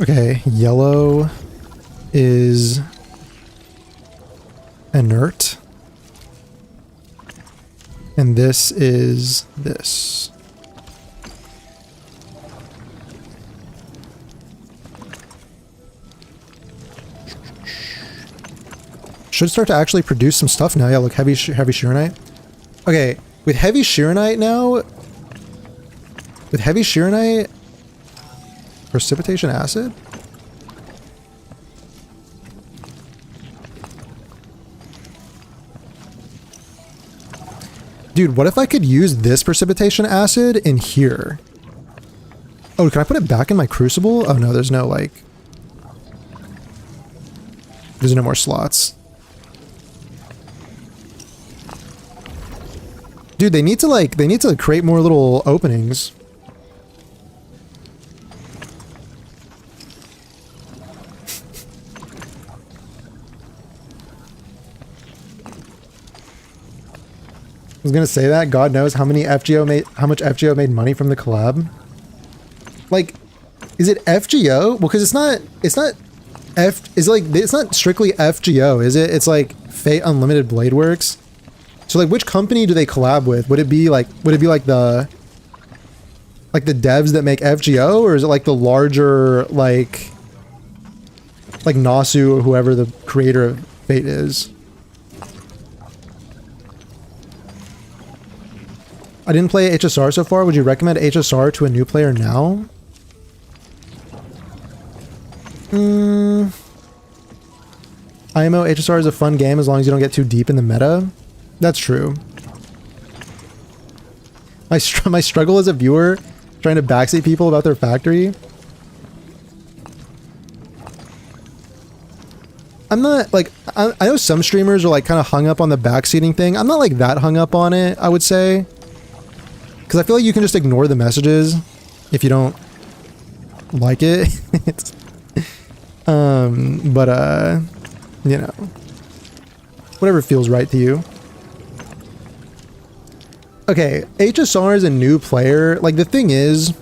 Okay, yellow is inert. And this is this. Should start to actually produce some stuff now. Yeah, look, heavy Sheeranite. Okay, with heavy Sheeranite now, with heavy Sheeranite, precipitation acid? Dude, what if I could use this precipitation acid in here? Oh, can I put it back in my crucible? Oh no, there's no like... There's no more slots. Dude, they need to create more little openings. I was gonna say that. God knows how much FGO made money from the collab. Like, is it FGO? Well, because it's not strictly FGO, is it? It's like Fate Unlimited Blade Works. So like, which company do they collab with? Would it be like the devs that make FGO, or is it like the larger like Nasu or whoever the creator of Fate is? I didn't play HSR so far. Would you recommend HSR to a new player now? IMO HSR is a fun game as long as you don't get too deep in the meta. That's true. My struggle as a viewer trying to backseat people about their factory. I'm not like, I know some streamers are like kind of hung up on the backseating thing. I'm not like that hung up on it, I would say. Because I feel like you can just ignore the messages if you don't like it. You know, whatever feels right to you. Okay, HSR is a new player. Like, the thing is,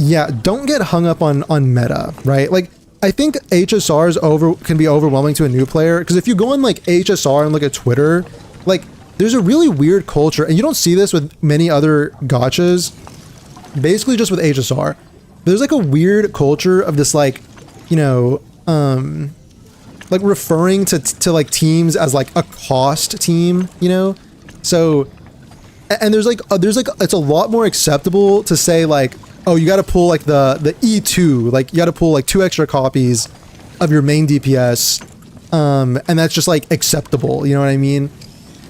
yeah, don't get hung up on meta, right? Like, I think HSRs can be overwhelming to a new player, because if you go on like HSR and look at Twitter, like there's a really weird culture, and you don't see this with many other gachas, basically just with HSR. There's like a weird culture of this, like, you know, like referring to like teams as like a cost team, you know? So, and there's like it's a lot more acceptable to say like, oh, you got to pull like the E2, like you got to pull like 2 extra copies of your main DPS, and that's just like acceptable, you know what I mean?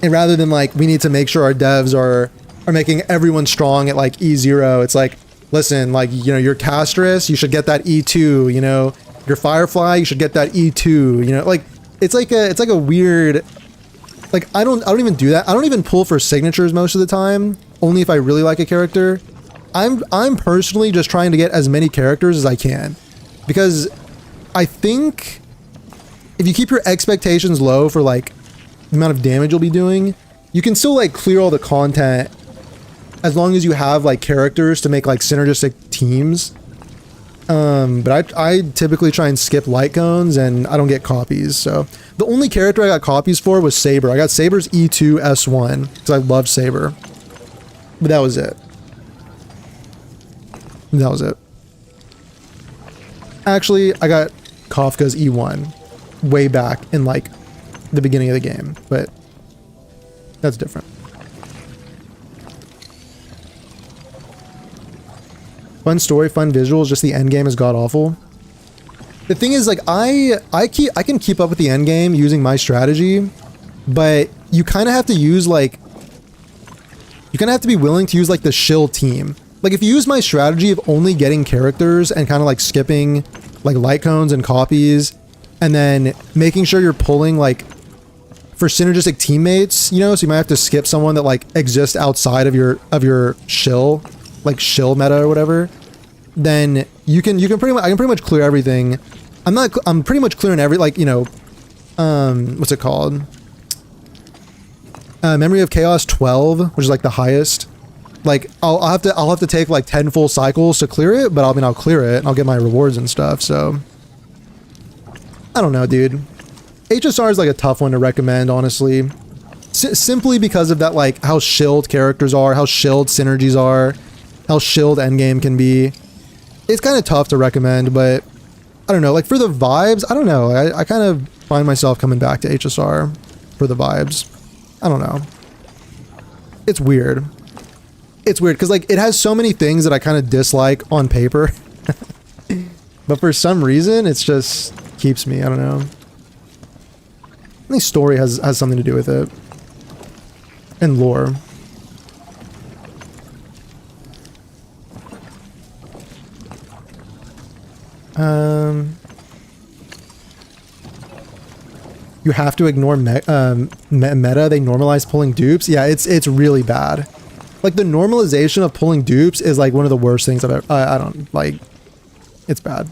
And rather than like, we need to make sure our devs are making everyone strong at like E0, it's like, listen, like, you know, your Castress, you should get that E2, you know, your Firefly, you should get that E2, you know, like, it's like a weird, like, I don't even do that. I don't even pull for signatures most of the time, only if I really like a character. I'm personally just trying to get as many characters as I can, because I think if you keep your expectations low for like the amount of damage you'll be doing, you can still like clear all the content as long as you have like characters to make like synergistic teams. But I typically try and skip light cones, and I don't get copies. So the only character I got copies for was Saber. I got Saber's E2 S1 because I love Saber, but that was it. That was it. Actually, I got Kafka's E1 way back in like the beginning of the game, but that's different. Fun story, fun visuals, just the end game is god awful. The thing is, like, I can keep up with the end game using my strategy, but you kind of have to use like, you kind of have to be willing to use like the shill team. Like, if you use my strategy of only getting characters and kind of like skipping like light cones and copies, and then making sure you're pulling like for synergistic teammates, you know, so you might have to skip someone that like exists outside of your shill, like shill meta or whatever, then you can pretty much, I can pretty much clear everything. I'm pretty much clearing every, like, you know, what's it called? Memory of Chaos 12, which is like the highest. Like, I'll have to take like 10 full cycles to clear it, but I'll clear it and I'll get my rewards and stuff. So I don't know, dude. HSR is like a tough one to recommend, honestly. Simply because of that, like how shilled characters are, how shilled synergies are, how shilled endgame can be. It's kind of tough to recommend, but I don't know. Like, for the vibes, I don't know. I kind of find myself coming back to HSR for the vibes. I don't know. It's weird. It's weird because like it has so many things that I kind of dislike on paper, but for some reason it's just keeps me. I don't know. I think story has something to do with it, and lore. You have to ignore meta. They normalize pulling dupes. Yeah, it's really bad. Like, the normalization of pulling dupes is like one of the worst things I've ever, I don't like. It's bad.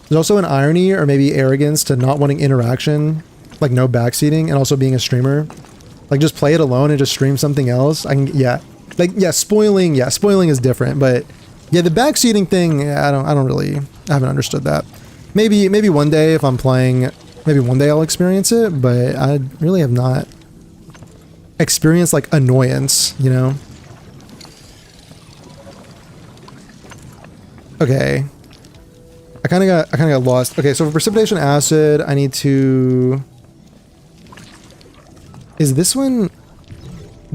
There's also an irony or maybe arrogance to not wanting interaction, like no backseating, and also being a streamer. Like, just play it alone and just stream something else. Spoiling is different, but yeah, the backseating thing, I haven't understood that. Maybe one day if I'm playing, maybe one day I'll experience it, but I really have not experienced like annoyance, you know? Okay. I kind of got lost. Okay, so for precipitation acid, I need to... Is this one...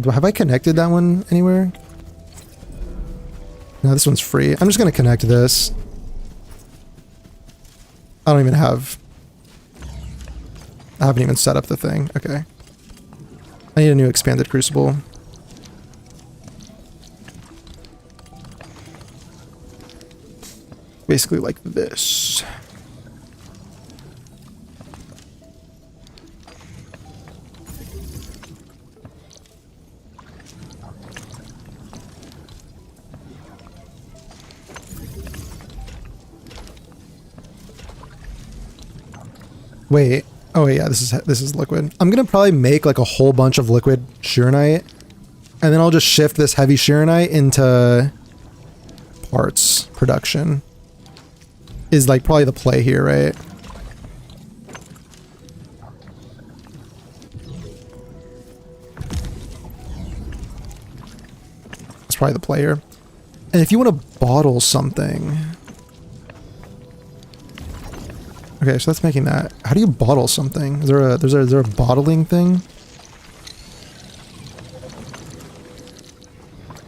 Have I connected that one anywhere? No, this one's free. I'm just going to connect this. I don't even have... I haven't even set up the thing. Okay. I need a new expanded crucible. Basically like this. Wait. Oh yeah, this is liquid. I'm gonna probably make like a whole bunch of liquid Sheeranite, and then I'll just shift this heavy Sheeranite into parts production is like probably the play here, right? That's probably the play here. And if you want to bottle something... Okay, so that's making that. How do you bottle something? Is there a bottling thing?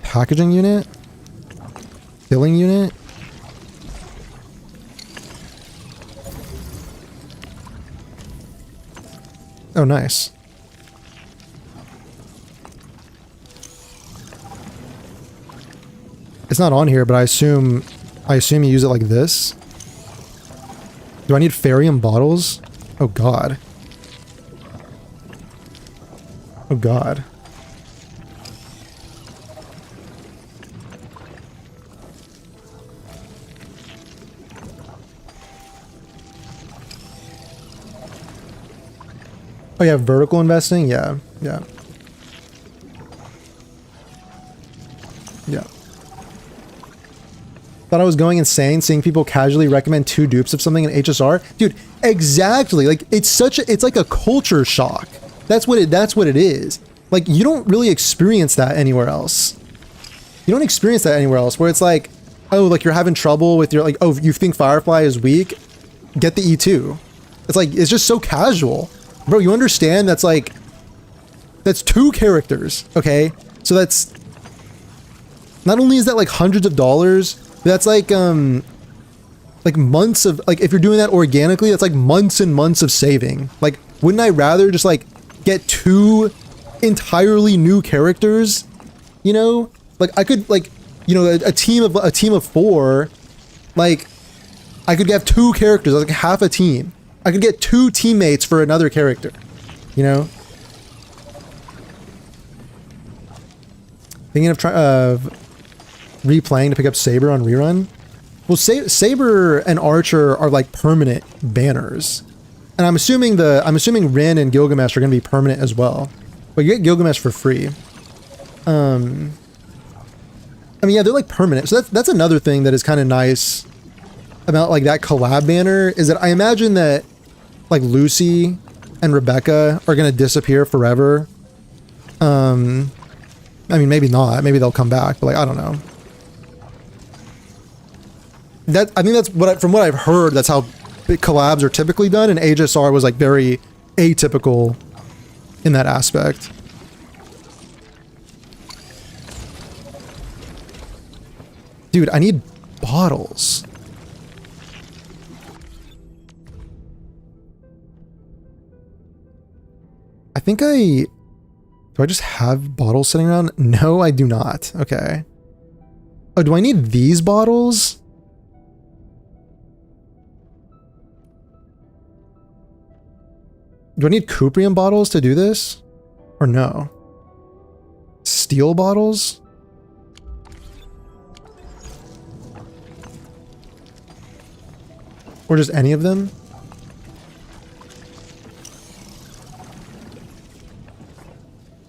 Packaging unit? Filling unit? Oh, nice. It's not on here, but I assume you use it like this. Do I need Farium bottles? Oh god. Oh god. Oh yeah, vertical investing? Yeah, yeah. Yeah. Thought I was going insane seeing people casually recommend 2 dupes of something in HSR. Dude, exactly. Like it's like a culture shock. That's what it is. Like you don't really experience that anywhere else. You don't experience that anywhere else where it's like, oh, like you're having trouble with your, like, oh, you think Firefly is weak? Get the E2. It's like, it's just so casual. Bro, you understand that's like, that's 2 characters, okay? So that's, not only is that like hundreds of dollars, that's like months of, like if you're doing that organically, that's like months and months of saving. Like, wouldn't I rather just like get 2 entirely new characters? You know, like I could like, you know, a team of 4, like I could have 2 characters, like half a team. I could get 2 teammates for another character, you know? Thinking of replaying to pick up Saber on rerun. Well, Saber and Archer are like permanent banners, and I'm assuming Rin and Gilgamesh are going to be permanent as well. But you get Gilgamesh for free. I mean, yeah, they're like permanent. So that's another thing that is kind of nice about like that collab banner, is that I imagine that like Lucy and Rebecca are going to disappear forever. I mean, maybe not. Maybe they'll come back, but like I don't know. I think that's from what I've heard, that's how big collabs are typically done, and HSR was like very atypical in that aspect. Dude, I need bottles. I think do I just have bottles sitting around? No, I do not. Okay. Oh, do I need these bottles? Do I need Cuprium bottles to do this? Or no? Steel bottles? Or just any of them?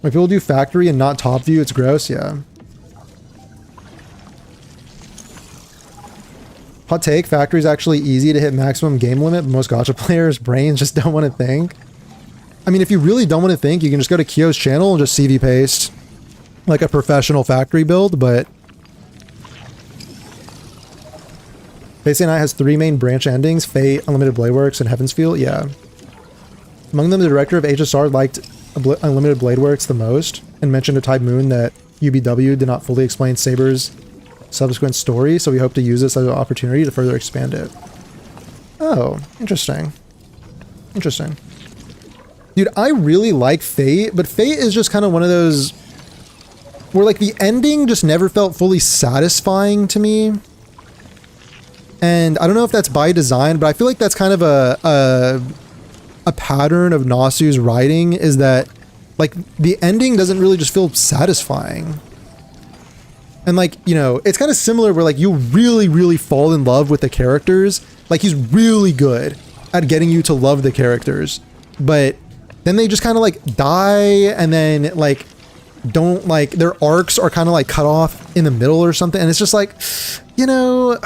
When people do factory and not top view, it's gross, yeah. Hot take, factory is actually easy to hit maximum game limit, but most gacha players' brains just don't want to think. I mean, if you really don't want to think, you can just go to Kyo's channel and just CV paste like a professional factory build, but Basically Night has 3 main branch endings, Fate, Unlimited Blade Works, and Heaven's Feel, yeah. Among them, the director of HSR liked Unlimited Blade Works the most, and mentioned to Type Moon that UBW did not fully explain Saber's subsequent story, so we hope to use this as an opportunity to further expand it. Oh, interesting. Interesting. Dude, I really like Fate, but Fate is just kind of one of those where like the ending just never felt fully satisfying to me. And I don't know if that's by design, but I feel like that's kind of a pattern of Nasu's writing, is that like the ending doesn't really just feel satisfying. And like, you know, it's kind of similar where like you really, really fall in love with the characters. Like he's really good at getting you to love the characters, but then they just kind of like die, and then like don't like, their arcs are kind of like cut off in the middle or something, and it's just like, you know,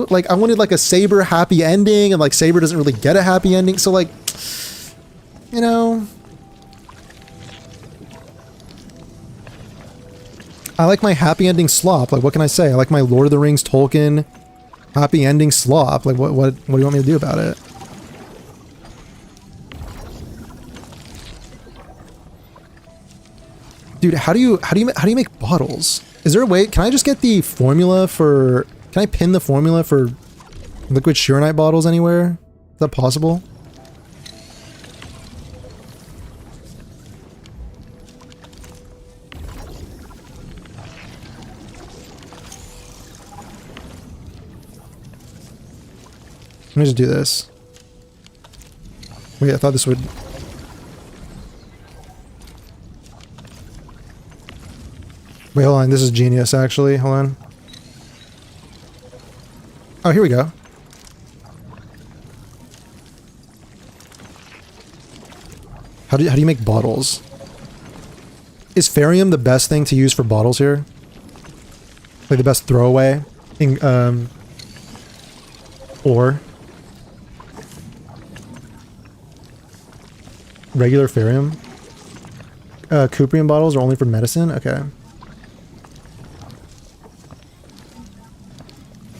like I wanted like a Saber happy ending, and like Saber doesn't really get a happy ending, so like, you know, I like my happy ending slop. Like, what can I say? I like my Lord of the Rings Tolkien happy ending slop. Like, what do you want me to do about it? Dude, how do you make bottles? Is there a way? Can I just get the formula for? Can I pin the formula for liquid Shironite bottles anywhere? Is that possible? Let me just do this. Wait, I thought this would... Wait, hold on. This is genius, actually. Hold on. Oh, here we go. How do you make bottles? Is Ferium the best thing to use for bottles here? Like the best throwaway? Or... Regular Ferium? Cuprium bottles are only for medicine? Okay.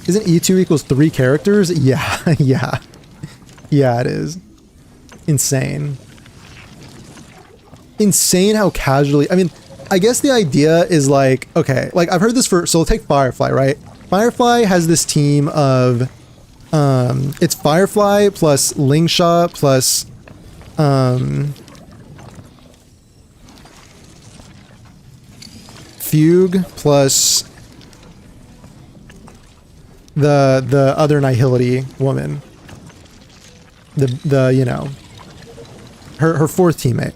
Isn't E2 equals 3 characters? Yeah, yeah. Yeah, it is. Insane. Insane how casually... I mean, I guess the idea is like... Okay, like I've heard this for... So we'll take Firefly, right? Firefly has this team of... it's Firefly plus Lingsha plus... Fugue plus the other Nihility woman, the you know, her fourth teammate.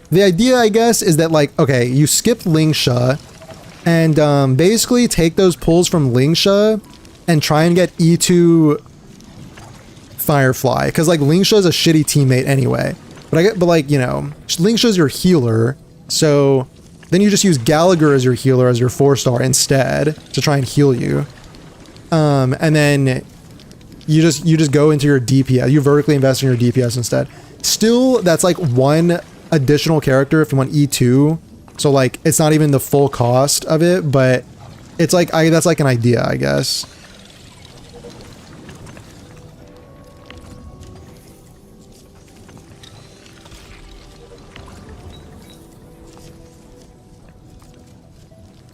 The idea, I guess, is that like, okay, you skip Lingsha and basically take those pulls from Lingsha and try and get E2 Firefly, because like Lingsha's a shitty teammate anyway. But like, you know, Lingsha's your healer, so then you just use Gallagher as your healer, as your 4-star instead, to try and heal you. And then you just go into your DPS. You vertically invest in your DPS instead. Still, that's like one additional character if you want E2. So like, it's not even the full cost of it, but it's like, that's like an idea, I guess.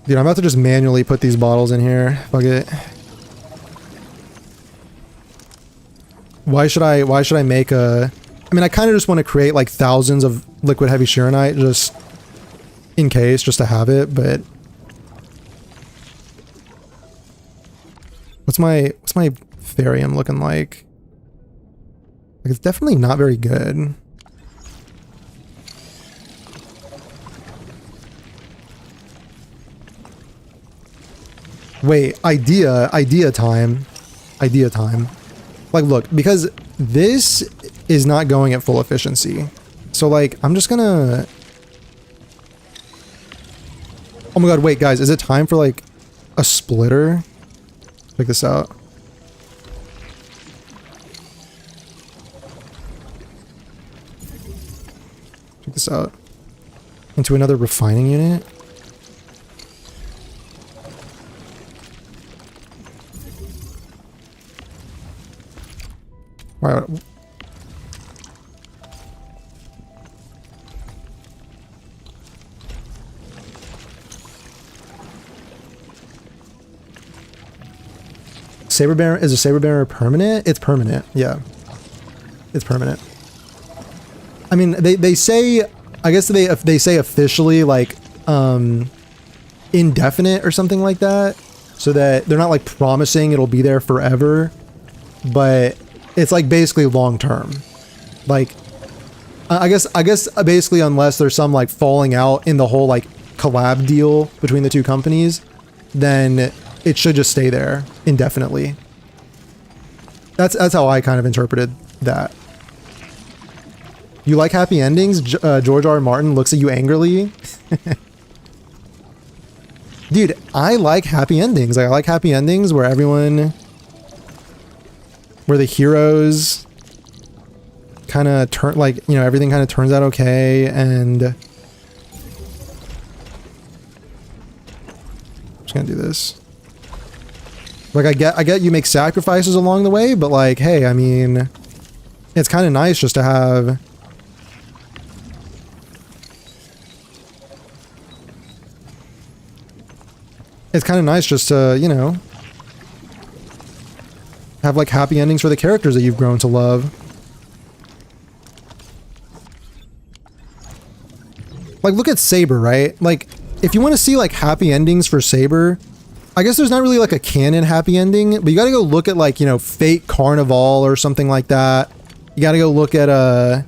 Dude, I'm about to just manually put these bottles in here. Fuck it. Why should I make a... I mean, I kind of just want to create like thousands of liquid heavy Shironite just in case, just to have it, but... What's my Therium looking like? Like, it's definitely not very good. Wait, idea time. Like, look, because this is not going at full efficiency. So, like, I'm just gonna... Oh my god, wait, guys, is it time for, like, a splitter? Check this out. Check this out. Into another refining unit? Right. Saber Bearer, is a Saber Bearer permanent? It's permanent. Yeah. It's permanent. I mean, they say, I guess they say officially like indefinite or something like that, so that they're not like promising it'll be there forever, but it's like basically long term. Like, I guess basically, unless there's some like falling out in the whole like collab deal between the two companies, then it should just stay there indefinitely. That's how I kind of interpreted that. You like happy endings? George R. R. Martin looks at you angrily. Dude, I like happy endings. Like, I like happy endings where where the heroes kind of turn, like, you know, everything kind of turns out okay, and just gonna do this. Like, I get you make sacrifices along the way, but like, hey, I mean, it's kind of nice just to have it's kind of nice just to, you know, have like happy endings for the characters that you've grown to love. Like, look at Saber, right? Like, if you want to see like happy endings for Saber, I guess there's not really like a canon happy ending, but you gotta go look at like, you know, Fate Carnival or something like that. You gotta go look at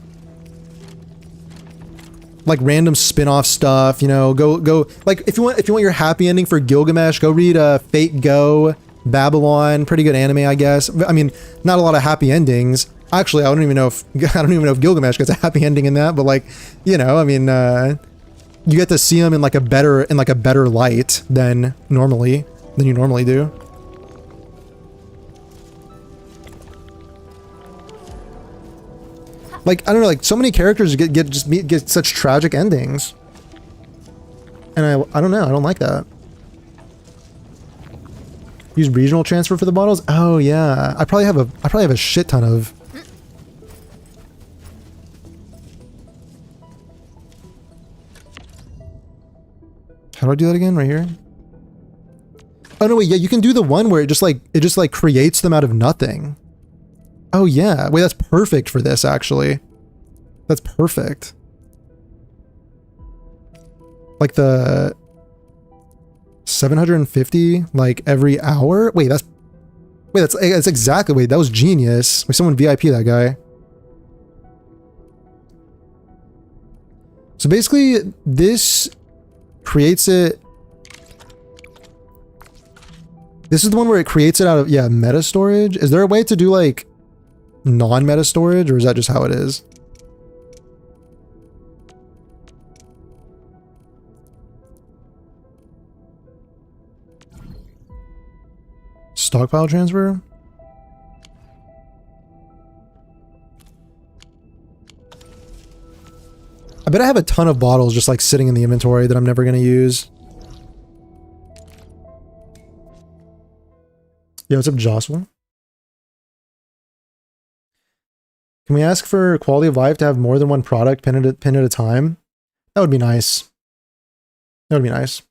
like random spin-off stuff, you know, go like if you want your happy ending for Gilgamesh, go read Fate Go, Babylon, pretty good anime, I guess. I mean, not a lot of happy endings. Actually, I don't even know if Gilgamesh gets a happy ending in that, but like, you know, I mean, you get to see him in like a better light than you normally do. Like, I don't know, like so many characters get such tragic endings. And I don't know, I don't like that. Use regional transfer for the bottles? Oh yeah. I probably have a shit ton of. How do I do that again? Right here? Oh no, wait, yeah, you can do the one where it just like creates them out of nothing. Oh yeah. Wait, that's perfect for this actually. That's perfect. Like the 750 like every hour? Wait, that's exactly, wait, that was genius. Wait, someone VIP that guy. So basically this creates it. This is the one where it creates it out of, yeah, meta storage. Is there a way to do like non-meta storage, or is that just how it is? Stockpile transfer? I bet I have a ton of bottles just like sitting in the inventory that I'm never going to use. Yo, what's up, Jocelyn? Can we ask for quality of life to have more than one product pinned at a time? That would be nice. That would be nice.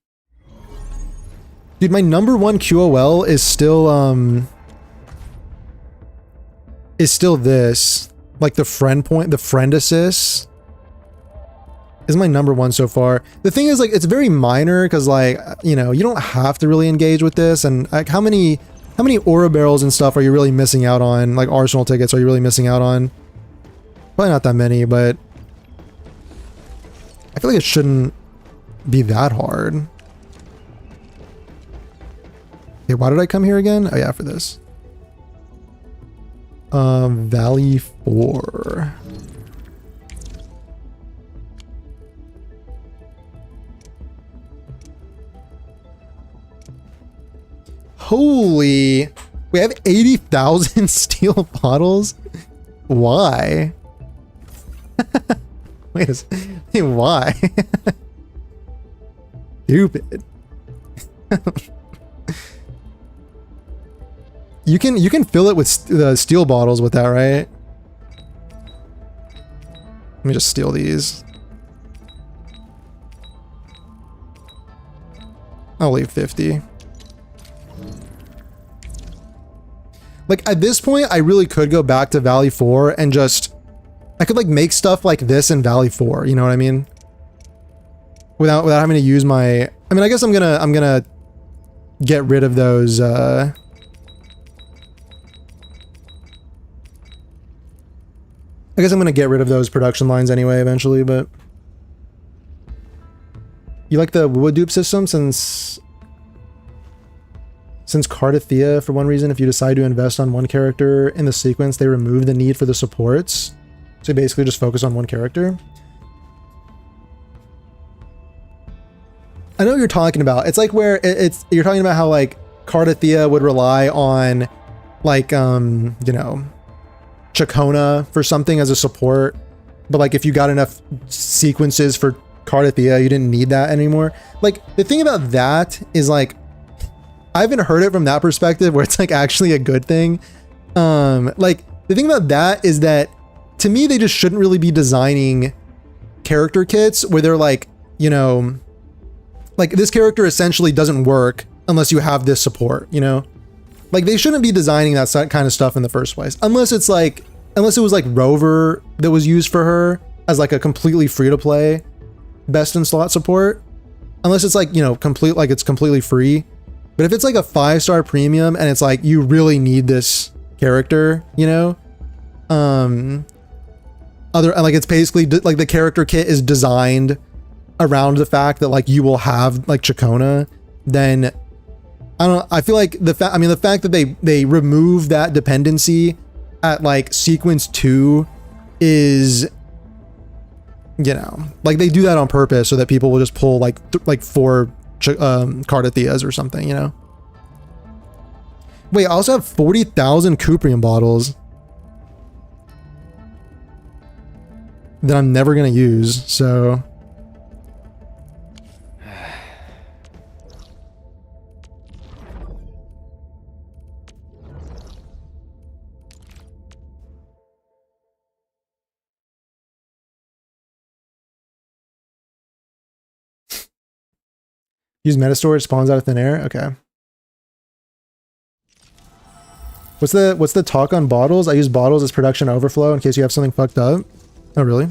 Dude, my number one QOL is still this. Like the friend assist is my number one so far. The thing is, like, it's very minor because, like, you know, you don't have to really engage with this. And like, how many aura barrels and stuff are you really missing out on? Like arsenal tickets, are you really missing out on? Probably not that many, but I feel like it shouldn't be that hard. Okay, why did I come here again? Oh yeah, for this. Valley 4. Holy, we have 80,000 steel bottles? Why? Wait, why? Stupid. You can fill it with steel bottles with that, right? Let me just steal these. I'll leave 50. Like, at this point, I really could go back to Valley 4 and just... I could, like, make stuff like this in Valley 4, you know what I mean? Without having to use my... I mean, I guess I'm gonna get rid of those, I guess I'm gonna get rid of those production lines anyway, eventually, but... You like the wood dupe system since Cardathea, for one reason, if you decide to invest on one character in the sequence, they remove the need for the supports. So you basically just focus on one character. I know what you're talking about. It's like where you're talking about how like Cardathea would rely on like, you know, Chacona for something as a support. But like if you got enough sequences for Cardathea, you didn't need that anymore. Like the thing about that is like, I haven't heard it from that perspective where it's like actually a good thing. Like the thing about that is that to me, they just shouldn't really be designing character kits where they're like, you know, like this character essentially doesn't work unless you have this support, you know? Like they shouldn't be designing that kind of stuff in the first place. Unless it's like, unless it was like Rover that was used for her as like a completely free to play best in slot support. Unless it's like, you know, like it's completely free. But if it's like a 5-star premium and it's like, you really need this character, you know? Like it's basically like the character kit is designed around the fact that like you will have like Chacona, then I feel like the fact that they remove that dependency at like sequence 2 is, you know, like they do that on purpose so that people will just pull like 4 Cardatheas or something, you know. Wait, I also have 40,000 Cuprium bottles that I'm never gonna use, so use Metastorage, spawns out of thin air. Okay. What's the talk on bottles? I use bottles as production overflow in case you have something fucked up. Oh, really?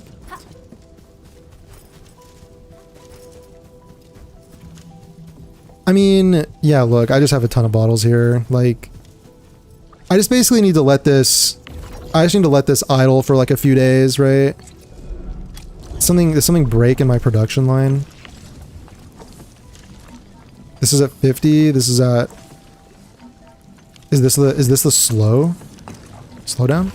I mean, yeah, look, I just have a ton of bottles here. Like, I just basically need to let this, I just need to let this idle for like a few days, right? Did something break in my production line? This is at 50. This is at, is this the slow down?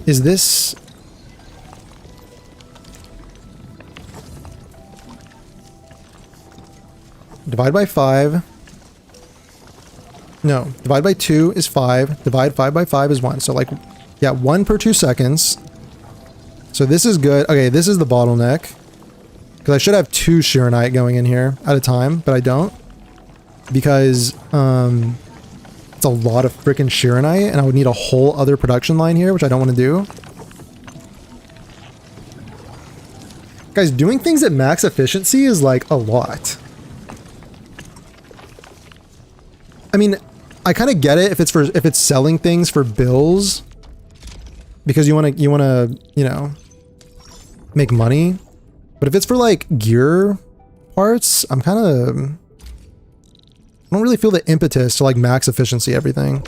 Is this divide by 5? No, divide by 2 is 5. Divide 5 by 5 is 1. So like, yeah, 1 per 2 seconds. So this is good. Okay, this is the bottleneck. Because I should have 2 Shiranite going in here at a time, but I don't. Because it's a lot of freaking Shiranite, and I would need a whole other production line here, which I don't want to do. Guys, doing things at max efficiency is like a lot. I mean, I kind of get it if it's selling things for bills, because you want to, you know, make money. But if it's for like gear parts, I don't really feel the impetus to like max efficiency everything.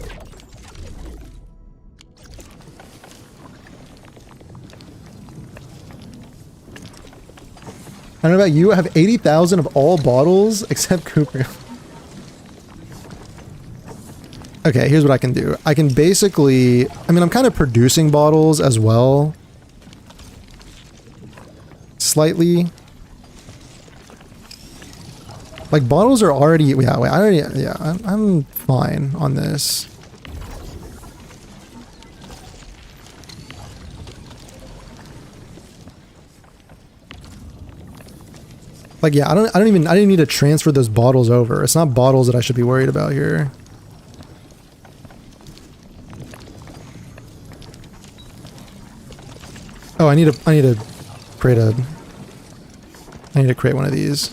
I don't know about you, I have 80,000 of all bottles except Cooper. Okay, here's what I can do. I can basically, I mean, I'm kind of producing bottles as well. Slightly. Like bottles are already, I'm fine on this. Like, yeah, I didn't need to transfer those bottles over. It's not bottles that I should be worried about here. Oh, I need to create one of these.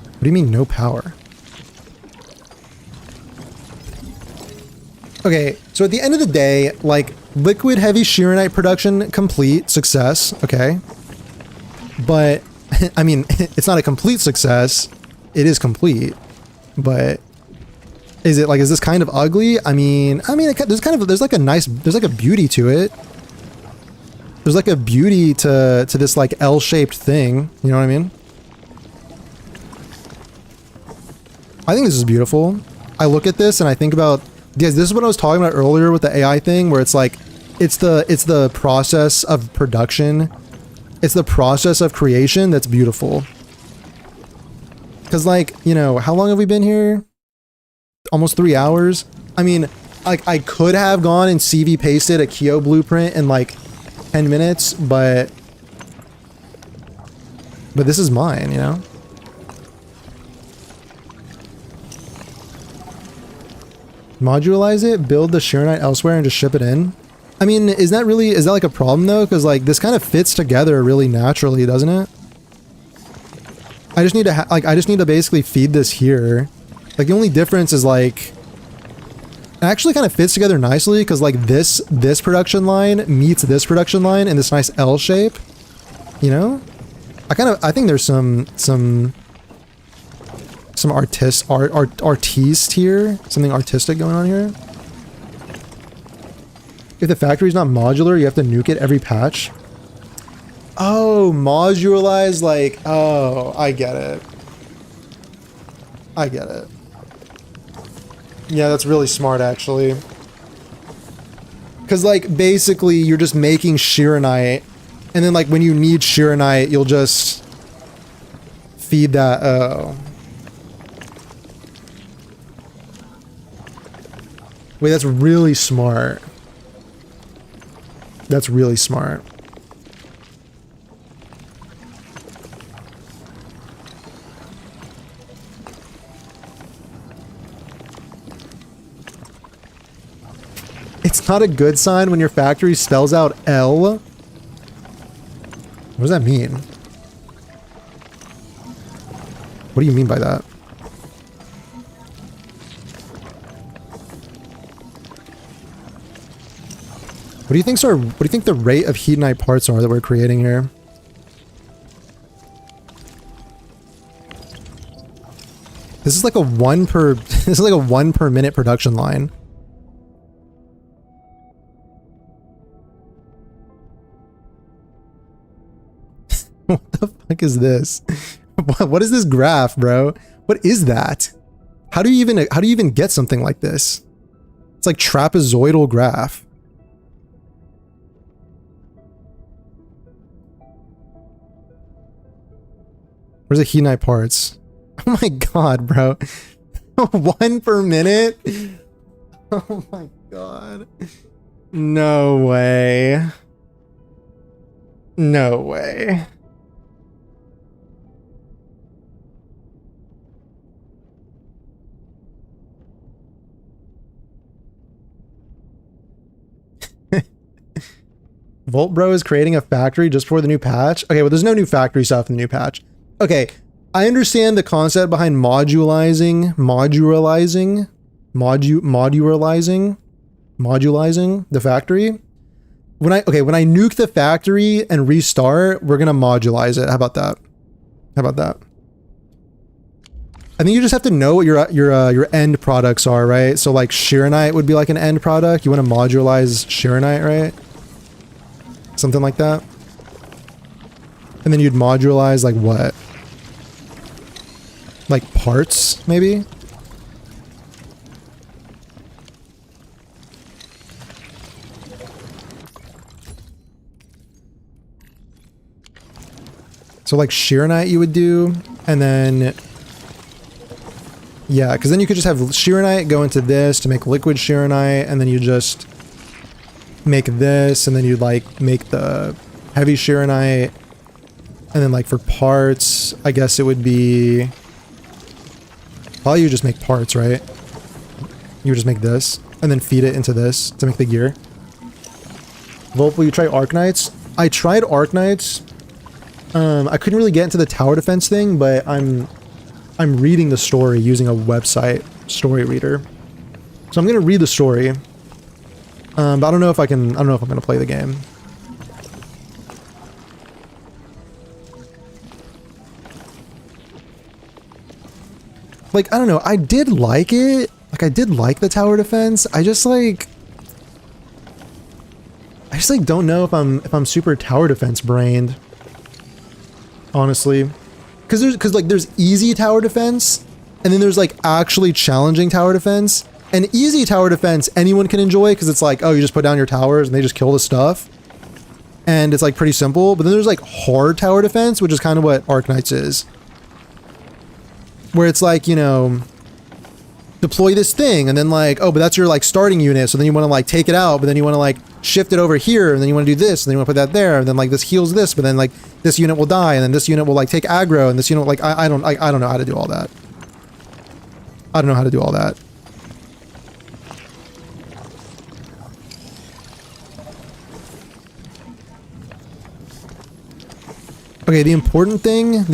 What do you mean no power? Okay, so at the end of the day, like, liquid heavy Shiranite production complete, success, okay. But, I mean, it's not a complete success. It is complete, but is this kind of ugly? I mean, there's like a beauty to it. there's like a beauty to this like L-shaped thing. You know what I mean? I think this is beautiful. I look at this and I think about, guys, this is what I was talking about earlier with the AI thing, where it's like, it's the process of production. It's the process of creation that's beautiful. Cause like, you know, how long have we been here? Almost 3 hours. I mean, like I could have gone and CV pasted a Kyo blueprint in like 10 minutes, but this is mine, you know? Modularize it, build the Shiranite elsewhere and just ship it in. I mean, is that like a problem though? Cause like this kind of fits together really naturally, doesn't it? I just need to I just need to basically feed this here. Like the only difference is like, it actually kind of fits together nicely because like this production line meets this production line in this nice L shape. You know? I think there's some artiste here, something artistic going on here. If the factory's not modular, you have to nuke it every patch. Oh, modularize, like, oh, I get it. I get it. Yeah, that's really smart, actually. Because, like, basically, you're just making Shiranite, and then, like, when you need Shiranite, you'll just feed that, oh. Wait, that's really smart. That's really smart. It's not a good sign when your factory spells out L. What does that mean? What do you mean by that? What do you think the rate of Hedonite parts are that we're creating here? This is like a 1 per minute production line. What the fuck is this? What is this graph, bro? What is that? How do you even get something like this? It's like trapezoidal graph. Where's the Hedonite parts? Oh my god, bro. 1 per minute? Oh my god. No way. No way. Volt Bro is creating a factory just for the new patch? Okay, well there's no new factory stuff in the new patch. Okay, I understand the concept behind modularizing the factory. When I nuke the factory and restart, we're gonna modularize it. How about that? How about that? I think you just have to know what your end products are, right? So like Shiranite would be like an end product. You want to modularize Shiranite, right? Something like that. And then you'd modularize like what? Like parts, maybe? So like Shiranite you would do, and then... Yeah, because then you could just have Shiranite go into this to make liquid Shiranite, and then you just make this, and then you'd like make the heavy Shiranite, and then like for parts, I guess it would be... Probably you just make parts, right? You would just make this, and then feed it into this to make the gear. Volp, will you try Arknights? I tried Arknights. I couldn't really get into the tower defense thing, but I'm reading the story using a website story reader. So I'm gonna read the story. But I don't know if I'm gonna play the game. Like, I don't know, I did like it. Like, I did like the tower defense. I just just like don't know if I'm super tower defense brained. Honestly. Cause there's easy tower defense, and then there's like actually challenging tower defense. And easy tower defense anyone can enjoy because it's like, oh, you just put down your towers and they just kill the stuff. And it's like pretty simple. But then there's like hard tower defense, which is kind of what Arknights is. Where it's like, you know, deploy this thing and then like, oh, but that's your like starting unit. So then you want to like take it out, but then you want to like shift it over here and then you want to do this and then you want to put that there. And then like this heals this, but then like this unit will die and then this unit will like take aggro and this unit like, I don't know how to do all that. I don't know how to do all that. Okay, the important thing is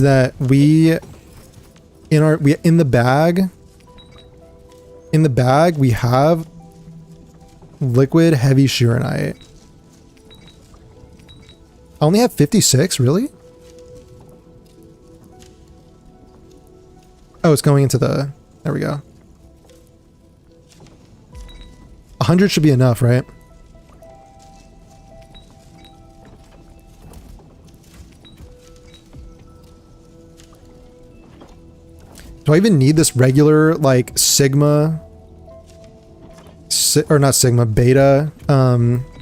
that in the bag we have liquid heavy Shirenite. I only have 56, really? Oh, it's going into the, there we go. 100 should be enough, right? Do I even need this regular, like, Sigma, or not Sigma, Beta,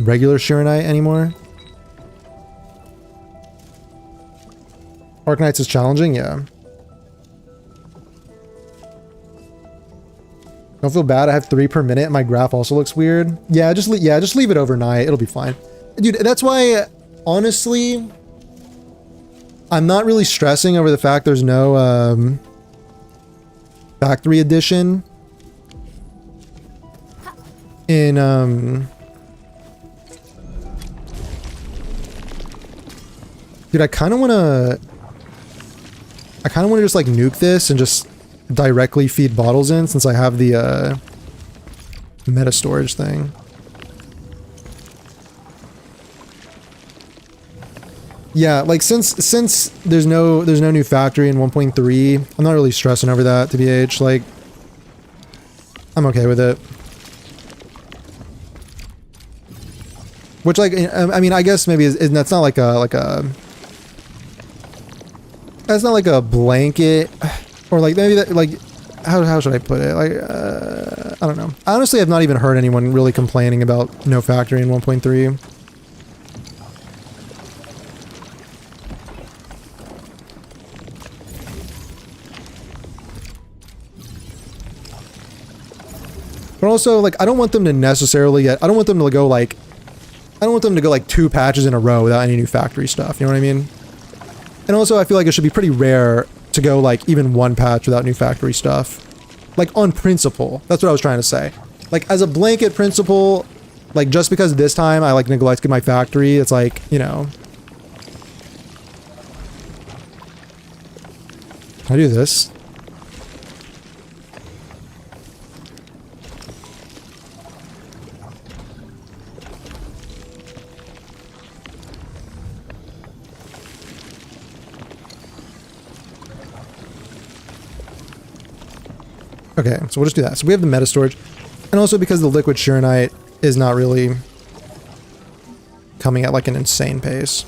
regular Shirenite anymore? Arknights is challenging? Yeah. Don't feel bad, I have 3 per minute and my graph also looks weird. Yeah, just leave it overnight, it'll be fine. Dude, that's why, honestly, I'm not really stressing over the fact there's no, factory edition in dude, I kind of want to just like nuke this and just directly feed bottles in since I have the meta storage thing. Yeah, like since there's no new factory in 1.3, I'm not really stressing over that, TBH. Like, I'm okay with it. Which, like, I mean, I guess maybe that's not like a that's not like a blanket, or like maybe that, like, how should I put it? Like, I don't know. I honestly have not even heard anyone really complaining about no factory in 1.3. But also, like, I don't want them to necessarily get, I don't want them to go like 2 patches in a row without any new factory stuff, you know what I mean? And also, I feel like it should be pretty rare to go like even 1 patch without new factory stuff. Like, on principle. That's what I was trying to say. Like, as a blanket principle, like, just because this time I like neglected my factory, it's like, you know. Can I do this? Okay, so we'll just do that. So we have the meta storage. And also because the liquid Shirenite is not really coming at like an insane pace.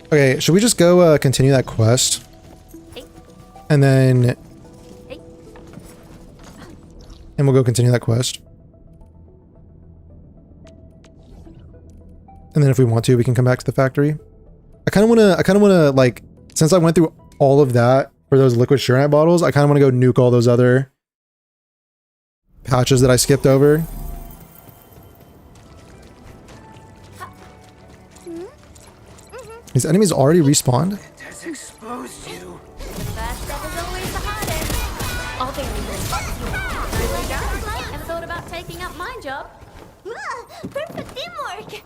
Okay, should we just go continue that quest? And then... And we'll go continue that quest. And then if we want to, we can come back to the factory. I kind of want to, like, since I went through all of that for those liquid Shirenite bottles, I kind of want to go nuke all those other patches that I skipped over. These enemies already respawned? Has exposed you. The first step is always the hardest. I'll be Ever thought about taking up my job? Perfect teamwork.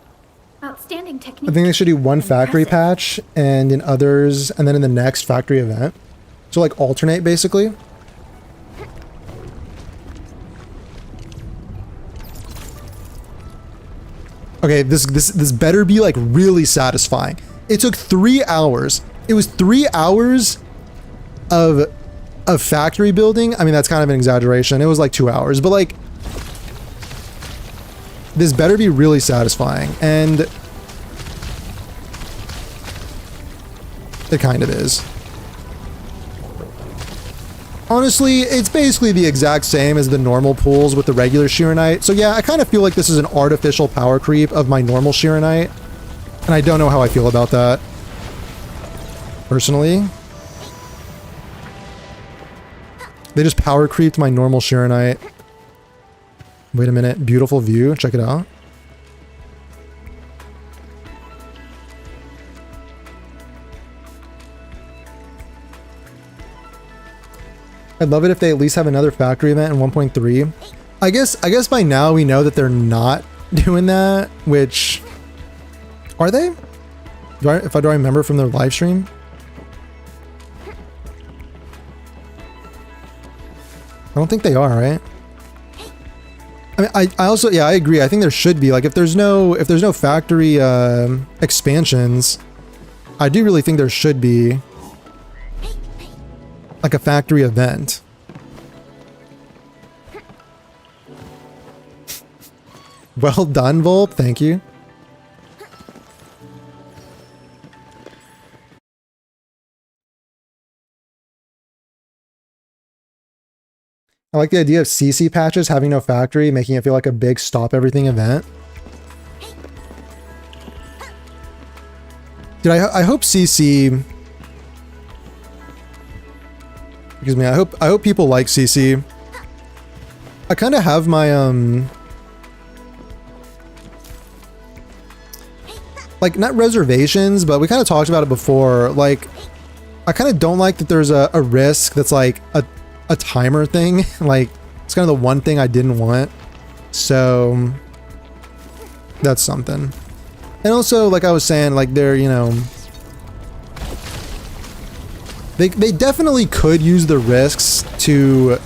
Outstanding I technique. think they should do 1 factory patch and in others, and then in the next factory event. So like alternate basically. Okay, this better be like really satisfying. It took 3 hours. It was 3 hours of a factory building, I mean, that's kind of an exaggeration. It was like 2 hours, but like, this better be really satisfying, and it kind of is. Honestly, it's basically the exact same as the normal pools with the regular Shiranite. So yeah, I kind of feel like this is an artificial power creep of my normal Shiranite, and I don't know how I feel about that, personally. They just power creeped my normal Shiranite. Wait a minute. Beautiful view. Check it out. I'd love it if they at least have another factory event in 1.3. I guess by now we know that they're not doing that, which... Are they? Do I remember from their live stream? I don't think they are, right? I mean, I also, yeah, I agree. I think there should be, like, if there's no factory expansions, I do really think there should be like a factory event. Well done, Volp. Thank you. I like the idea of CC patches having no factory, making it feel like a big stop everything event. Dude, I hope CC... Excuse me, I hope people like CC. I kind of have my, like, not reservations, but we kind of talked about it before. Like, I kind of don't like that there's a risk that's like a timer thing. Like, it's kind of the one thing I didn't want. So, that's something. And also, like I was saying, like, they're, you know... They definitely could use the risks to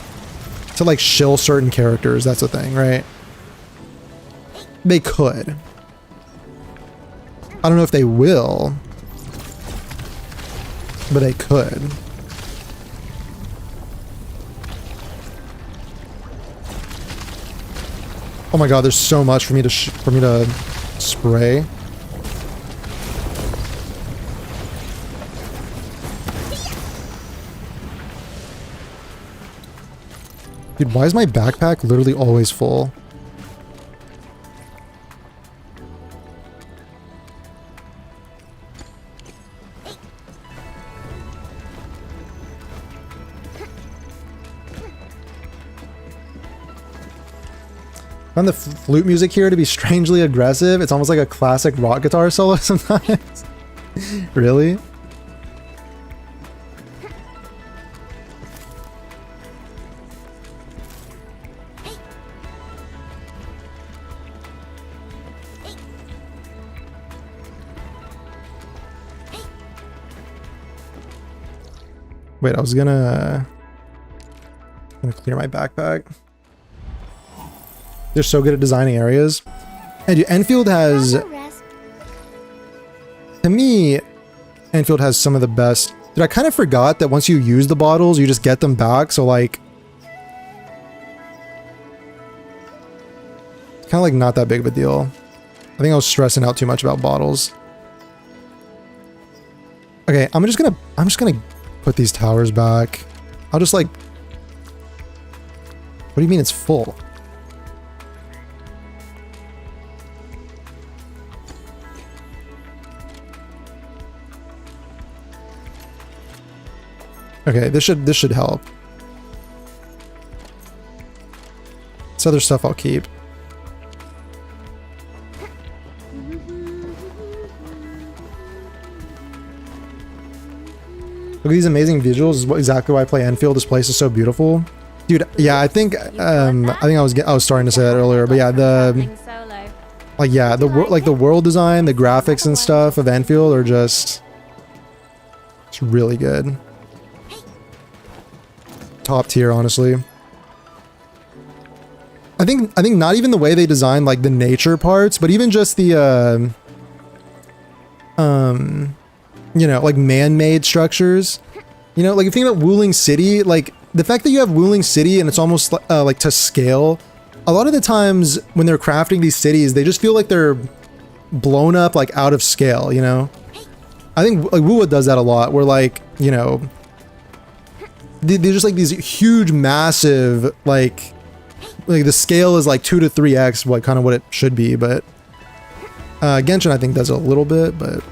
like shill certain characters. That's the thing, right? They could. I don't know if they will, but they could. Oh my god, there's so much for me to spray. Dude, why is my backpack literally always full? I found the flute music here to be strangely aggressive. It's almost like a classic rock guitar solo sometimes. Really? Wait, I was gonna clear my backpack. They're so good at designing areas. And dude, Enfield has, to me, Enfield has some of the best. Dude, I kind of forgot that once you use the bottles, you just get them back. So like, it's kind of like not that big of a deal. I think I was stressing out too much about bottles. Okay, I'm just gonna put these towers back. I'll just like... What do you mean it's full? Okay, this should help. This other stuff I'll keep. Look at these amazing visuals. This is exactly why I play Endfield. This place is so beautiful. Dude, yeah, I think I was starting to say that earlier, but yeah, the world design, the graphics and stuff of Endfield are just it's really good. Top tier, honestly. I think not even the way they design like the nature parts, but even just the you know, like man-made structures. You know, like if you think about Wuling City, like the fact that you have Wuling City and it's almost like to scale, a lot of the times when they're crafting these cities, they just feel like they're blown up, like out of scale, you know? I think like Wuwa does that a lot, where like, you know, they're just like these huge, massive, like the scale is like 2 to 3x what kind of what it should be, but Genshin I think does it a little bit, but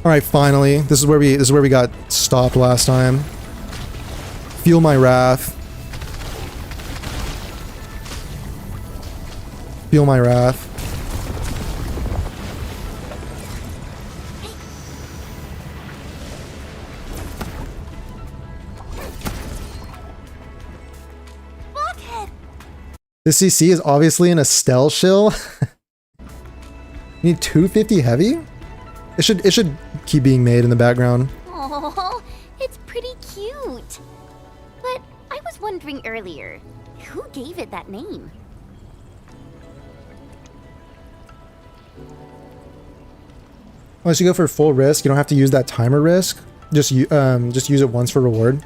all right, finally, this is where we got stopped last time. Feel my wrath. Feel my wrath. Blockhead! This CC is obviously an Estelle shill. You need 250 heavy? It should keep being made in the background. Oh, it's pretty cute. But I was wondering earlier, who gave it that name? Unless you go for full risk, you don't have to use that timer risk. Just use it once for reward.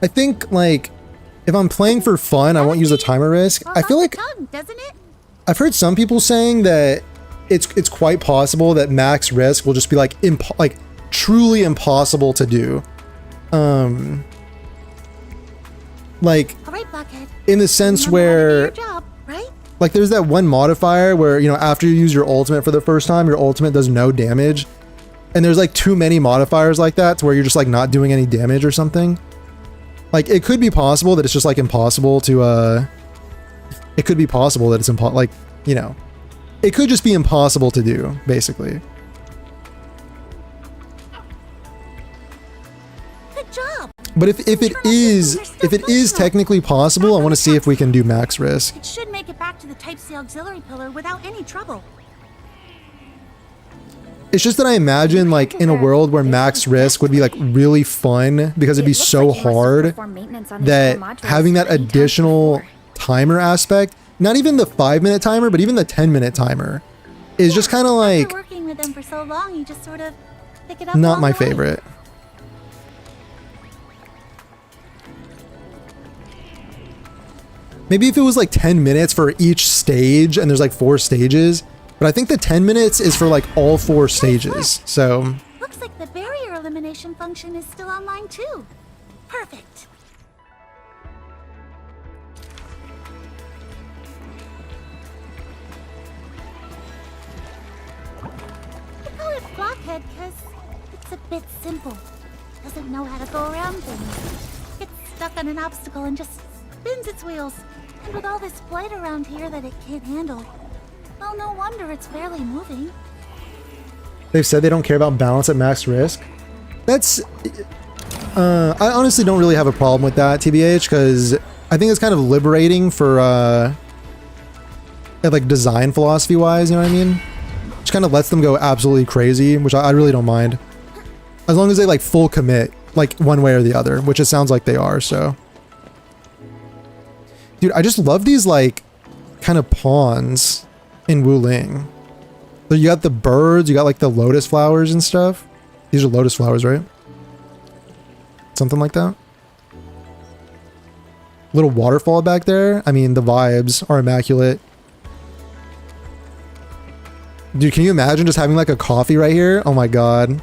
I think like if I'm playing for fun, I won't use the timer risk. I feel like doesn't it? I've heard some people saying that it's quite possible that max risk will just be like truly impossible to do. Like All right, Blockhead. in the sense Remember how to do where your job, right? like there's that one modifier where, you know, after you use your ultimate for the first time, your ultimate does no damage. And there's like too many modifiers like that to where you're just like not doing any damage or something. Like it could be possible that it's just like impossible to it could be possible that it's like, you know, it could just be impossible to do, basically. Good job. But if it is technically possible, I want to see if we can do max risk. It should make it back to the Type C auxiliary pillar without any trouble. It's just that I imagine like in a world where max risk would be like really fun because it'd be so hard that having that additional timer aspect, not even the 5-minute timer, but even the 10-minute timer, is just kind of like After working with them for so long, you just sort of pick it up. not along my the way. favorite. Maybe if it was like 10 minutes for each stage and there's like 4 stages, but I think the 10 minutes is for like all 4 stages. So Looks like the barrier elimination function is still online too. Perfect. We call it Blockhead because it's a bit simple. Doesn't know how to go around things. Gets stuck on an obstacle and just spins its wheels. And with all this blight around here that it can't handle, well, no wonder it's barely moving. they've said they don't care about balance at max risk. That's I honestly don't really have a problem with that, TBH, because I think it's kind of liberating for like design philosophy wise, you know what I mean? Just kind of lets them go absolutely crazy, which I really don't mind. As long as they like full commit, like one way or the other, which it sounds like they are, so. Dude, I just love these like kind of pawns in Wuling. So you got the birds, you got like the lotus flowers and stuff. These are lotus flowers, right? Something like that. Little waterfall back there. I mean, the vibes are immaculate. Dude, can you imagine just having like a coffee right here? Oh my god.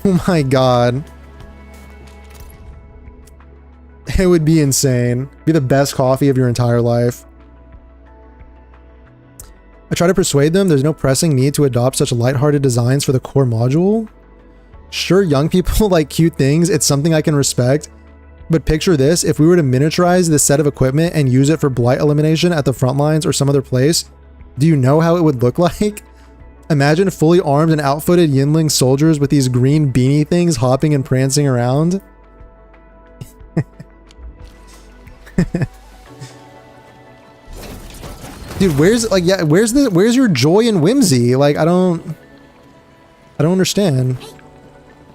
Oh my god. It would be insane. Be the best coffee of your entire life. I try to persuade them there's no pressing need to adopt such lighthearted designs for the core module. Sure, young people like cute things. It's something I can respect. But picture this, if we were to miniaturize this set of equipment and use it for blight elimination at the front lines or some other place, do you know how it would look like? Imagine fully armed and outfitted Yinling soldiers with these green beanie things hopping and prancing around. Dude, where's your joy and whimsy? Like, I don't understand.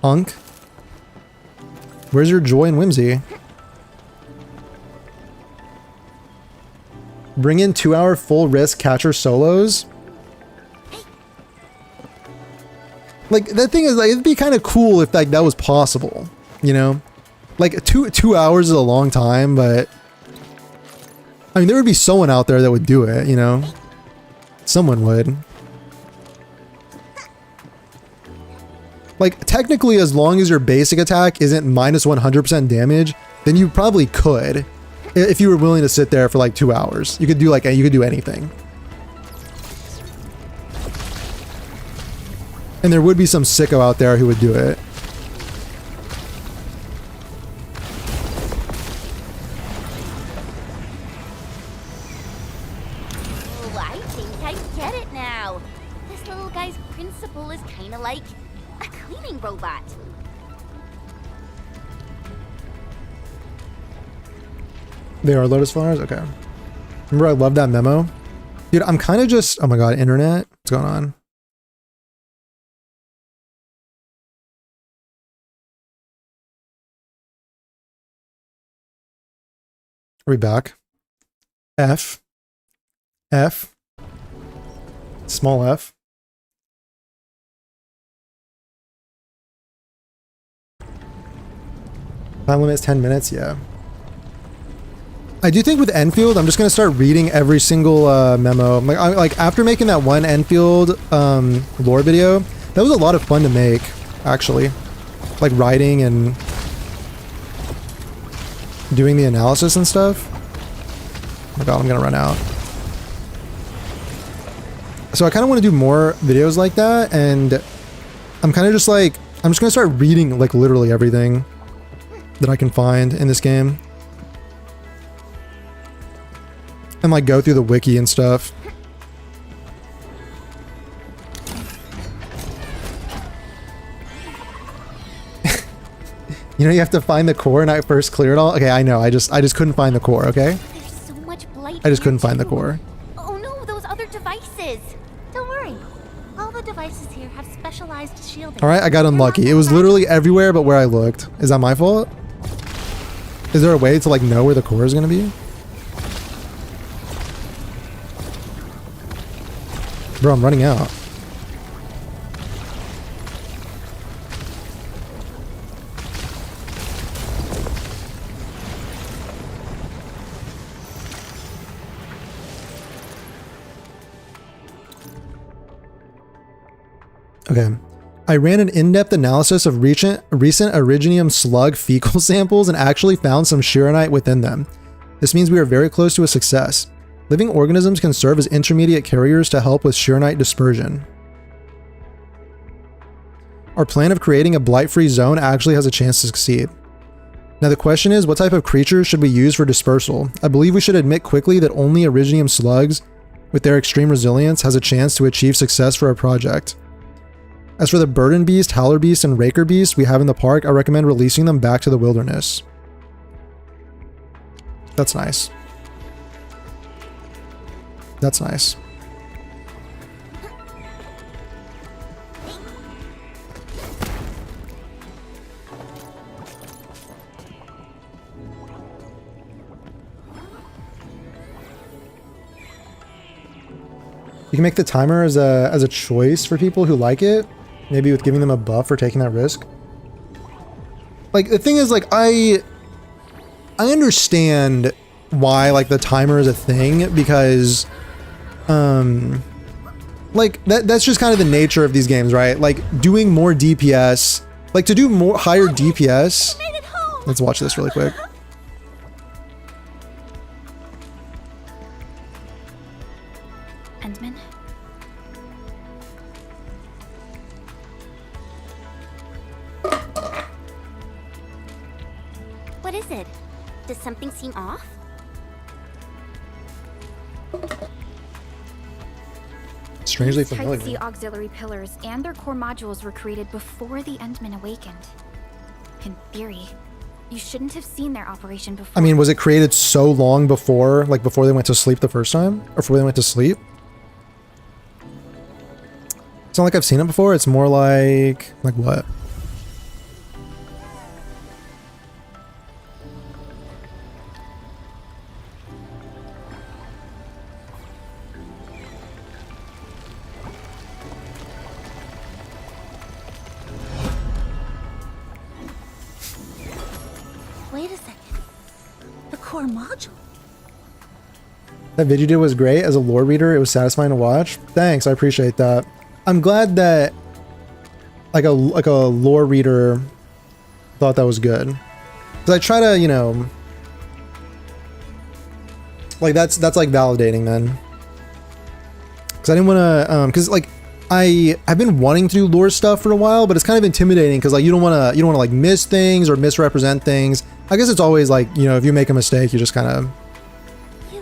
Hunk. Where's your joy and whimsy? Bring in 2-hour full risk catcher solos. Like, the thing is, like, it'd be kind of cool if, like, that was possible, you know? Like, two hours is a long time, but... I mean, there would be someone out there that would do it, you know? Someone would. Like, technically, as long as your basic attack isn't minus 100% damage, then you probably could. If you were willing to sit there for, like, 2 hours. You could do, like, you could do anything. And there would be some sicko out there who would do it. Oh, I think I get it now. This little guy's principle is kind of like a cleaning robot. They are lotus flowers? Okay. Remember I love that memo? Dude, I'm kind of just... Oh my god, internet? What's going on? Are we back? F. F. Small f. Time limit is 10 minutes? Yeah. I do think with Endfield, I'm just gonna start reading every single memo. Like after making that one Endfield lore video, that was a lot of fun to make, actually. Like writing and doing the analysis and stuff. Oh my god, I'm gonna run out. So I kind of want to do more videos like that, and I'm kind of just like, I'm just gonna start reading like literally everything that I can find in this game. And like go through the wiki and stuff. You know, you have to find the core and I first clear it all. Okay, I know. I just couldn't find the core, okay? There's so much blight. I just here, couldn't find the too. core. Oh no, those other devices. Don't worry. All the devices here have specialized shielding. All right, I got unlucky. It was literally everywhere but where I looked. Is that my fault? Is there a way to like know where the core is going to be? Bro, I'm running out. Okay. I ran an in-depth analysis of recent Originium slug fecal samples and actually found some Chironite within them. This means we are very close to a success. Living organisms can serve as intermediate carriers to help with Chironite dispersion. Our plan of creating a blight-free zone actually has a chance to succeed. Now the question is, what type of creatures should we use for dispersal? I believe we should admit quickly that only Originium slugs, with their extreme resilience, has a chance to achieve success for our project. As for the Burden Beast, Howler Beast, and Raker Beast we have in the park, I recommend releasing them back to the wilderness. That's nice. That's nice. You can make the timer as a choice for people who like it. Maybe with giving them a buff for taking that risk. Like, the thing is, like, I understand why, like, the timer is a thing, because, like, that's just kind of the nature of these games, right? Like, doing more DPS, like, to do more higher DPS. Made it home. Let's watch this really quick. Endman? What is it? Does something seem off? Strangely These familiar. Type C auxiliary pillars and their core modules were created before the Endman awakened. In theory, you shouldn't have seen their operation before. I mean, was it created so long before, like, before they went to sleep the first time? Or before they went to sleep? It's not like I've seen it before, it's more like what? Wait a second. The core module. That video you did was great. As a lore reader, it was satisfying to watch. Thanks, I appreciate that. I'm glad that like a lore reader thought that was good. Because I try to, you know, like that's like validating then. Because I didn't want to, because like I've been wanting to do lore stuff for a while, but it's kind of intimidating because like you don't want to like miss things or misrepresent things. I guess it's always like, you know, if you make a mistake, you just kind of, you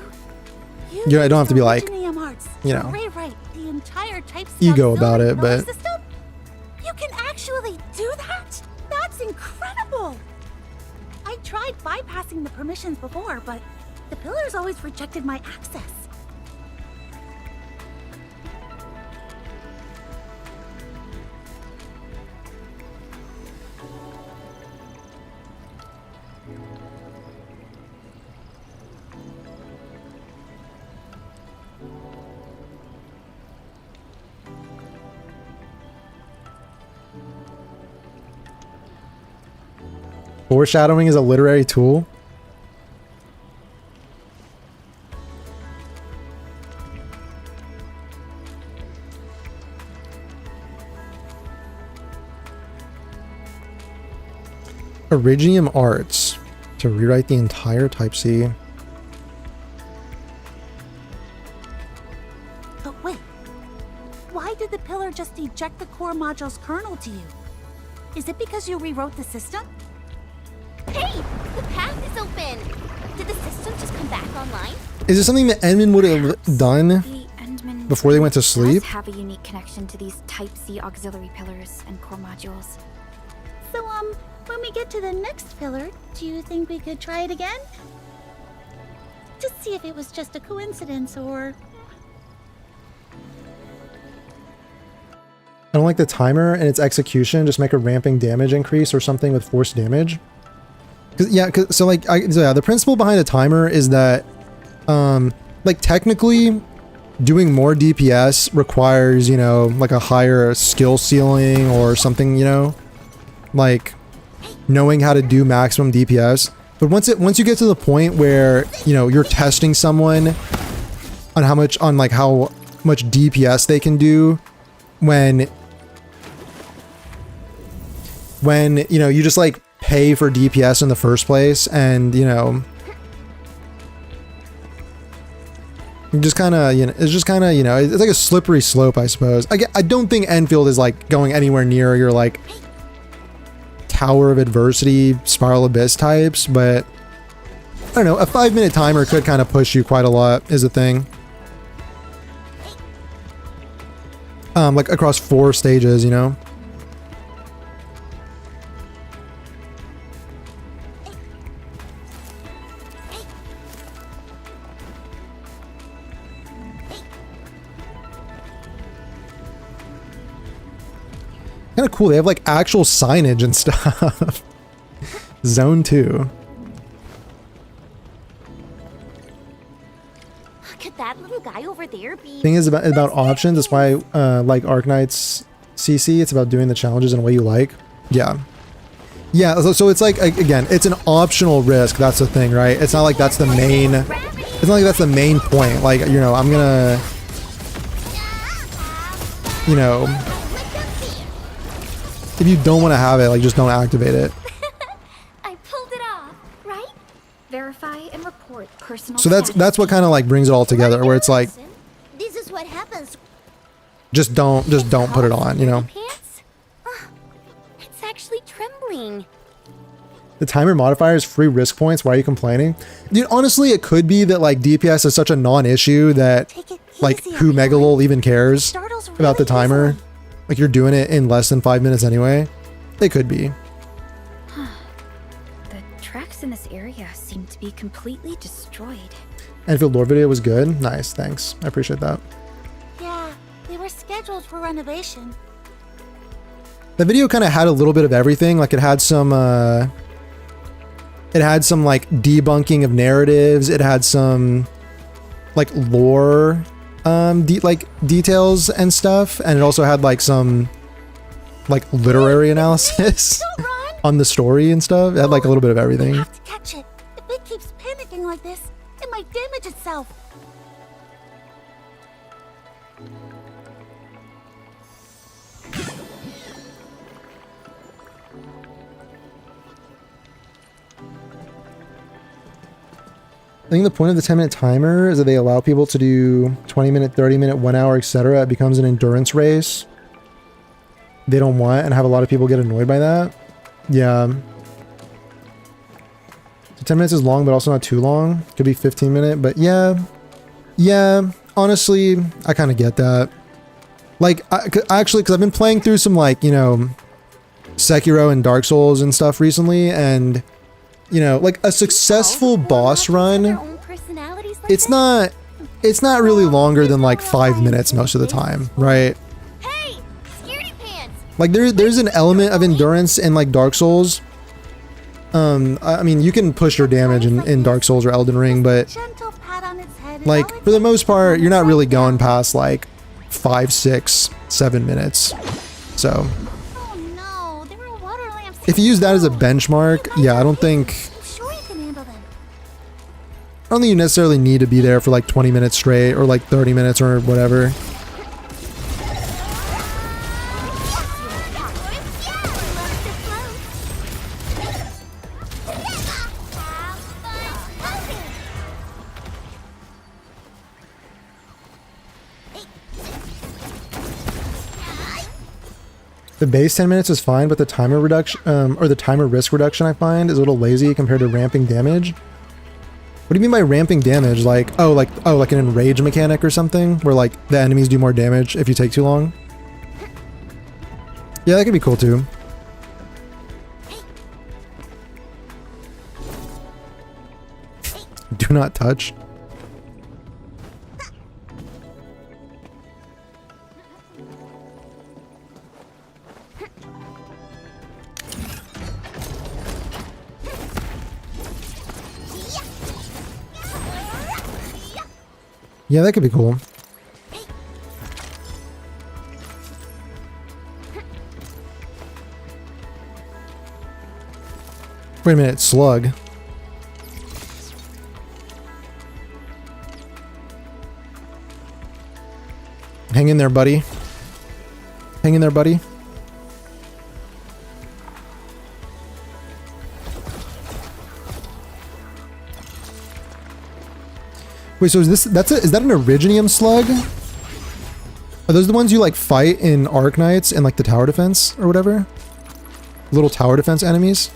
know, I don't have to be like, you know, rewrite the entire ego about it, but system? You can actually do that? That's incredible! I tried bypassing the permissions before, but the pillars always rejected my access. foreshadowing is a literary tool. Iridium Arts to rewrite the entire Type C. But wait, why did the pillar just eject the core module's kernel to you? Is it because you rewrote the system? Hey, the path is open. Did the system just come back online? Is it something that Endman would have done The Endman before they went to does sleep? have a unique connection to these Type C auxiliary pillars and core modules. So, when we get to the next pillar, do you think we could try it again? To see if it was just a coincidence or... I don't like the timer and its execution. Just make a ramping damage increase or something with force damage. So the principle behind the timer is that, like technically, doing more DPS requires, you know, like a higher skill ceiling or something, you know, like knowing how to do maximum DPS. But once you get to the point where, you know, you're testing someone on how much DPS they can do when you know, you just like pay for DPS in the first place, and you know, you just kind of, you know, it's just kind of, you know, it's like a slippery slope, I suppose. I don't think Endfield is like going anywhere near your like Tower of Adversity, Spiral Abyss types, but I don't know, a 5-minute timer could kind of push you quite a lot, is a thing. Like across 4 stages, you know. Kind of cool. They have like actual signage and stuff. Zone 2. Could that little guy over there be... Thing is about options. That's why like Arknight's CC. It's about doing the challenges in a way you like. Yeah. So it's like, again, it's an optional risk. That's the thing, right? It's not like that's the main. It's not like that's the main point. Like, you know, I'm gonna, you know, if you don't want to have it, like, just don't activate it. I pulled it off, right? Verify and report personal. So that's what kind of like brings it all together, where it's like, This is what happens. just don't put it on, you know. Pants? It's actually trembling. The timer modifier is free risk points. Why are you complaining? Dude, honestly, it could be that like DPS is such a non-issue that like who Megalol even cares about the timer. Like you're doing it in less than 5 minutes anyway. It could be. The tracks in this area seem to be completely destroyed. Endfield lore video was good. Nice, thanks. I appreciate that. Yeah, they were scheduled for renovation. The video kind of had a little bit of everything. Like it had some like debunking of narratives. It had some like lore details and stuff, and it also had like some like literary analysis. Don't run! on the story and stuff. It had like a little bit of I everything. have to catch it. If it keeps panicking like this, it might damage itself. I think the point of the 10-minute timer is that they allow people to do 20-minute, 30-minute, 1 hour, etc. It becomes an endurance race they don't want, and have a lot of people get annoyed by that. Yeah. So 10 minutes is long, but also not too long. Could be 15-minute, but yeah. Yeah, honestly, I kind of get that. Like, actually, because I've been playing through some, like, you know, Sekiro and Dark Souls and stuff recently, and, you know, like, a successful boss run, it's not really longer than, like, 5 minutes most of the time, right? Hey, scaredy pants. Like, there's an element of endurance in, like, Dark Souls. I mean, you can push your damage in Dark Souls or Elden Ring, but, Gentle pat on its head. like, for the most part, you're not really going past, like, 5, 6, 7 minutes. So, Oh no, there are water lamps. if you use that as a benchmark, yeah, I don't think I'm sure you can handle them. you necessarily need to be there for like 20 minutes straight or like 30 minutes or whatever. The base 10 minutes is fine, but the timer reduction, or the timer risk reduction I find is a little lazy compared to ramping damage. What do you mean by ramping damage? Like, like an enrage mechanic or something? Where like the enemies do more damage if you take too long? Yeah, that could be cool too. Do not touch. Yeah, that could be cool. Wait a minute, slug. Hang in there, buddy. Hang in there, buddy. Wait, so is that an Originium slug? Are those the ones you like fight in Arknights and like the tower defense or whatever? Little tower defense enemies?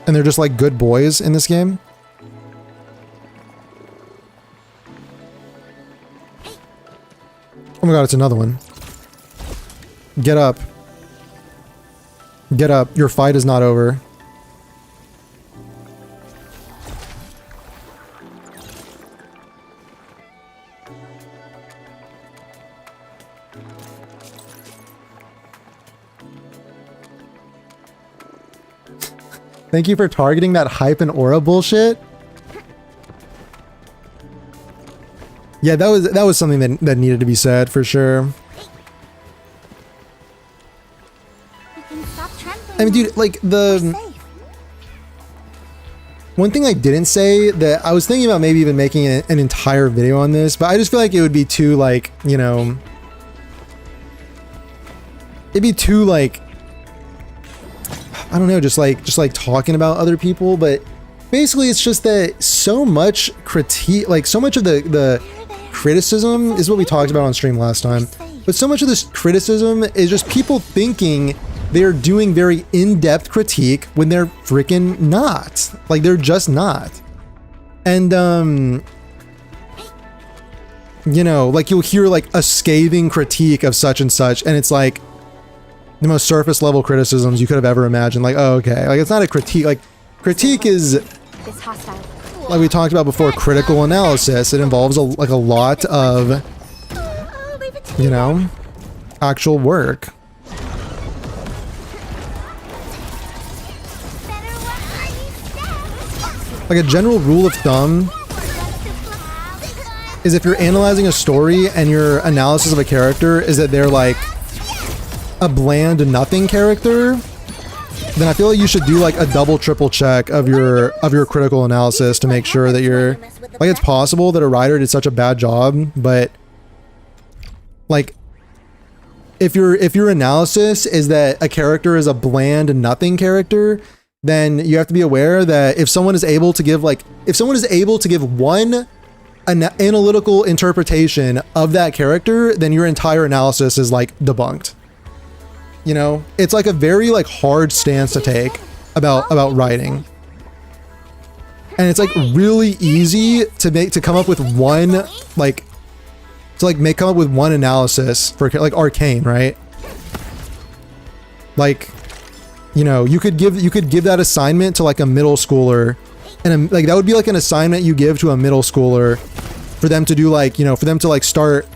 And they're just like good boys in this game? Oh my god, it's another one. Get up. Get up. Your fight is not over. Thank you for targeting that hype and aura bullshit. Yeah, that was something that needed to be said for sure. I mean, dude, like one thing I didn't say that I was thinking about maybe even making an entire video on this, but I just feel like it would be too like, you know, it'd be too like, I don't know, just like talking about other people, but basically it's just that so much critique, like so much of the criticism is what we talked about on stream last time, but so much of this criticism is just people thinking they're doing very in-depth critique when they're freaking not. Like, they're just not. And, you know, like you'll hear like a scathing critique of such and such, and it's like the most surface level criticisms you could have ever imagined. Like, oh, okay. Like, it's not a critique. Like, critique is, It's hostile. like we talked about before, critical analysis. It involves a lot of, you know, actual work. Like a general rule of thumb is if you're analyzing a story and your analysis of a character is that they're like a bland nothing character, then I feel like you should do like a double triple check of your critical analysis to make sure that you're like, it's possible that a writer did such a bad job, but like if your analysis is that a character is a bland nothing character, then you have to be aware that if someone is able to give one an analytical interpretation of that character, then your entire analysis is like debunked. You know, it's like a very like hard stance to take about writing, and it's like really easy to come up with one come up with one analysis for like Arcane, right? Like, you know, you could give that assignment to like a middle schooler, and like that would be like an assignment you give to a middle schooler for them to do, like, you know, for them to like start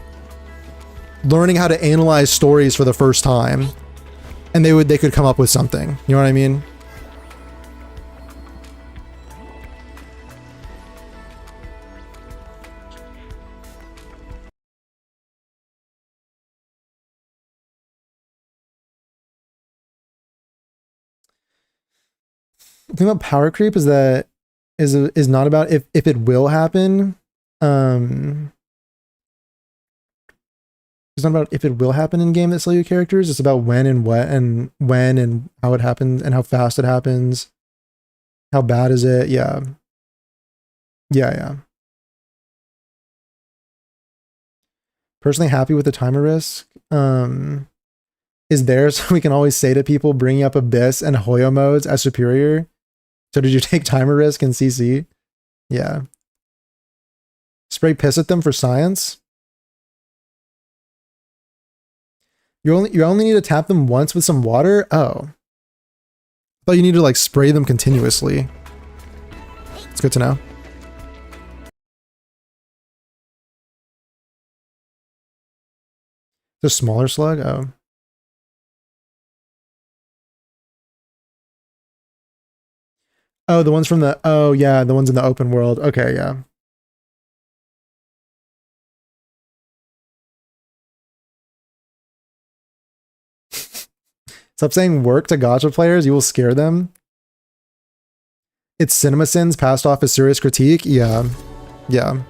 learning how to analyze stories for the first time, and they could come up with something. You know what I mean? The thing about power creep is that is not about if it will happen. It's not about if it will happen in game that sell you characters. It's about when and what and when and how it happens and how fast it happens. How bad is it? Yeah. Yeah. Personally happy with the timer risk. Is there so we can always say to people bringing up Abyss and Hoyo modes as superior. So did you take timer risk in CC? Yeah. Spray piss at them for science? You only need to tap them once with some water? Oh. I thought you need to like spray them continuously. It's good to know. The smaller slug? Oh. Oh, the ones from the... Oh, yeah, the ones in the open world. Okay, yeah. Stop saying work to gacha players. You will scare them. It's CinemaSins passed off as serious critique. Yeah. Yeah.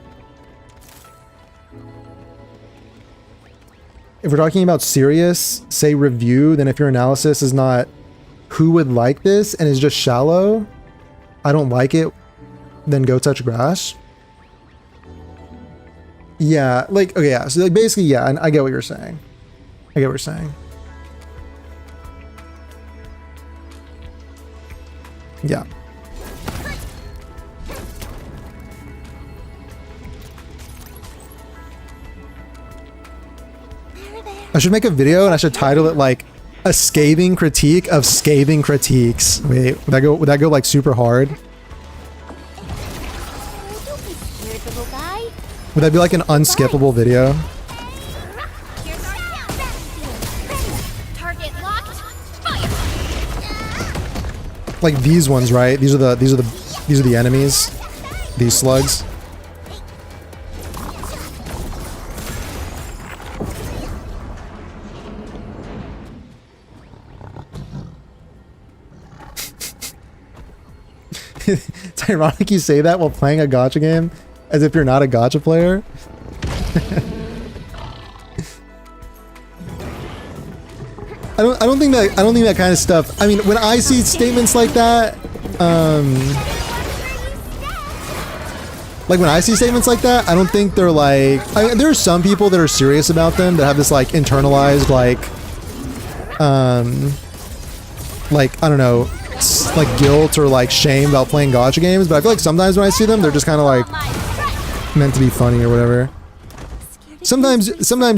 If we're talking about serious, say review, then if your analysis is not who would like this and is just shallow, I don't like it, then go touch grass. Yeah, like, okay, yeah. So like basically, yeah, and I get what you're saying. I get what you're saying. Yeah. I should make a video and I should title it like a scathing critique of scathing critiques. Wait, would that go like super hard? Don't be scared, little guy. Would that be like an unskippable video? Here's our countdown. Target locked. Fire. Like these ones, right? These are the enemies. These slugs. It's ironic you say that while playing a gacha game, as if you're not a gacha player. I don't think that kind of stuff. I mean, when I see statements like that, like when I see statements like that, I don't think they're like. There are some people that are serious about them that have this like internalized like I don't know, like guilt or like shame about playing gacha games. But I feel like sometimes when I see them, they're just kind of like meant to be funny or whatever. Sometimes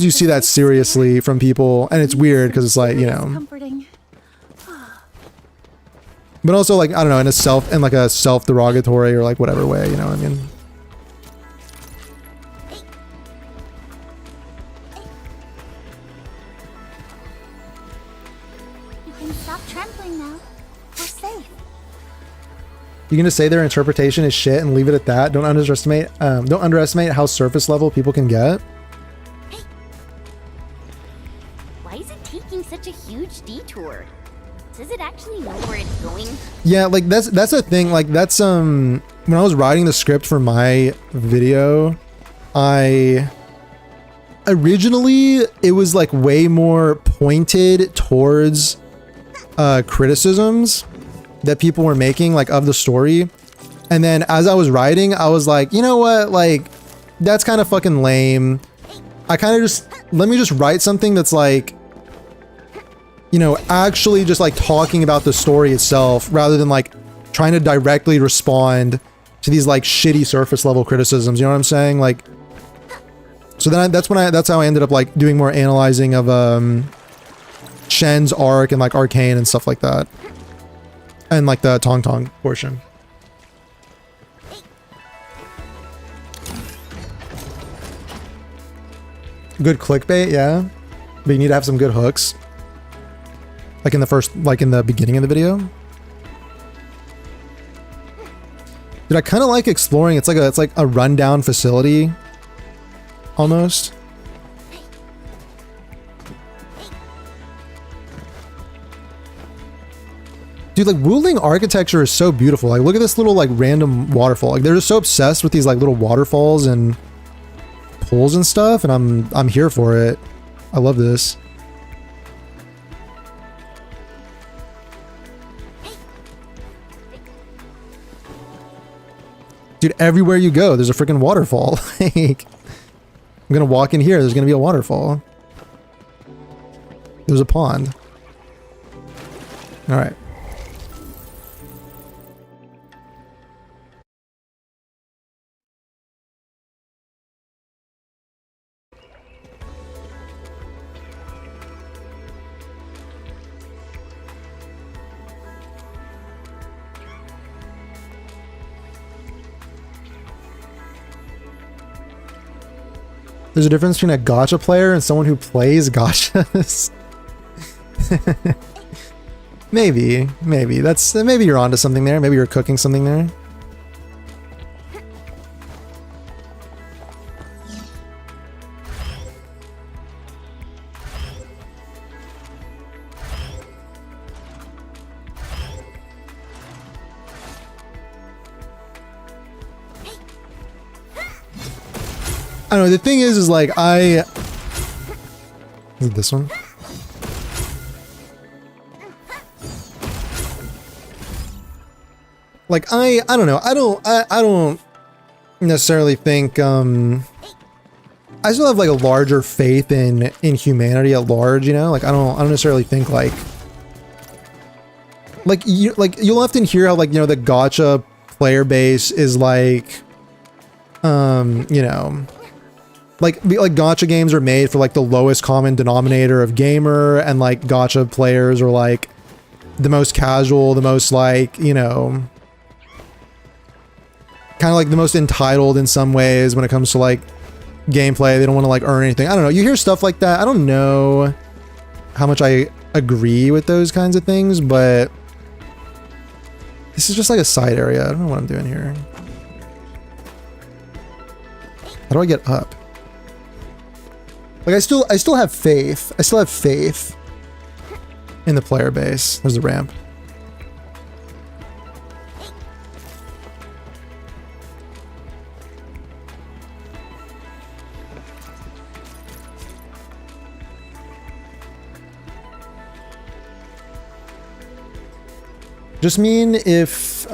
you see that seriously from people, and it's weird because it's like, you know. But also like, I don't know, in a self-derogatory or like whatever way, you know what I mean? You can just say their interpretation is shit and leave it at that. Don't underestimate how surface level people can get. Why is it taking such a huge detour? Does it actually know where it's going? Yeah, like that's a thing. Like that's when I was writing the script for my video, originally it was like way more pointed towards criticisms that people were making like of the story. And then as I was writing, I was like, you know what? Like that's kind of fucking lame. I kind of let me just write something that's like, you know, actually just like talking about the story itself rather than like trying to directly respond to these like shitty surface level criticisms. You know what I'm saying? Like, so then that's how I ended up like doing more analyzing of Shen's arc and like Arcane and stuff like that. And like the Tong Tong portion. Good clickbait, yeah. But you need to have some good hooks. Like in the beginning of the video. Dude, I kind of like exploring. It's like a rundown facility. Almost. Dude, like Wuling architecture is so beautiful. Like look at this little like random waterfall. Like they're just so obsessed with these like little waterfalls and pools and stuff, and I'm here for it. I love this. Dude, everywhere you go, there's a freaking waterfall. Like, I'm gonna walk in here, there's gonna be a waterfall. There's a pond. Alright. There's a difference between a gacha player and someone who plays gachas. Maybe maybe you're onto something there. Maybe you're cooking something there. I don't know, the thing is like is it this one? Like I don't know. I don't necessarily think I still have like a larger faith in humanity at large, you know? Like I don't necessarily think like you'll often hear how like, you know, the gacha player base is like you know, like gacha games are made for like the lowest common denominator of gamer, and like gacha players are like the most casual, the most like, you know, kind of like the most entitled in some ways when it comes to like gameplay. They don't want to like earn anything. I don't know. You hear stuff like that. I don't know how much I agree with those kinds of things, but this is just like a side area. I don't know what I'm doing here. How do I get up? Like I still have faith. I still have faith in the player base. There's the ramp. Just mean if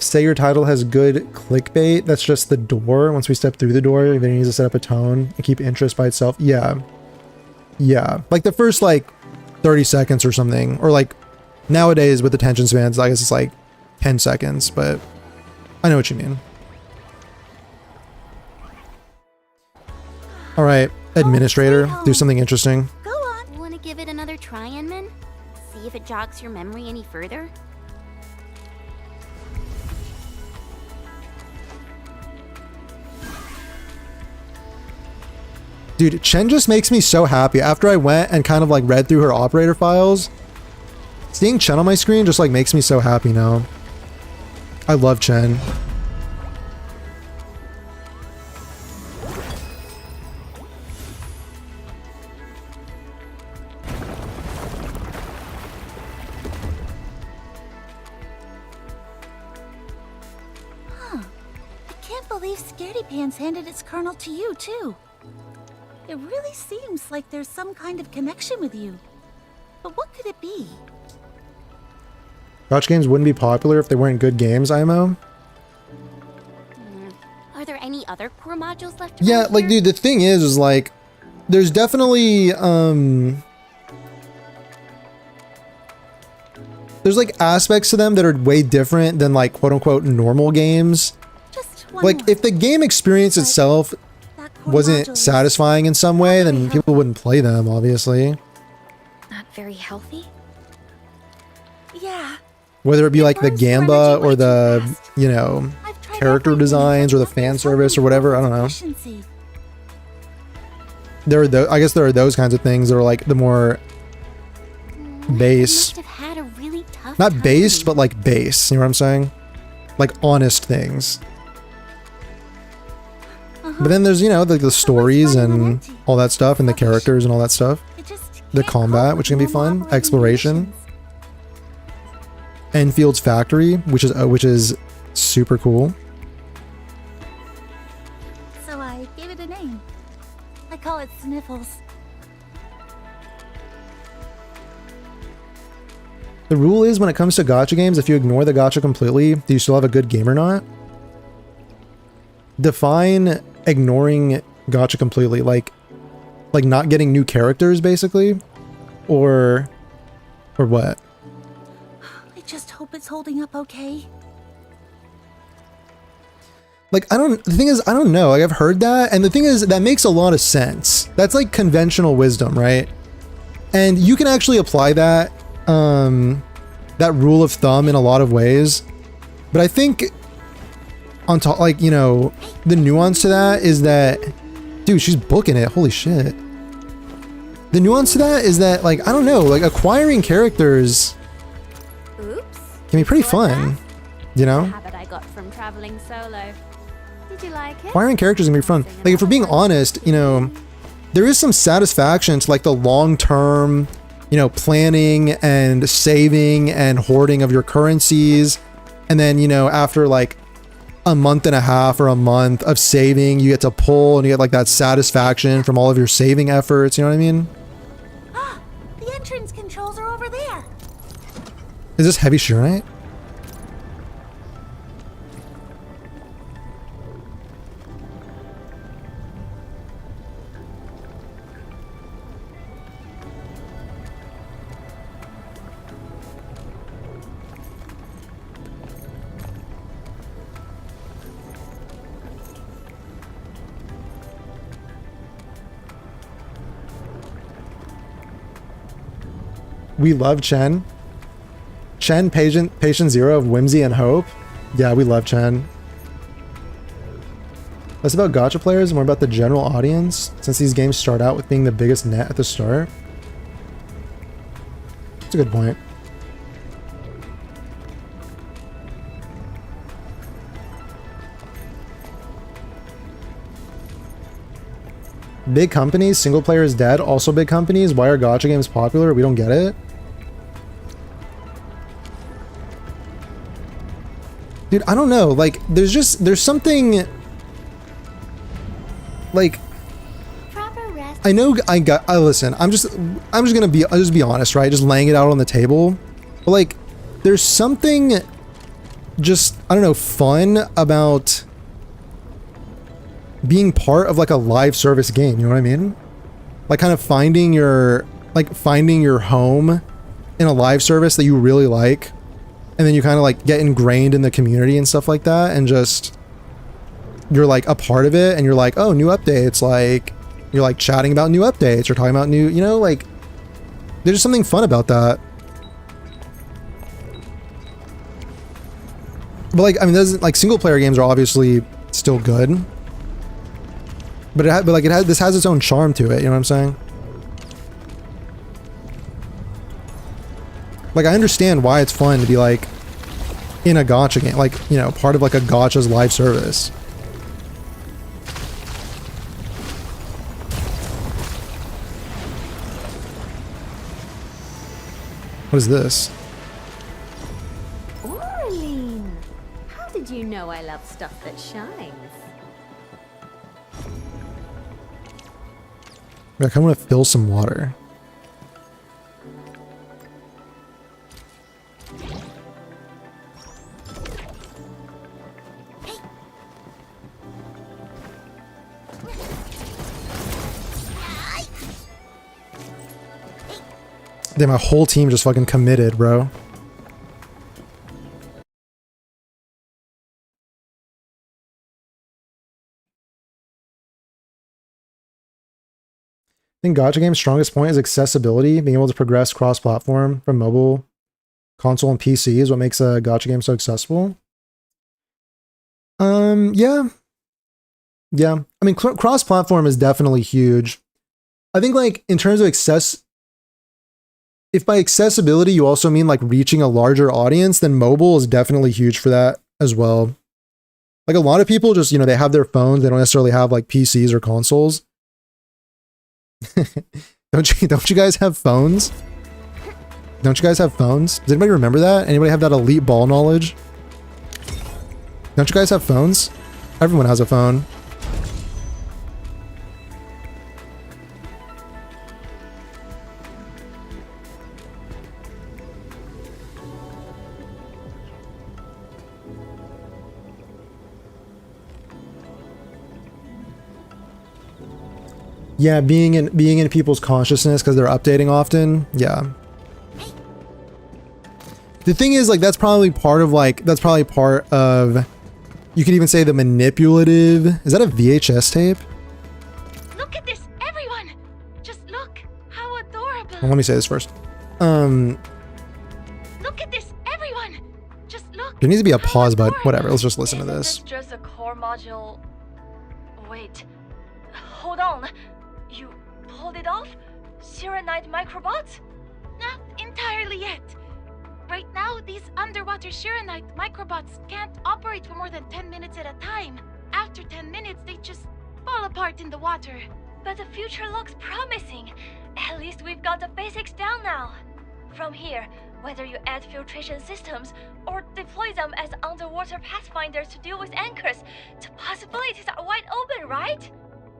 say your title has good clickbait, that's just the door. Once we step through the door, then it needs to set up a tone and keep interest by itself. Yeah. Yeah. Like the first like 30 seconds or something. Or like nowadays with attention spans, I guess it's like 10 seconds, but I know what you mean. All right, administrator, do something interesting. Go on. Want to give it another try, Enman? See if it jogs your memory any further? Dude, Chen just makes me so happy. After I went and kind of like read through her operator files, seeing Chen on my screen just like makes me so happy now. I love Chen. Can't believe Scaredy Pants handed its kernel to you, too. It really seems like there's some kind of connection with you. But what could it be? Gotcha games wouldn't be popular if they weren't good games, IMO. Are there any other core modules left? Yeah, around like, here? dude, the thing is like, there's definitely, there's like aspects to them that are way different than like quote unquote normal games. Just one Like more. if the game experience itself That core module wasn't is satisfying in some way, then very people wouldn't play them, obviously. Not very healthy? Yeah. Whether it be It like the burns through Gamba energy way or too the, fast. you know, I've tried character everything, designs or the but fan nothing's service or helping whatever, I with don't know. efficiency. There are I guess there are those kinds of things that are like the more They base, must have had a really tough not time. based, but like base, you know what I'm saying? Like honest things. But then there's, you know, the stories and all that stuff and the characters and all that stuff. It just The can't combat, cope which with can be normal fun, operating exploration. conditions. Enfield's factory, which is super cool. So I gave it a name. I call it Sniffles. The rule is when it comes to gacha games, if you ignore the gacha completely, do you still have a good game or not? Define ignoring gacha completely, like not getting new characters basically, or what? I just hope it's holding up okay. Like the thing is, I don't know. Like I've heard that, and the thing is, that makes a lot of sense. That's like conventional wisdom, right? And you can actually apply that that rule of thumb in a lot of ways. But I think on top, like, you know, the nuance to that is that, dude, she's booking it. Holy shit. The nuance to that is that, like, I don't know, like acquiring characters Oops. can be pretty What fun, that? you know? Habit I got from traveling solo. Did you like it? Acquiring characters can be fun. Like, if we're being honest, you know, there is some satisfaction to like the long-term, you know, planning and saving and hoarding of your currencies. And then, you know, after like a month and a half or a month of saving, you get to pull and you get like that satisfaction from all of your saving efforts. You know what I mean? Ah, the entrance controls are over there. Is this heavy Shironite? We love Chen. Chen, patient zero of whimsy and hope. Yeah, we love Chen. Less about gacha players, more about the general audience, since these games start out with being the biggest net at the start. That's a good point. Big companies, single player is dead, also big companies. Why are gacha games popular? We don't get it. Dude, I don't know. Like, there's something. Like, Proper rest. I know I listen. I'll just be honest, right? Just laying it out on the table. But like, there's something just, I don't know, fun about being part of like a live service game, you know what I mean? Like kind of finding your home in a live service that you really like, and then you kind of like get ingrained in the community and stuff like that, and just you're like a part of it, and you're like, oh, new updates, like you're like chatting about new updates or talking about new, you know, like there's just something fun about that. But like, I mean, there's like single player games are obviously still good. But this has its own charm to it, you know what I'm saying? Like, I understand why it's fun to be like, in a gacha game, like, you know, part of like a gacha's live service. What is this? Orlean! How did you know I love stuff that shines? I kind of want to fill some water. Damn, my whole team just fucking committed, bro. I think gacha game's strongest point is accessibility. Being able to progress cross-platform from mobile, console, and PC is what makes a gacha game so accessible. Yeah. Yeah. I mean, cross-platform is definitely huge. I think, like, in terms of if by accessibility you also mean like reaching a larger audience, then mobile is definitely huge for that as well. Like, a lot of people just, you know, they have their phones, they don't necessarily have like PCs or consoles. Don't you guys have phones? Don't you guys have phones? Does anybody remember that? Anybody have that elite ball knowledge? Don't you guys have phones? Everyone has a phone. Yeah, being in people's consciousness because they're updating often. Yeah. The thing is, like, that's probably part of you could even say the manipulative. Is that a VHS tape? Look at this, everyone! Just look! How adorable! Well, let me say this first. Look at this, everyone! Just look! There needs to be a pause, but whatever. Let's just listen to this. Isn't this just a core module? Wait. Hold on. You pulled it off? Serenite microbots? Not entirely yet. Right now, these underwater Shiranite microbots can't operate for more than 10 minutes at a time. After 10 minutes, they just fall apart in the water. But the future looks promising. At least we've got the basics down now. From here, whether you add filtration systems or deploy them as underwater pathfinders to deal with anchors, the possibilities are wide open, right?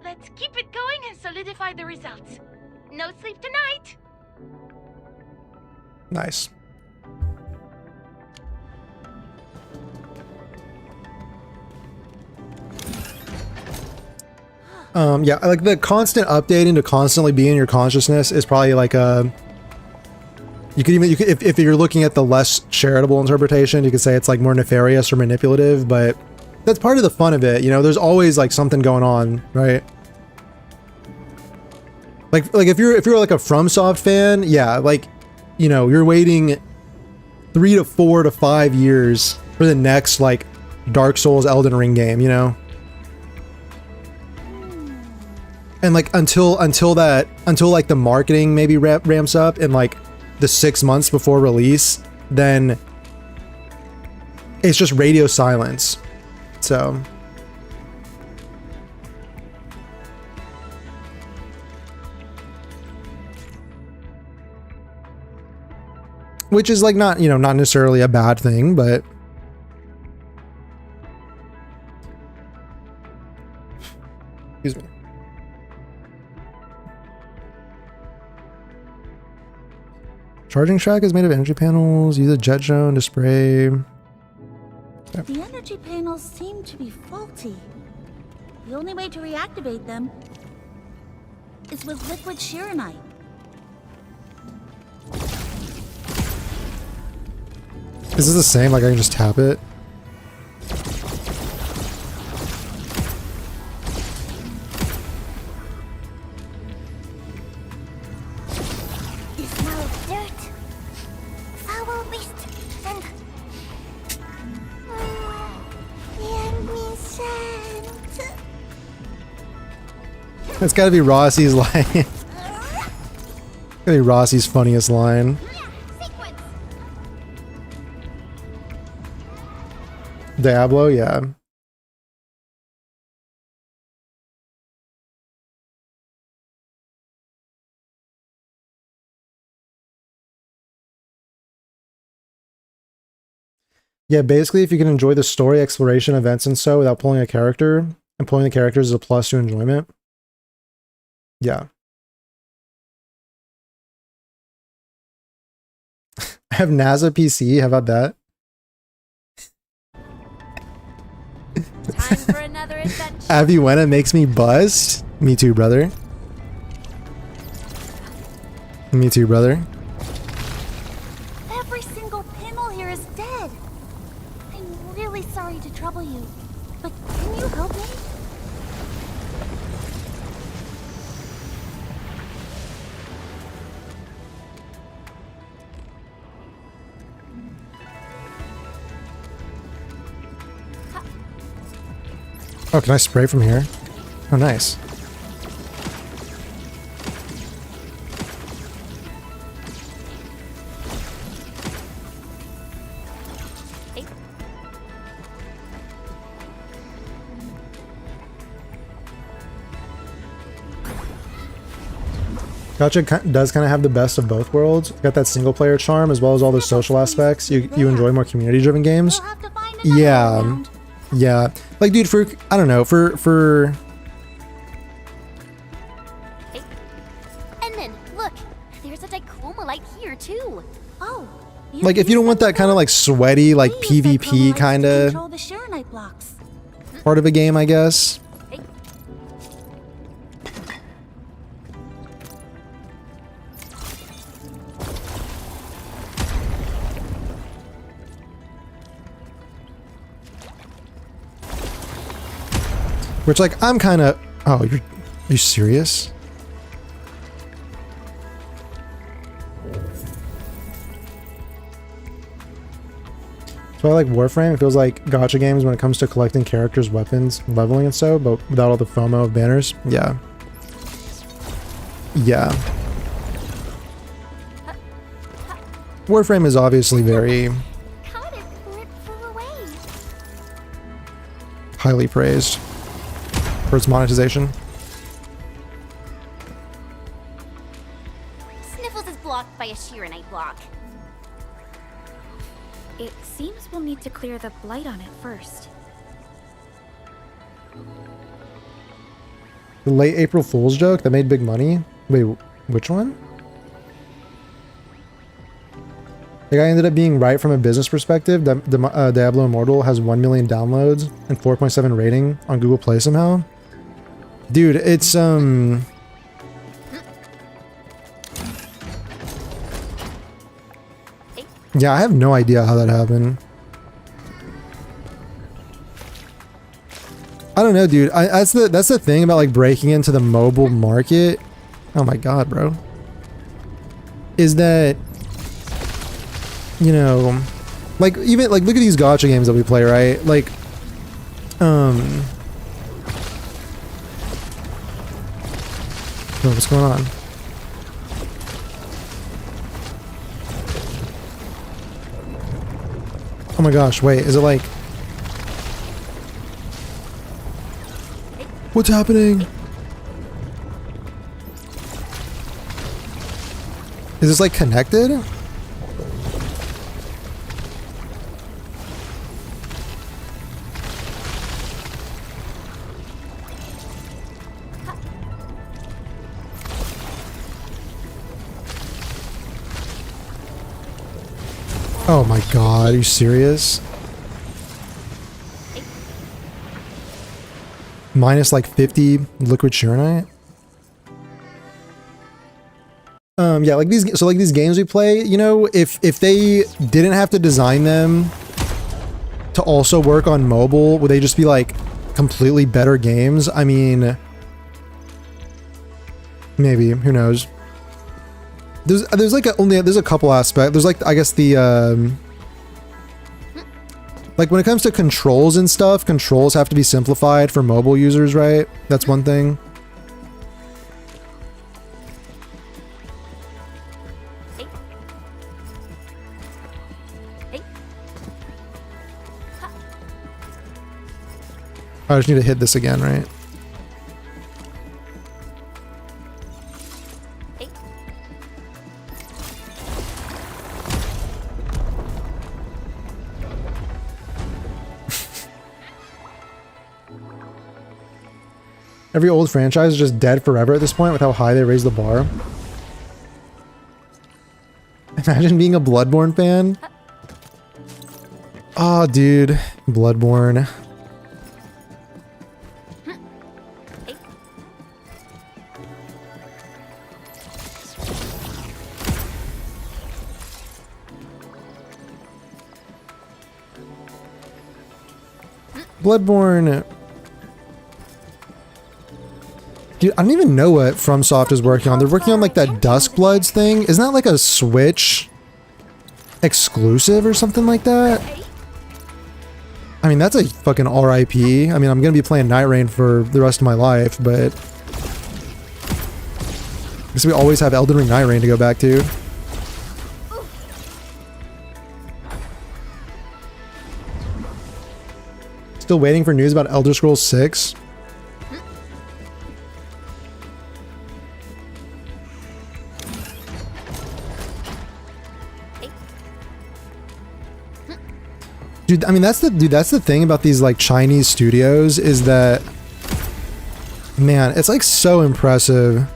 Let's keep it going and solidify the results. No sleep tonight! Nice. Yeah, like the constant updating to constantly be in your consciousness is probably like a. You could if you're looking at the less charitable interpretation, you could say it's like more nefarious or manipulative, but that's part of the fun of it. You know, there's always like something going on, right? Like if you're like a FromSoft fan, yeah, like, you know, you're waiting 3 to 4 to 5 years for the next like Dark Souls Elden Ring game, you know? And like until like the marketing maybe ramps up in like the 6 months before release, then it's just radio silence. So which is like not, you know, not necessarily a bad thing, but excuse me. Charging track is made of energy panels. Use a jet drone to spray. Okay. The energy panels seem to be faulty. The only way to reactivate them is with liquid Shiranite. Is this the same? Like I can just tap it? The smell of dirt, foul beast, and scent. That's gotta be Rossi's line. Gotta be Rossi's funniest line. Diablo, yeah. Yeah, basically, if you can enjoy the story, exploration, events, and so without pulling a character, and pulling the characters is a plus to enjoyment. Yeah. I have NASA PC. How about that? Time for another adventure. Aviwena makes me buzz. Me too, brother. Me too, brother. Every single pinhole here is dead. I'm really sorry to trouble you, but can you help me? Oh, can I spray from here? Oh, nice. Gacha does kind of have the best of both worlds. Got that single player charm as well as all the social aspects. You enjoy more community driven games. We'll have to find another Yeah. round. Yeah. Like, dude, for, I don't know, for And then, look, there's a dichromolite here too. Oh. like, if you don't want that kind of like sweaty, like PvP kind of Control the Sharonite blocks. part of a game, I guess. Which, like, I'm kind of... Oh, are you serious? So I like Warframe. It feels like gacha games when it comes to collecting characters, weapons, leveling and so, but without all the FOMO of banners. Yeah. Yeah. Warframe is obviously very Caught it before it flew away. highly praised for its monetization. Sniffles is blocked by a Sharonite block. It seems we'll need to clear the blight on it first. The late April Fool's joke that made big money? Wait, which one? The guy ended up being right from a business perspective. Diablo Immortal has 1 million downloads and 4.7 rating on Google Play somehow. Dude, it's yeah, I have no idea how that happened. I don't know, dude. That's the thing about like breaking into the mobile market. Oh my god, bro. Is that, you know, like, even like, look at these gacha games that we play, right? Like, oh, what's going on? Oh my gosh, wait, is it like... What's happening? Is this like connected? Oh my god, are you serious? Minus like 50 liquid Sharonite? Yeah, like these, so like these games we play, you know, if they didn't have to design them to also work on mobile, would they just be like completely better games? I mean, maybe, who knows? There's like there's a couple aspects. There's like, I guess the like when it comes to controls and stuff, controls have to be simplified for mobile users, right? That's one thing. I just need to hit this again, right? Every old franchise is just dead forever at this point with how high they raise the bar. Imagine being a Bloodborne fan. Oh, dude. Bloodborne. Bloodborne. Dude, I don't even know what FromSoft is working on. They're working on like that Duskbloods thing. Isn't that like a Switch exclusive or something like that? I mean, that's a fucking RIP. I mean, I'm gonna be playing Night Rain for the rest of my life, but I guess we always have Elden Ring Night Rain to go back to. Still waiting for news about Elder Scrolls 6. Dude, I mean that's the thing about these like Chinese studios is that, man, it's like so impressive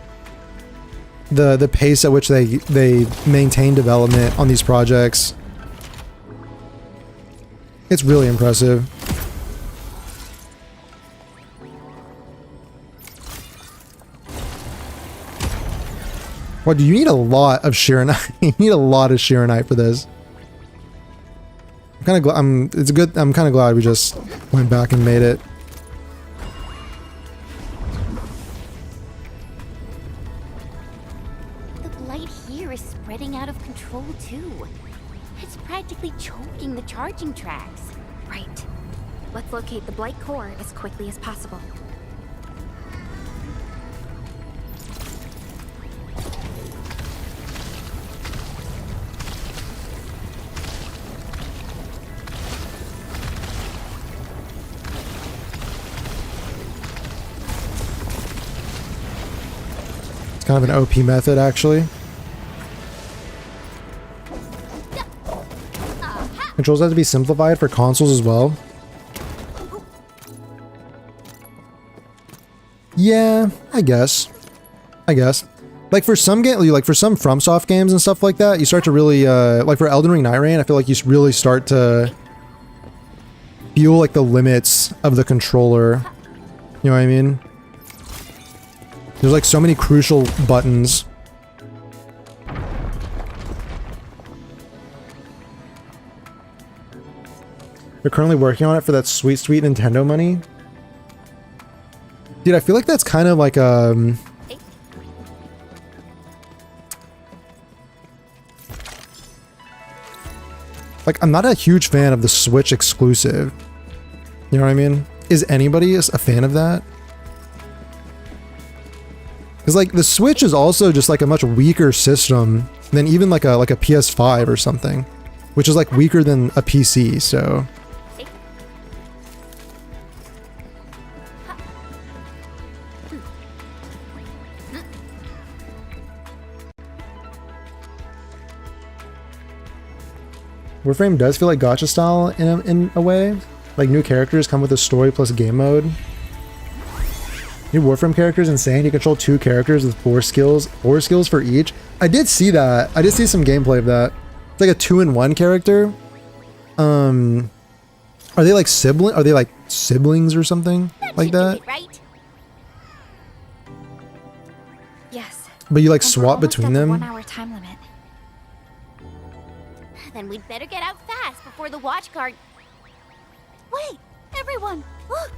the pace at which they maintain development on these projects. It's really impressive. What, do you need a lot of Shiranite? You need a lot of Shiranite for this. I'm kind of glad. It's good. I'm kind of glad we just went back and made it. The blight here is spreading out of control too. It's practically choking the charging tracks. Right. Let's locate the blight core as quickly as possible. Kind of an OP method, actually. Controls have to be simplified for consoles as well. Yeah, I guess. Like for some like for some FromSoft games and stuff like that, you start to really like for Elden Ring Night Rain, I feel like you really start to feel like the limits of the controller. You know what I mean? There's like so many crucial buttons. They're currently working on it for that sweet, sweet Nintendo money. Dude, I feel like that's kind of like like, I'm not a huge fan of the Switch exclusive. You know what I mean? Is anybody a fan of that? Because like the Switch is also just like a much weaker system than even like a PS5 or something, which is like weaker than a PC. So Warframe does feel like gacha style in a way. Like new characters come with a story plus game mode. New Warframe characters insane. You control 2 characters with 4 skills for each. I did see that. I did see some gameplay of that. It's like a 2-in-1 character. Are they like siblings or something like that? Right? Yes. But you like And we're swap almost between at the them? 1 hour time limit. Then we'd better get out fast before the watch guard. Wait, everyone, look!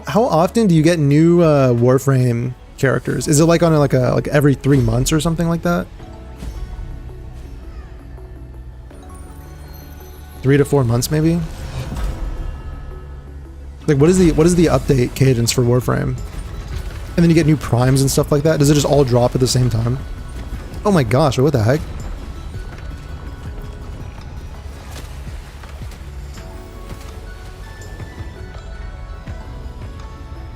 How often do you get new Warframe characters? Is it like on like every 3 months or something like that? 3 to 4 months maybe? Like what is the update cadence for Warframe? And then you get new primes and stuff like that? Does it just all drop at the same time? Oh my gosh, what the heck?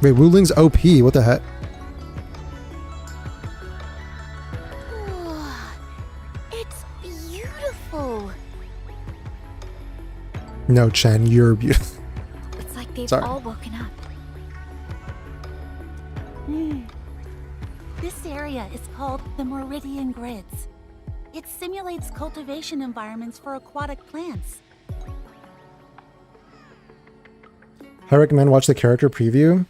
Wait, Wuling's OP. What the heck? It's beautiful. No, Chen, you're beautiful. It's like they've Sorry. all woken up. This area is called the Meridian Grids. It simulates cultivation environments for aquatic plants. I recommend watch the character preview.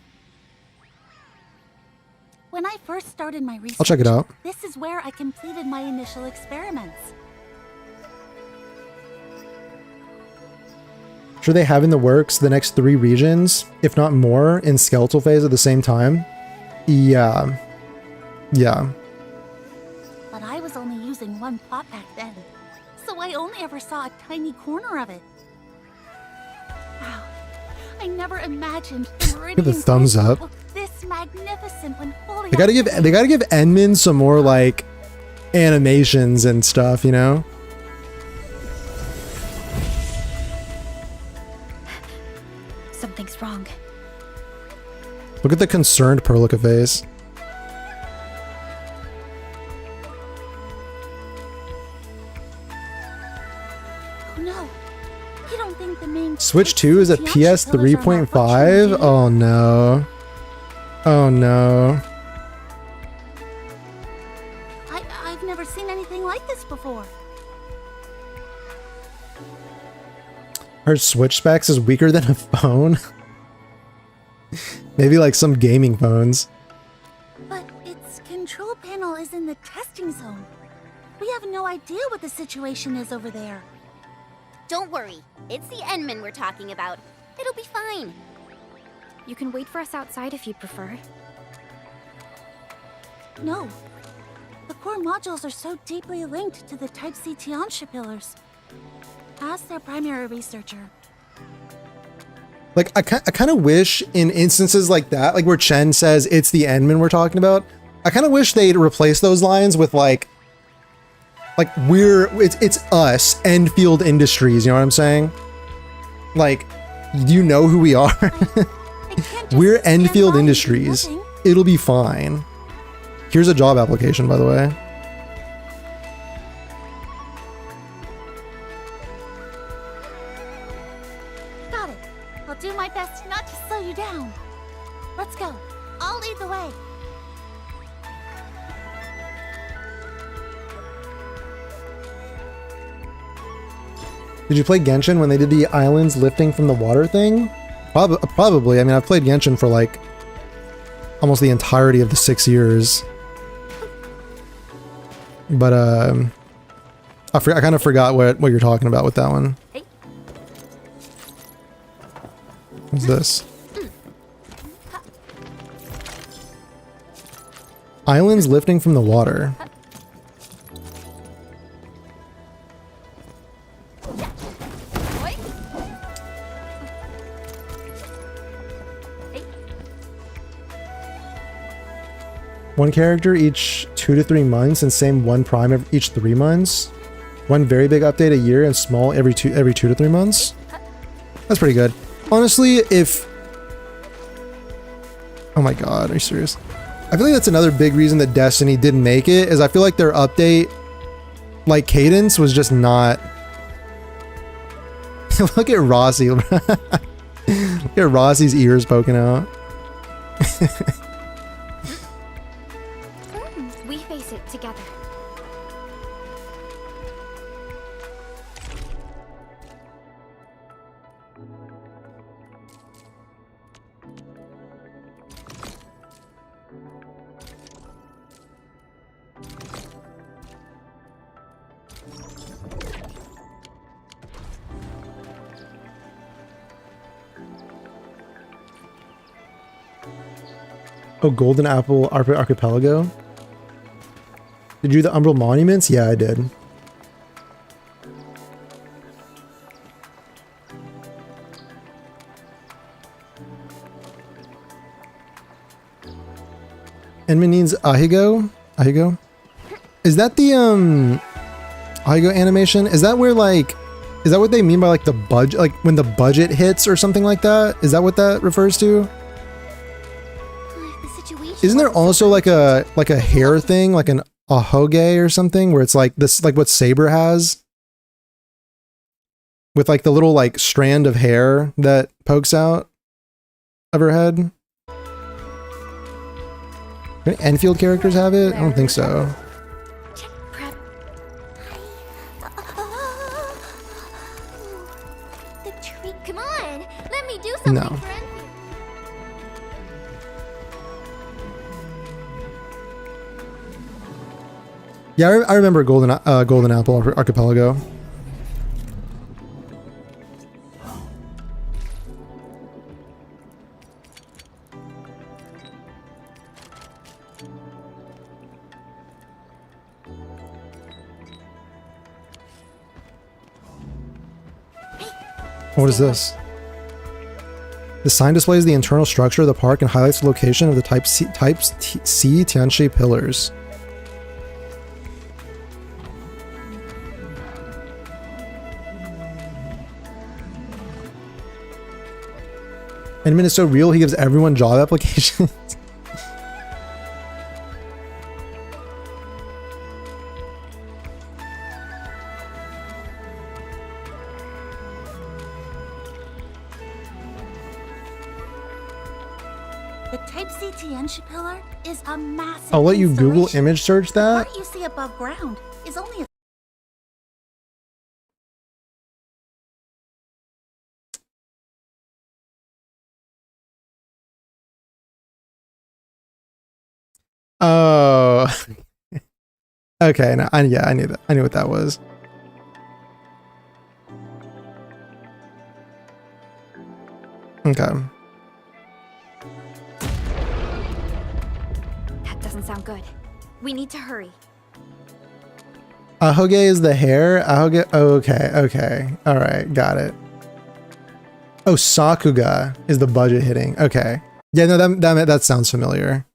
When I first started my research, I'll check it out. This is where I completed my initial experiments. Sure they have in the works the next 3 regions, if not more, in skeletal phase at the same time? Yeah. Yeah. But I was only using one plot back then, so I only ever saw a tiny corner of it. Wow. I never imagined the Meridian the thumbs Grids up. looked this magnificent when fully They gotta give Endman some more like animations and stuff, you know? Something's wrong. Look at the concerned Perlica face. Oh no. You don't think the main Switch 2 is at PS 3.5? Oh no. Oh no. I've never seen anything like this before. Her Switch specs is weaker than a phone? Maybe like some gaming phones. But its control panel is in the testing zone. We have no idea what the situation is over there. Don't worry. It's the Endman we're talking about. It'll be fine. You can wait for us outside if you'd prefer. No. The core modules are so deeply linked to the Type C Tianxia pillars. Ask their primary researcher. Like, I kind of wish in instances like that, like where Chen says it's the Endman we're talking about, I kind of wish they'd replace those lines with like it's us, Endfield Industries, you know what I'm saying? Like, you know who we are? I can't just We're stand by Endfield and do Industries. nothing. It'll be fine. Here's a job application, by the way. Got it. I'll do my best not to slow you down. Let's go. I'll lead the way. Did you play Genshin when they did the islands lifting from the water thing? Probably. I mean, I've played Genshin for like almost the entirety of the 6 years. But I kind of forgot what you're talking about with that one. What's this? Islands lifting from the water. One character each 2 to 3 months, and same one prime each 3 months. One very big update a year and small every 2 to 3 months. That's pretty good. Honestly, if... Oh my god, are you serious? I feel like that's another big reason that Destiny didn't make it, is I feel like their update, like, cadence was just not... Look at Rossi. Look at Rossi's ears poking out. We face it together. Oh, Golden Apple Archipelago? Did you do the Umbral Monuments? Yeah, I did. Endman needs Ahigo? Ahigo? Is that the, Ahigo animation? Is that where, like... Is that what they mean by, like, the budget? Like, when the budget hits or something like that? Is that what that refers to? Isn't there also like a hair thing, like an ahoge or something, where it's like this, like what Saber has, with like the little like strand of hair that pokes out of her head? Any Enfield characters have it? I don't think so. Prep. The tree. Come on, let me do something No. for Enfield. Yeah, I remember Golden Apple Archipelago. What is this? The sign displays the internal structure of the park and highlights the location of the Type C Tianshi pillars. Edmund is so real, he gives everyone job applications. The Type C Tianshi pillar is a massive I'll let you Google installation. image search The that. part you see above ground is only a Oh. Okay, no, yeah, I knew that. I knew what that was. Okay. That doesn't sound good. We need to hurry. Ahoge is the hair. Ahoge. Oh, okay. All right, got it. Oh, Sakuga is the budget hitting. Okay. Yeah, no, that sounds familiar.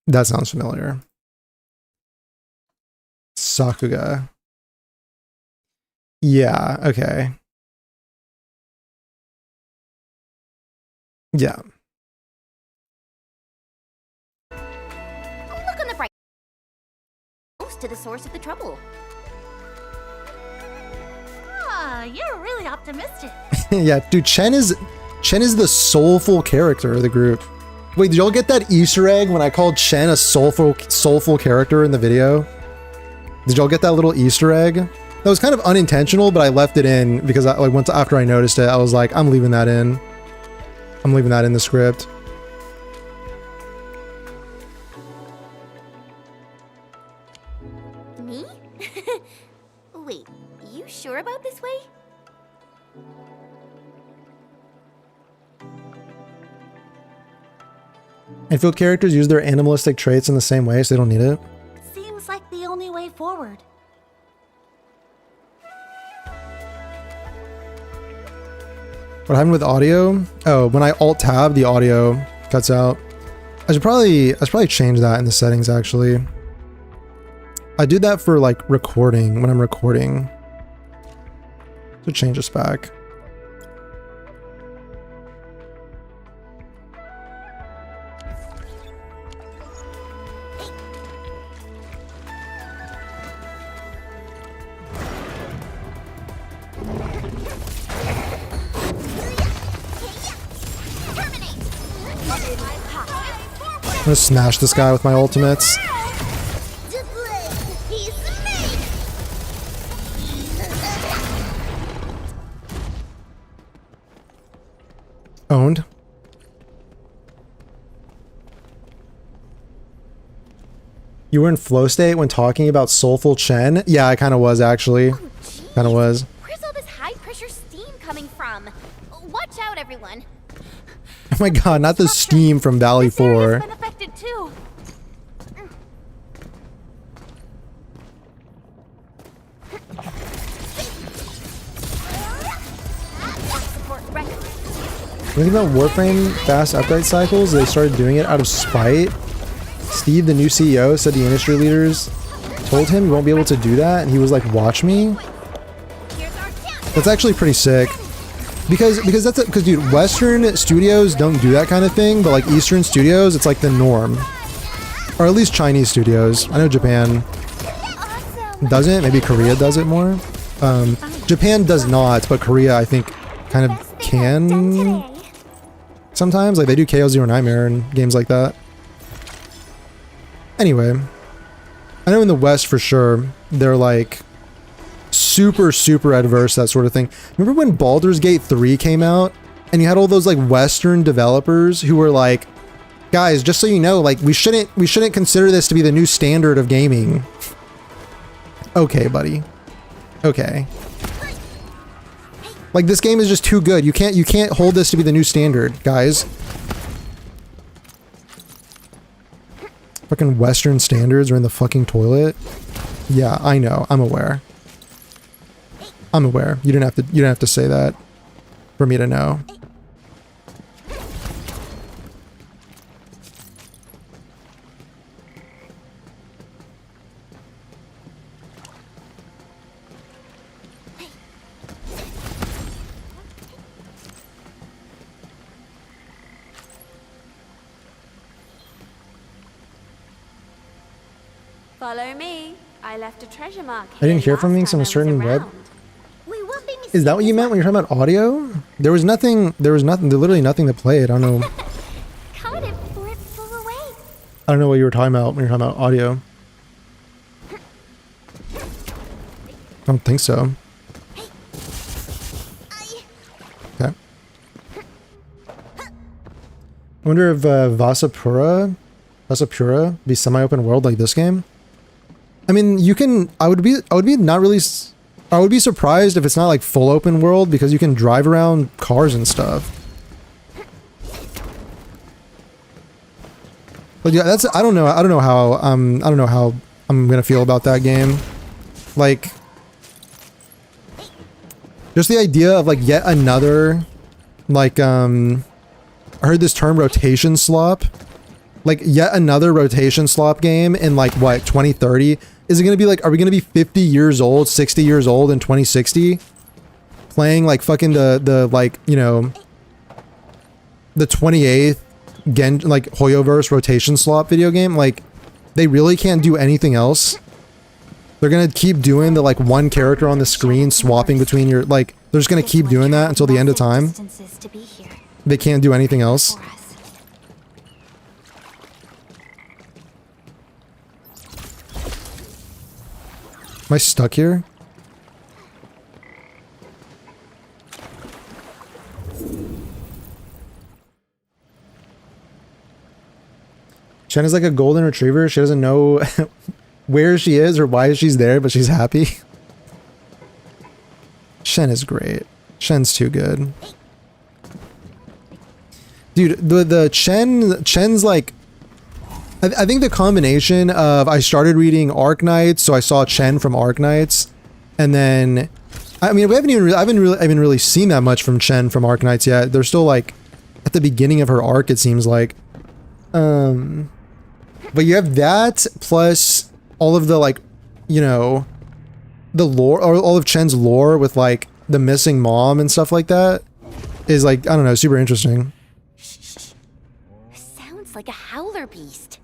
That sounds familiar. Sakuga. Yeah, okay. Yeah. Look on the bright. Close to the source of the trouble. Ah, you're really optimistic. Yeah, dude, Chen is the soulful character of the group. Wait, did y'all get that Easter egg when I called Chen a soulful character in the video? Did y'all get that little Easter egg? That was kind of unintentional, but I left it in because after I noticed it, I was like, I'm leaving that in. I'm leaving that in the script. Me? Wait, you sure about this way? Enfield characters use their animalistic traits in the same way, so they don't need it. Seems like the only way forward. What happened with audio? Oh, when I Alt-Tab, the audio cuts out. I should probably change that in the settings, actually. I do that for, like, recording, when I'm recording. So change this back. I'm gonna smash this guy with my ultimates. Owned. You were in flow state when talking about Soulful Chen? Yeah, I kind of was, actually. Kind of was. Where's all this high-pressure steam coming from? Watch out, everyone. Oh my god, not the steam from Valley This area's 4. been affected too. Support record. Thinking about Warframe fast upgrade cycles, they started doing it out of spite. Steve, the new CEO, said the industry leaders told him he won't be able to do that, and he was like, watch me. Here's our chance. That's actually pretty sick. because that's because dude, Western studios don't do that kind of thing, but like Eastern studios, it's like the norm, or at least Chinese studios. I know Japan doesn't. Maybe Korea does it more. Japan does not, but Korea I think kind of can sometimes. Like they do KO Zero Nightmare and games like that. Anyway, I know in the West for sure they're like super adverse to that sort of thing. Remember when Baldur's Gate 3 came out and you had all those like Western developers who were like, guys, just so you know, like we shouldn't consider this to be the new standard of gaming. Okay, buddy. Okay. Like this game is just too good. You can't hold this to be the new standard, guys. Fucking Western standards are in the fucking toilet. Yeah, I know. I'm aware. I'm aware. You didn't have to say that for me to know. Follow me. I left a treasure mark. I didn't hear from last you time some I was certain web. around. We will be Is that what you meant when you're talking about audio? There was nothing, literally nothing to play. I don't know. Caught it before it flew away. I don't know what you were talking about when you're talking about audio. I don't think so. Okay. I wonder if Vasapura be semi-open world like this game. I mean, you can. I would be not really. I would be surprised if it's not like full open world because you can drive around cars and stuff. But yeah, that's. I don't know how. I don't know how I'm gonna feel about that game. Like, just the idea of like yet another, like I heard this term rotation slop. Like yet another rotation slop game in like what 2030. Is it going to be like, are we going to be 50 years old, 60 years old in 2060? Playing like fucking the like, you know, the 28th like Hoyoverse rotation slop video game? Like, they really can't do anything else? They're going to keep doing the like one character on the screen swapping between your, like, they're just going to keep doing that until the end of time? They can't do anything else? Am I stuck here? Chen is like a golden retriever. She doesn't know where she is or why she's there, but she's happy. Shen is great. Shen's too good. Dude, the Chen's like, I think the combination of I started reading Arknights, so I saw Chen from Arknights, and then I mean I haven't really seen that much from Chen from Arknights yet. They're still like at the beginning of her arc, it seems like. But you have that plus all of the like, you know, the lore or all of Chen's lore with like the missing mom and stuff like that is like, I don't know, super interesting. Sounds like a howler beast.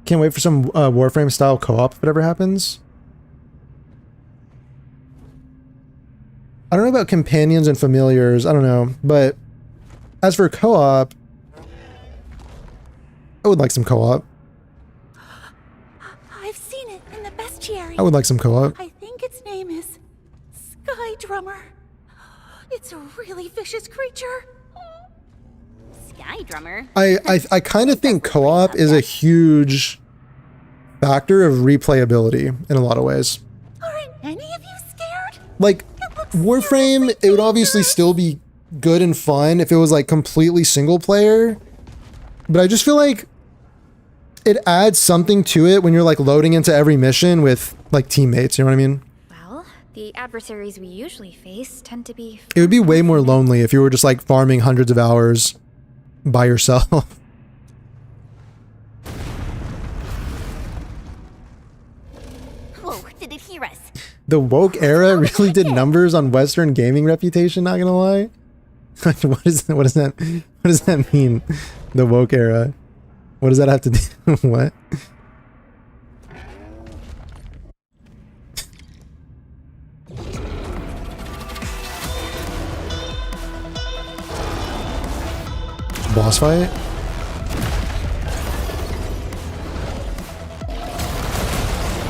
Can't wait for some Warframe style co-op if it ever happens. I don't know about companions and familiars, I don't know, but as for co-op, I would like some co-op. I've seen it in the bestiary. I would like some co-op. I think its name is Sky Drummer. It's a really vicious creature. Sky Drummer? I kind of think co-op is a huge factor of replayability in a lot of ways. Aren't any of you scared? Like, Warframe, it would obviously still be good and fun if it was like completely single player, but I just feel like it adds something to it when you're like loading into every mission with like teammates, you know what I mean? Well, the adversaries we usually face tend to be... It would be way more lonely if you were just like farming hundreds of hours by yourself. Whoa, The woke era really did numbers on Western gaming reputation, not gonna lie. Like, what does that mean? The woke era. What does that have to do? What? Boss fight?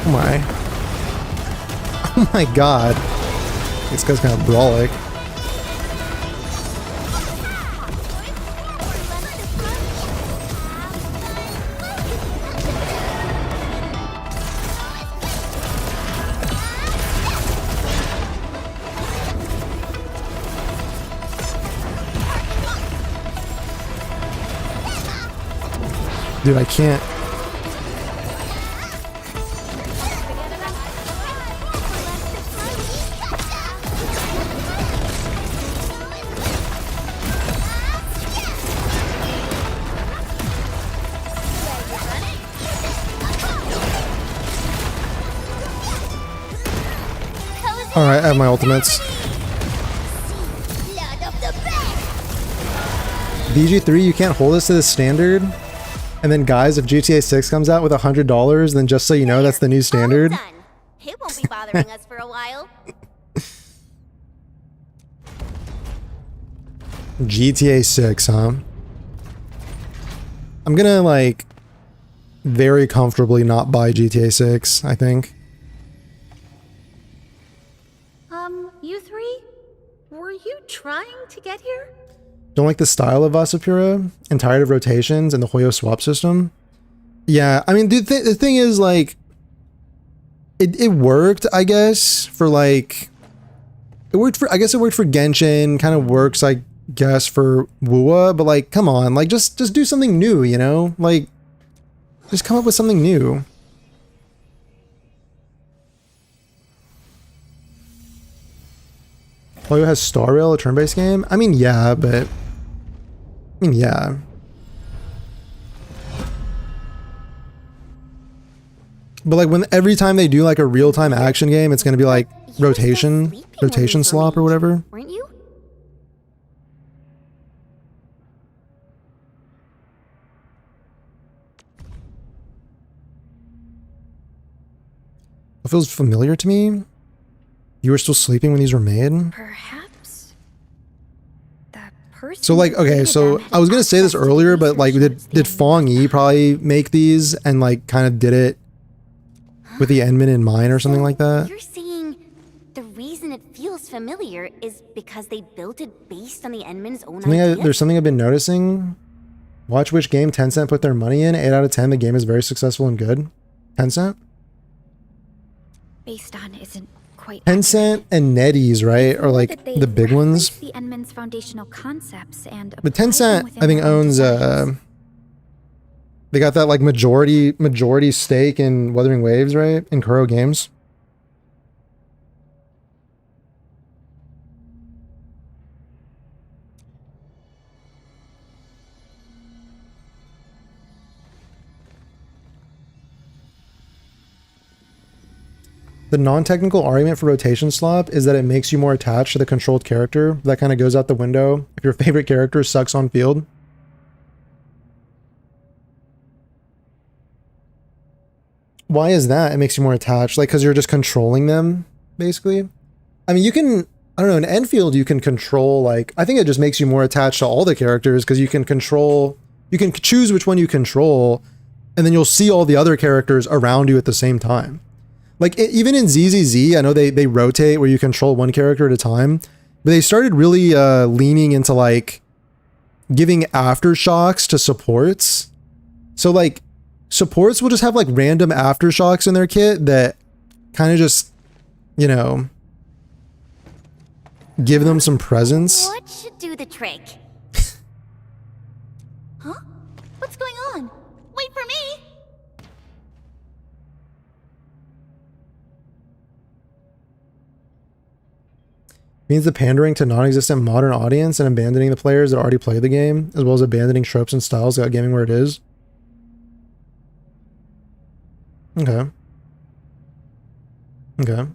Oh my. Oh my god. This guy's kind of brawlic. Dude, I can't. Alright, I have my ultimates. BG3, you can't hold us to the standard? And then guys, if GTA 6 comes out with $100, then just so you know, that's the new standard. All done. It won't be bothering us for a while. GTA 6, huh? I'm gonna, like, very comfortably not buy GTA 6, I think. You three? Were you trying to get here? Don't like the style of Vasapura and tired of rotations and the Hoyo swap system. Yeah, I mean, dude, the thing is, like, it worked, I guess, for, like, I guess it worked for Genshin, kind of works, I guess, for Wuwa, but, like, come on, like, just do something new, you know? Like, just come up with something new. Hoyo has Star Rail, a turn-based game? I mean, yeah, but... I mean, yeah. But, like, when every time they do, like, a real-time action game, it's gonna be, like, rotation slop or whatever. Weren't you? It feels familiar to me. You were still sleeping when these were made? Perhaps that person. So, like, okay, so I was gonna say this earlier, but, like, did Fong Yi probably make these and, like, kind of did it with the Endman in mind or something like that? You're saying the reason it feels familiar is because they built it based on the Endman's own idea? There's something I've been noticing. Watch which game Tencent put their money in. 8 out of 10, the game is very successful and good. Tencent? Based on isn't quite Tencent and NetEase, right? Are like the big ones. The Endman's foundational concepts and But Tencent, I think, owns they got that like majority stake in Wuthering Waves, right? In Kuro Games. The non-technical argument for rotation slop is that it makes you more attached to the controlled character. That kind of goes out the window if your favorite character sucks on field. Why is that? It makes you more attached, like, because you're just controlling them, basically. I mean, you can, I don't know, in Endfield you can control, like, I think it just makes you more attached to all the characters because you can control, you can choose which one you control, and then you'll see all the other characters around you at the same time. Like, even in ZZZ, I know they rotate where you control one character at a time, but they started really leaning into, like, giving aftershocks to supports. So, like, supports will just have, like, random aftershocks in their kit that kind of just, you know, give them some presence. What should do the trick? Huh? What's going on? Wait for me! Means the pandering to non-existent modern audience and abandoning the players that already play the game, as well as abandoning tropes and styles that got gaming where it is. Okay. Okay.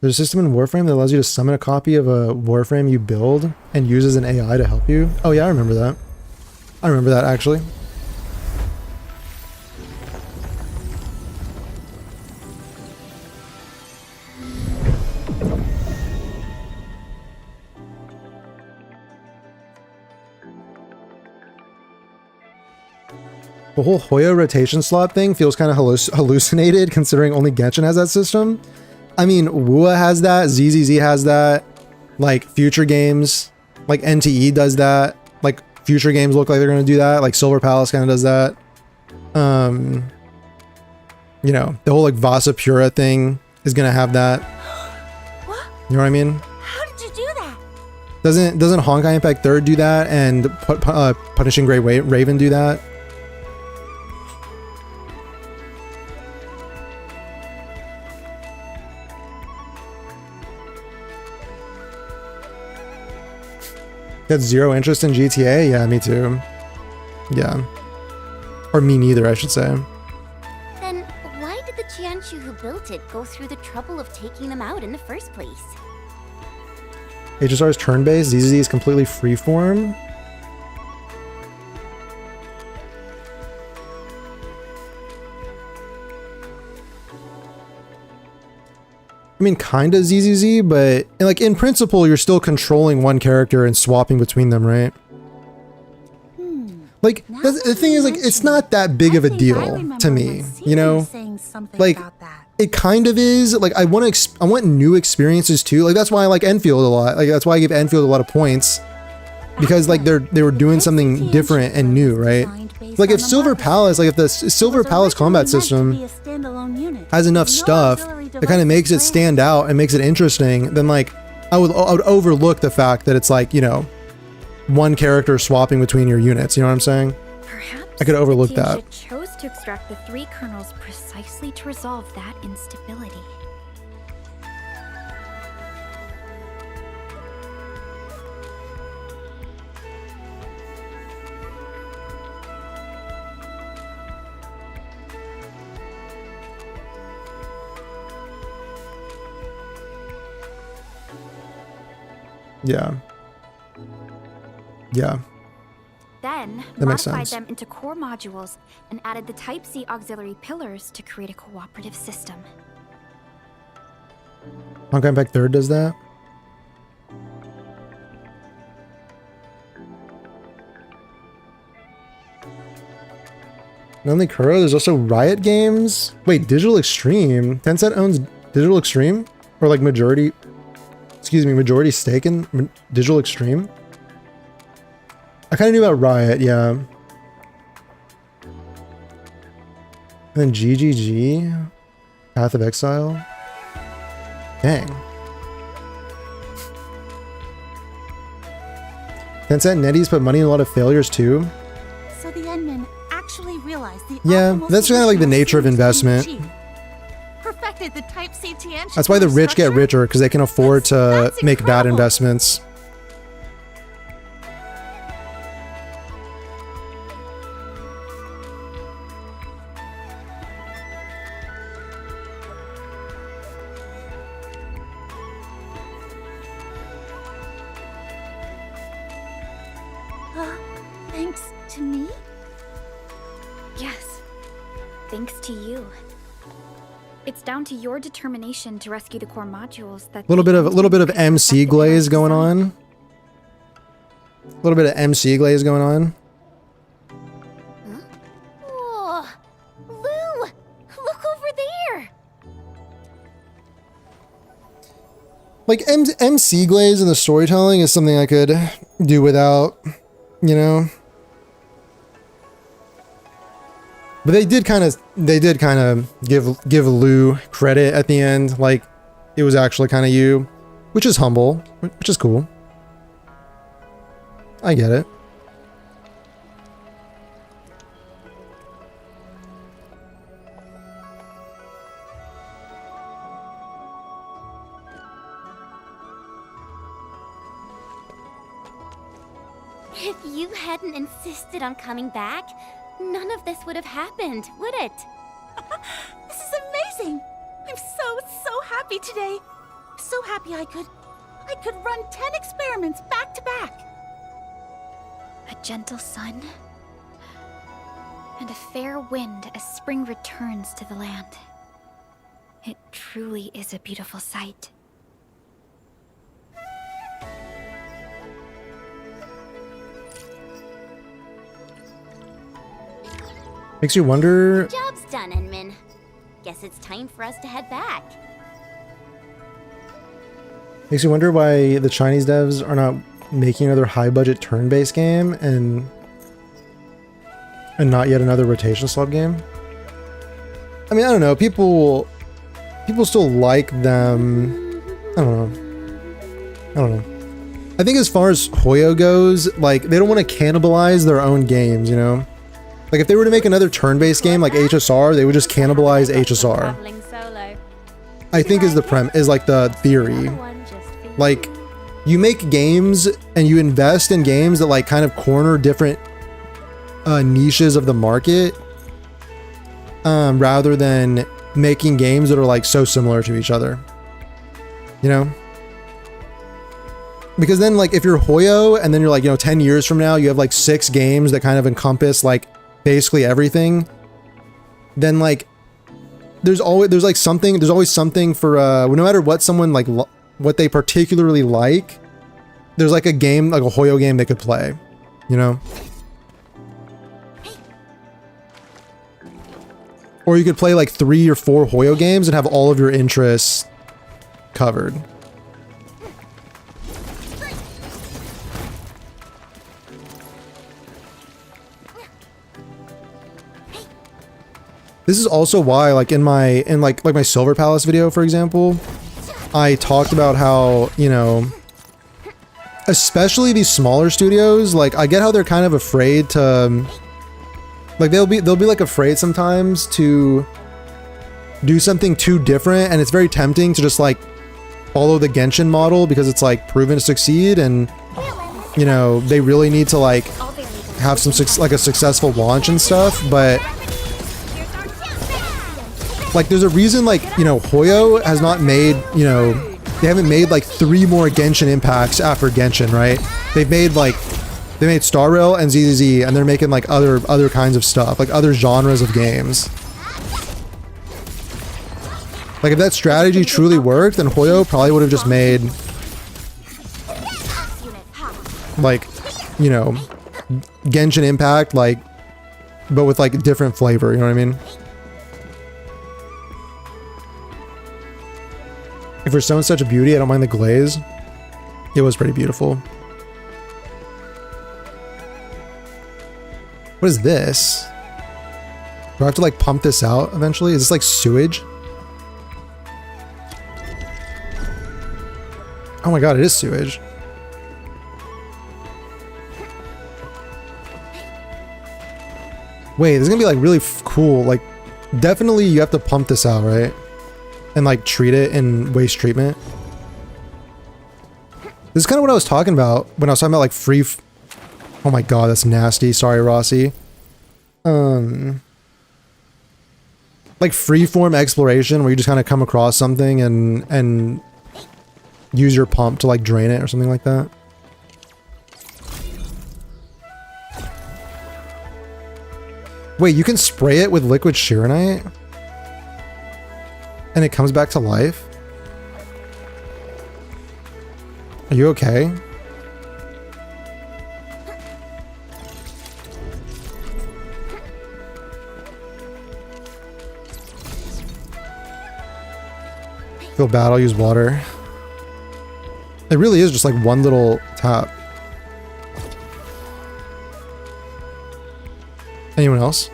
There's a system in Warframe that allows you to summon a copy of a Warframe you build and uses an AI to help you. Oh yeah, I remember that. I remember that actually. The whole Hoyo rotation slot thing feels kind of hallucinated considering only Genshin has that system. I mean, Wua has that, ZZZ has that, like future games, like NTE does that, like future games look like they're going to do that, like Silver Palace kind of does that. You know, the whole like Vasa Pura thing is going to have that. What? You know what I mean? How did you do that? Doesn't Honkai Impact 3rd do that and Punishing Grey Raven do that? Got zero interest in GTA? Yeah, me too. Yeah. Or me neither, I should say. Then why did the Jianshu who built it go through the trouble of taking them out in the first place? HSR is turn-based, ZZZ is completely freeform. I mean, kinda ZZZ, but like in principle, you're still controlling one character and swapping between them, right? Like the thing is, like, it's not that big of a deal to me, you know? Like, it kind of is. Like, I want new experiences too. Like, that's why I like Enfield a lot. Like, that's why I give Enfield a lot of points, because like they were doing something different and new, right? Like, if Silver Palace, like if the Silver Palace combat system has enough stuff that kind of makes it stand out and makes it interesting, then like I would overlook the fact that it's like, you know, one character swapping between your units. You know what I'm saying? Perhaps I could overlook the that. Tianjin chose to extract the 3 kernels precisely to resolve that instability. Yeah. Yeah. Then That makes modified sense. them into core modules and added the Type-C auxiliary pillars to create a cooperative system. Honkai Impact 3rd does that. Not only Kuro, there's also Riot Games. Wait, Digital Extreme? Tencent owns Digital Extreme? Or like majority stake in Digital Extreme? I kind of knew about Riot, yeah. And then GGG? Path of Exile? Dang. Tencent NetEase put money in a lot of failures too. So the Endmen actually realized the Yeah, optimal that's kind of like the solution nature of was investment. CNG. Perfected the Type-C Tianjin That's why the rich get structure. richer, because they can afford to That's make bad incredible. investments. Thanks to me? Yes, thanks to you. It's down to your determination to rescue the core modules that A little bit of MC glaze going on. A little bit of MC glaze going on. Oh, Lou! Look over there! Like MC glaze in the storytelling is something I could do without, you know. But they did kind of give Lou credit at the end, like it was actually kind of you, which is humble, which is cool. I get it. If you hadn't insisted on coming back, none of this would have happened, would it? This is amazing! I'm so happy today. so happy I could run 10 experiments back to back. A gentle sun and a fair wind as spring returns to the land. It truly is a beautiful sight. Makes you wonder. Job's done, Inman. Guess it's time for us to head back. Makes you wonder why the Chinese devs are not making another high-budget turn-based game and not yet another rotation slot game. I mean, I don't know. People still like them. I don't know. I think as far as Hoyo goes, like, they don't want to cannibalize their own games, you know? Like, if they were to make another turn-based game like HSR, they would just cannibalize HSR. Traveling solo. I think is like the theory. One just for you. Like, you make games and you invest in games that like kind of corner different niches of the market, rather than making games that are like so similar to each other, you know? Because then, like, if you're Hoyo and then you're like, you know, 10 years from now you have like 6 games that kind of encompass like basically everything, then like there's always something for no matter what someone like what they particularly like, there's like a game, like a Hoyo game they could play, you know? Or you could play like 3 or 4 Hoyo games and have all of your interests covered. This is also why, like, in my Silver Palace video, for example, I talked about how, you know, especially these smaller studios, like, I get how they're kind of afraid to, like, they'll be like afraid sometimes to do something too different, and it's very tempting to just like follow the Genshin model because it's like proven to succeed, and, you know, they really need to like have some like a successful launch and stuff. But like, there's a reason, like, you know, Hoyo has not made, you know, they haven't made like 3 more Genshin impacts after Genshin, right? They made Star Rail and ZZZ, and they're making like other kinds of stuff, like other genres of games. Like, if that strategy truly worked, then Hoyo probably would have just made like, you know, Genshin Impact, like, but with like different flavor, you know what I mean? If for stone's such a beauty, I don't mind the glaze. It was pretty beautiful. What is this? Do I have to like pump this out eventually? Is this like sewage? Oh my god, it is sewage. Wait, this is gonna be like really cool. Like, definitely you have to pump this out, right? And like treat it in waste treatment. This is kind of what I was talking about when I was talking about like oh my god, that's nasty. Sorry, Rossi. Like freeform exploration where you just kind of come across something and use your pump to like drain it or something like that. Wait, you can spray it with liquid Shironite? And it comes back to life? Are you okay? Feel bad, I'll use water. It really is just like one little tap. Anyone else?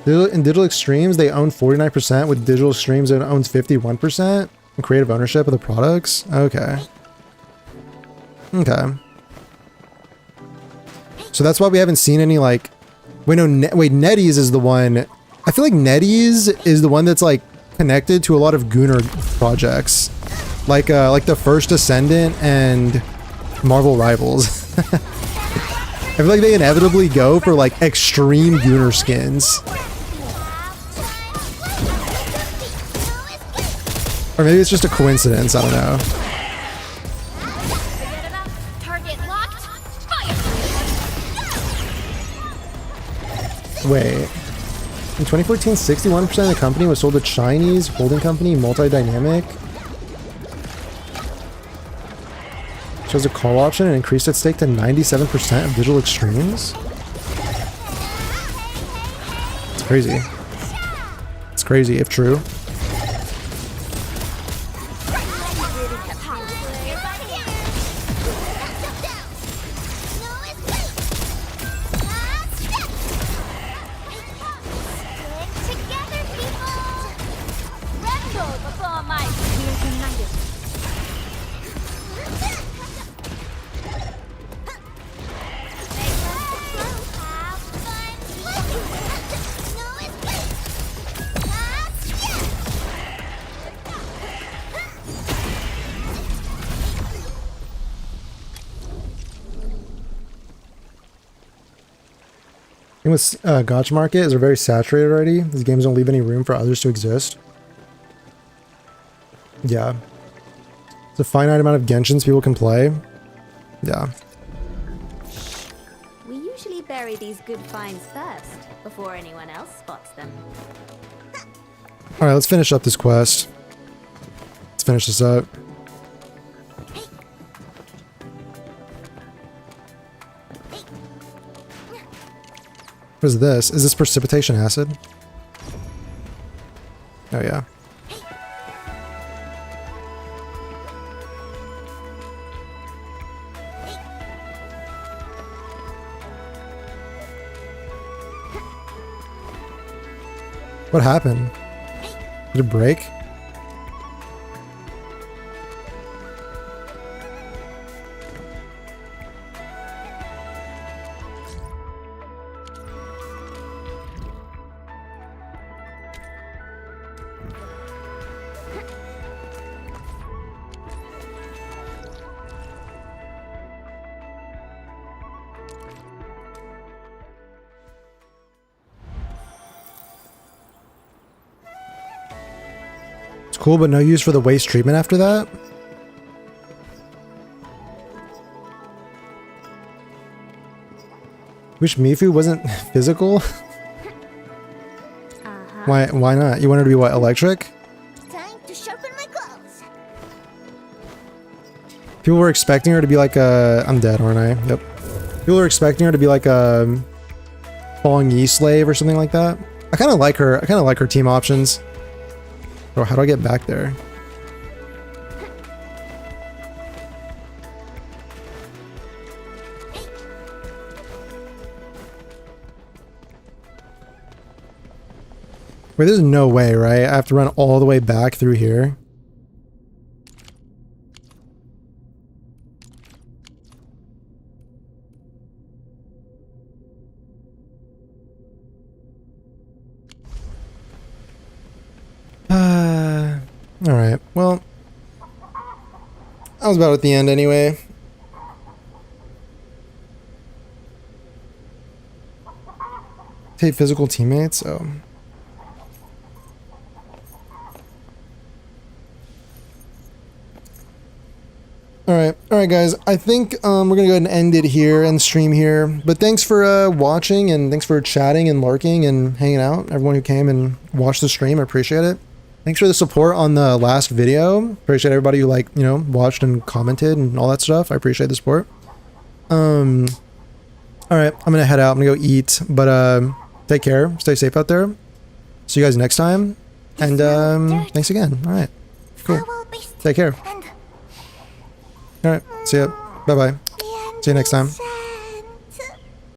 In Digital Extremes, they own 49%, with Digital Extremes it owns 51% in creative ownership of the products. Okay. Okay. So that's why we haven't seen any like... Wait, no, NetEase is the one... I feel like NetEase is the one that's like connected to a lot of Gunnar projects. Like the First Ascendant and Marvel Rivals. feel like they inevitably go for like extreme Gunner skins. Or maybe it's just a coincidence, I don't know. Target locked. Fire. Wait. In 2014, 61% of the company was sold to Chinese holding company Multi-Dynamic. Chose a call option and increased its stake to 97% of Digital Extremes. It's crazy. It's crazy if true. With Gotcha Market is they're very saturated already. These games don't leave any room for others to exist. Yeah. It's a finite amount of Genshins people can play. Yeah. We usually bury these good finds first, before anyone else spots them. Alright, let's finish up this quest. Let's finish this up. What is this? Is this precipitation acid? Oh yeah. What happened? Did it break? Cool, but no use for the waste treatment after that? Wish Mifu wasn't physical? Why not? You want her to be what, electric? Time to sharpen my claws. People were expecting her to be like a... I'm dead, aren't I? Yep. People were expecting her to be like a... Falling Yi slave or something like that. I kind of like her. I kind of like her team options. Bro, how do I get back there? Wait, there's no way, right? I have to run all the way back through here. Alright, well, I was about at the end anyway. Take physical teammates, oh. Alright guys, I think we're gonna go ahead and end it here and stream here. But thanks for watching, and thanks for chatting and lurking and hanging out. Everyone who came and watched the stream, I appreciate it. Thanks for the support on the last video. Appreciate everybody who watched and commented and all that stuff. I appreciate the support. Alright, I'm gonna head out. I'm gonna go eat. But take care. Stay safe out there. See you guys next time. And thanks again. Alright. Cool. Take care. Alright. See ya. Bye bye. See you next time.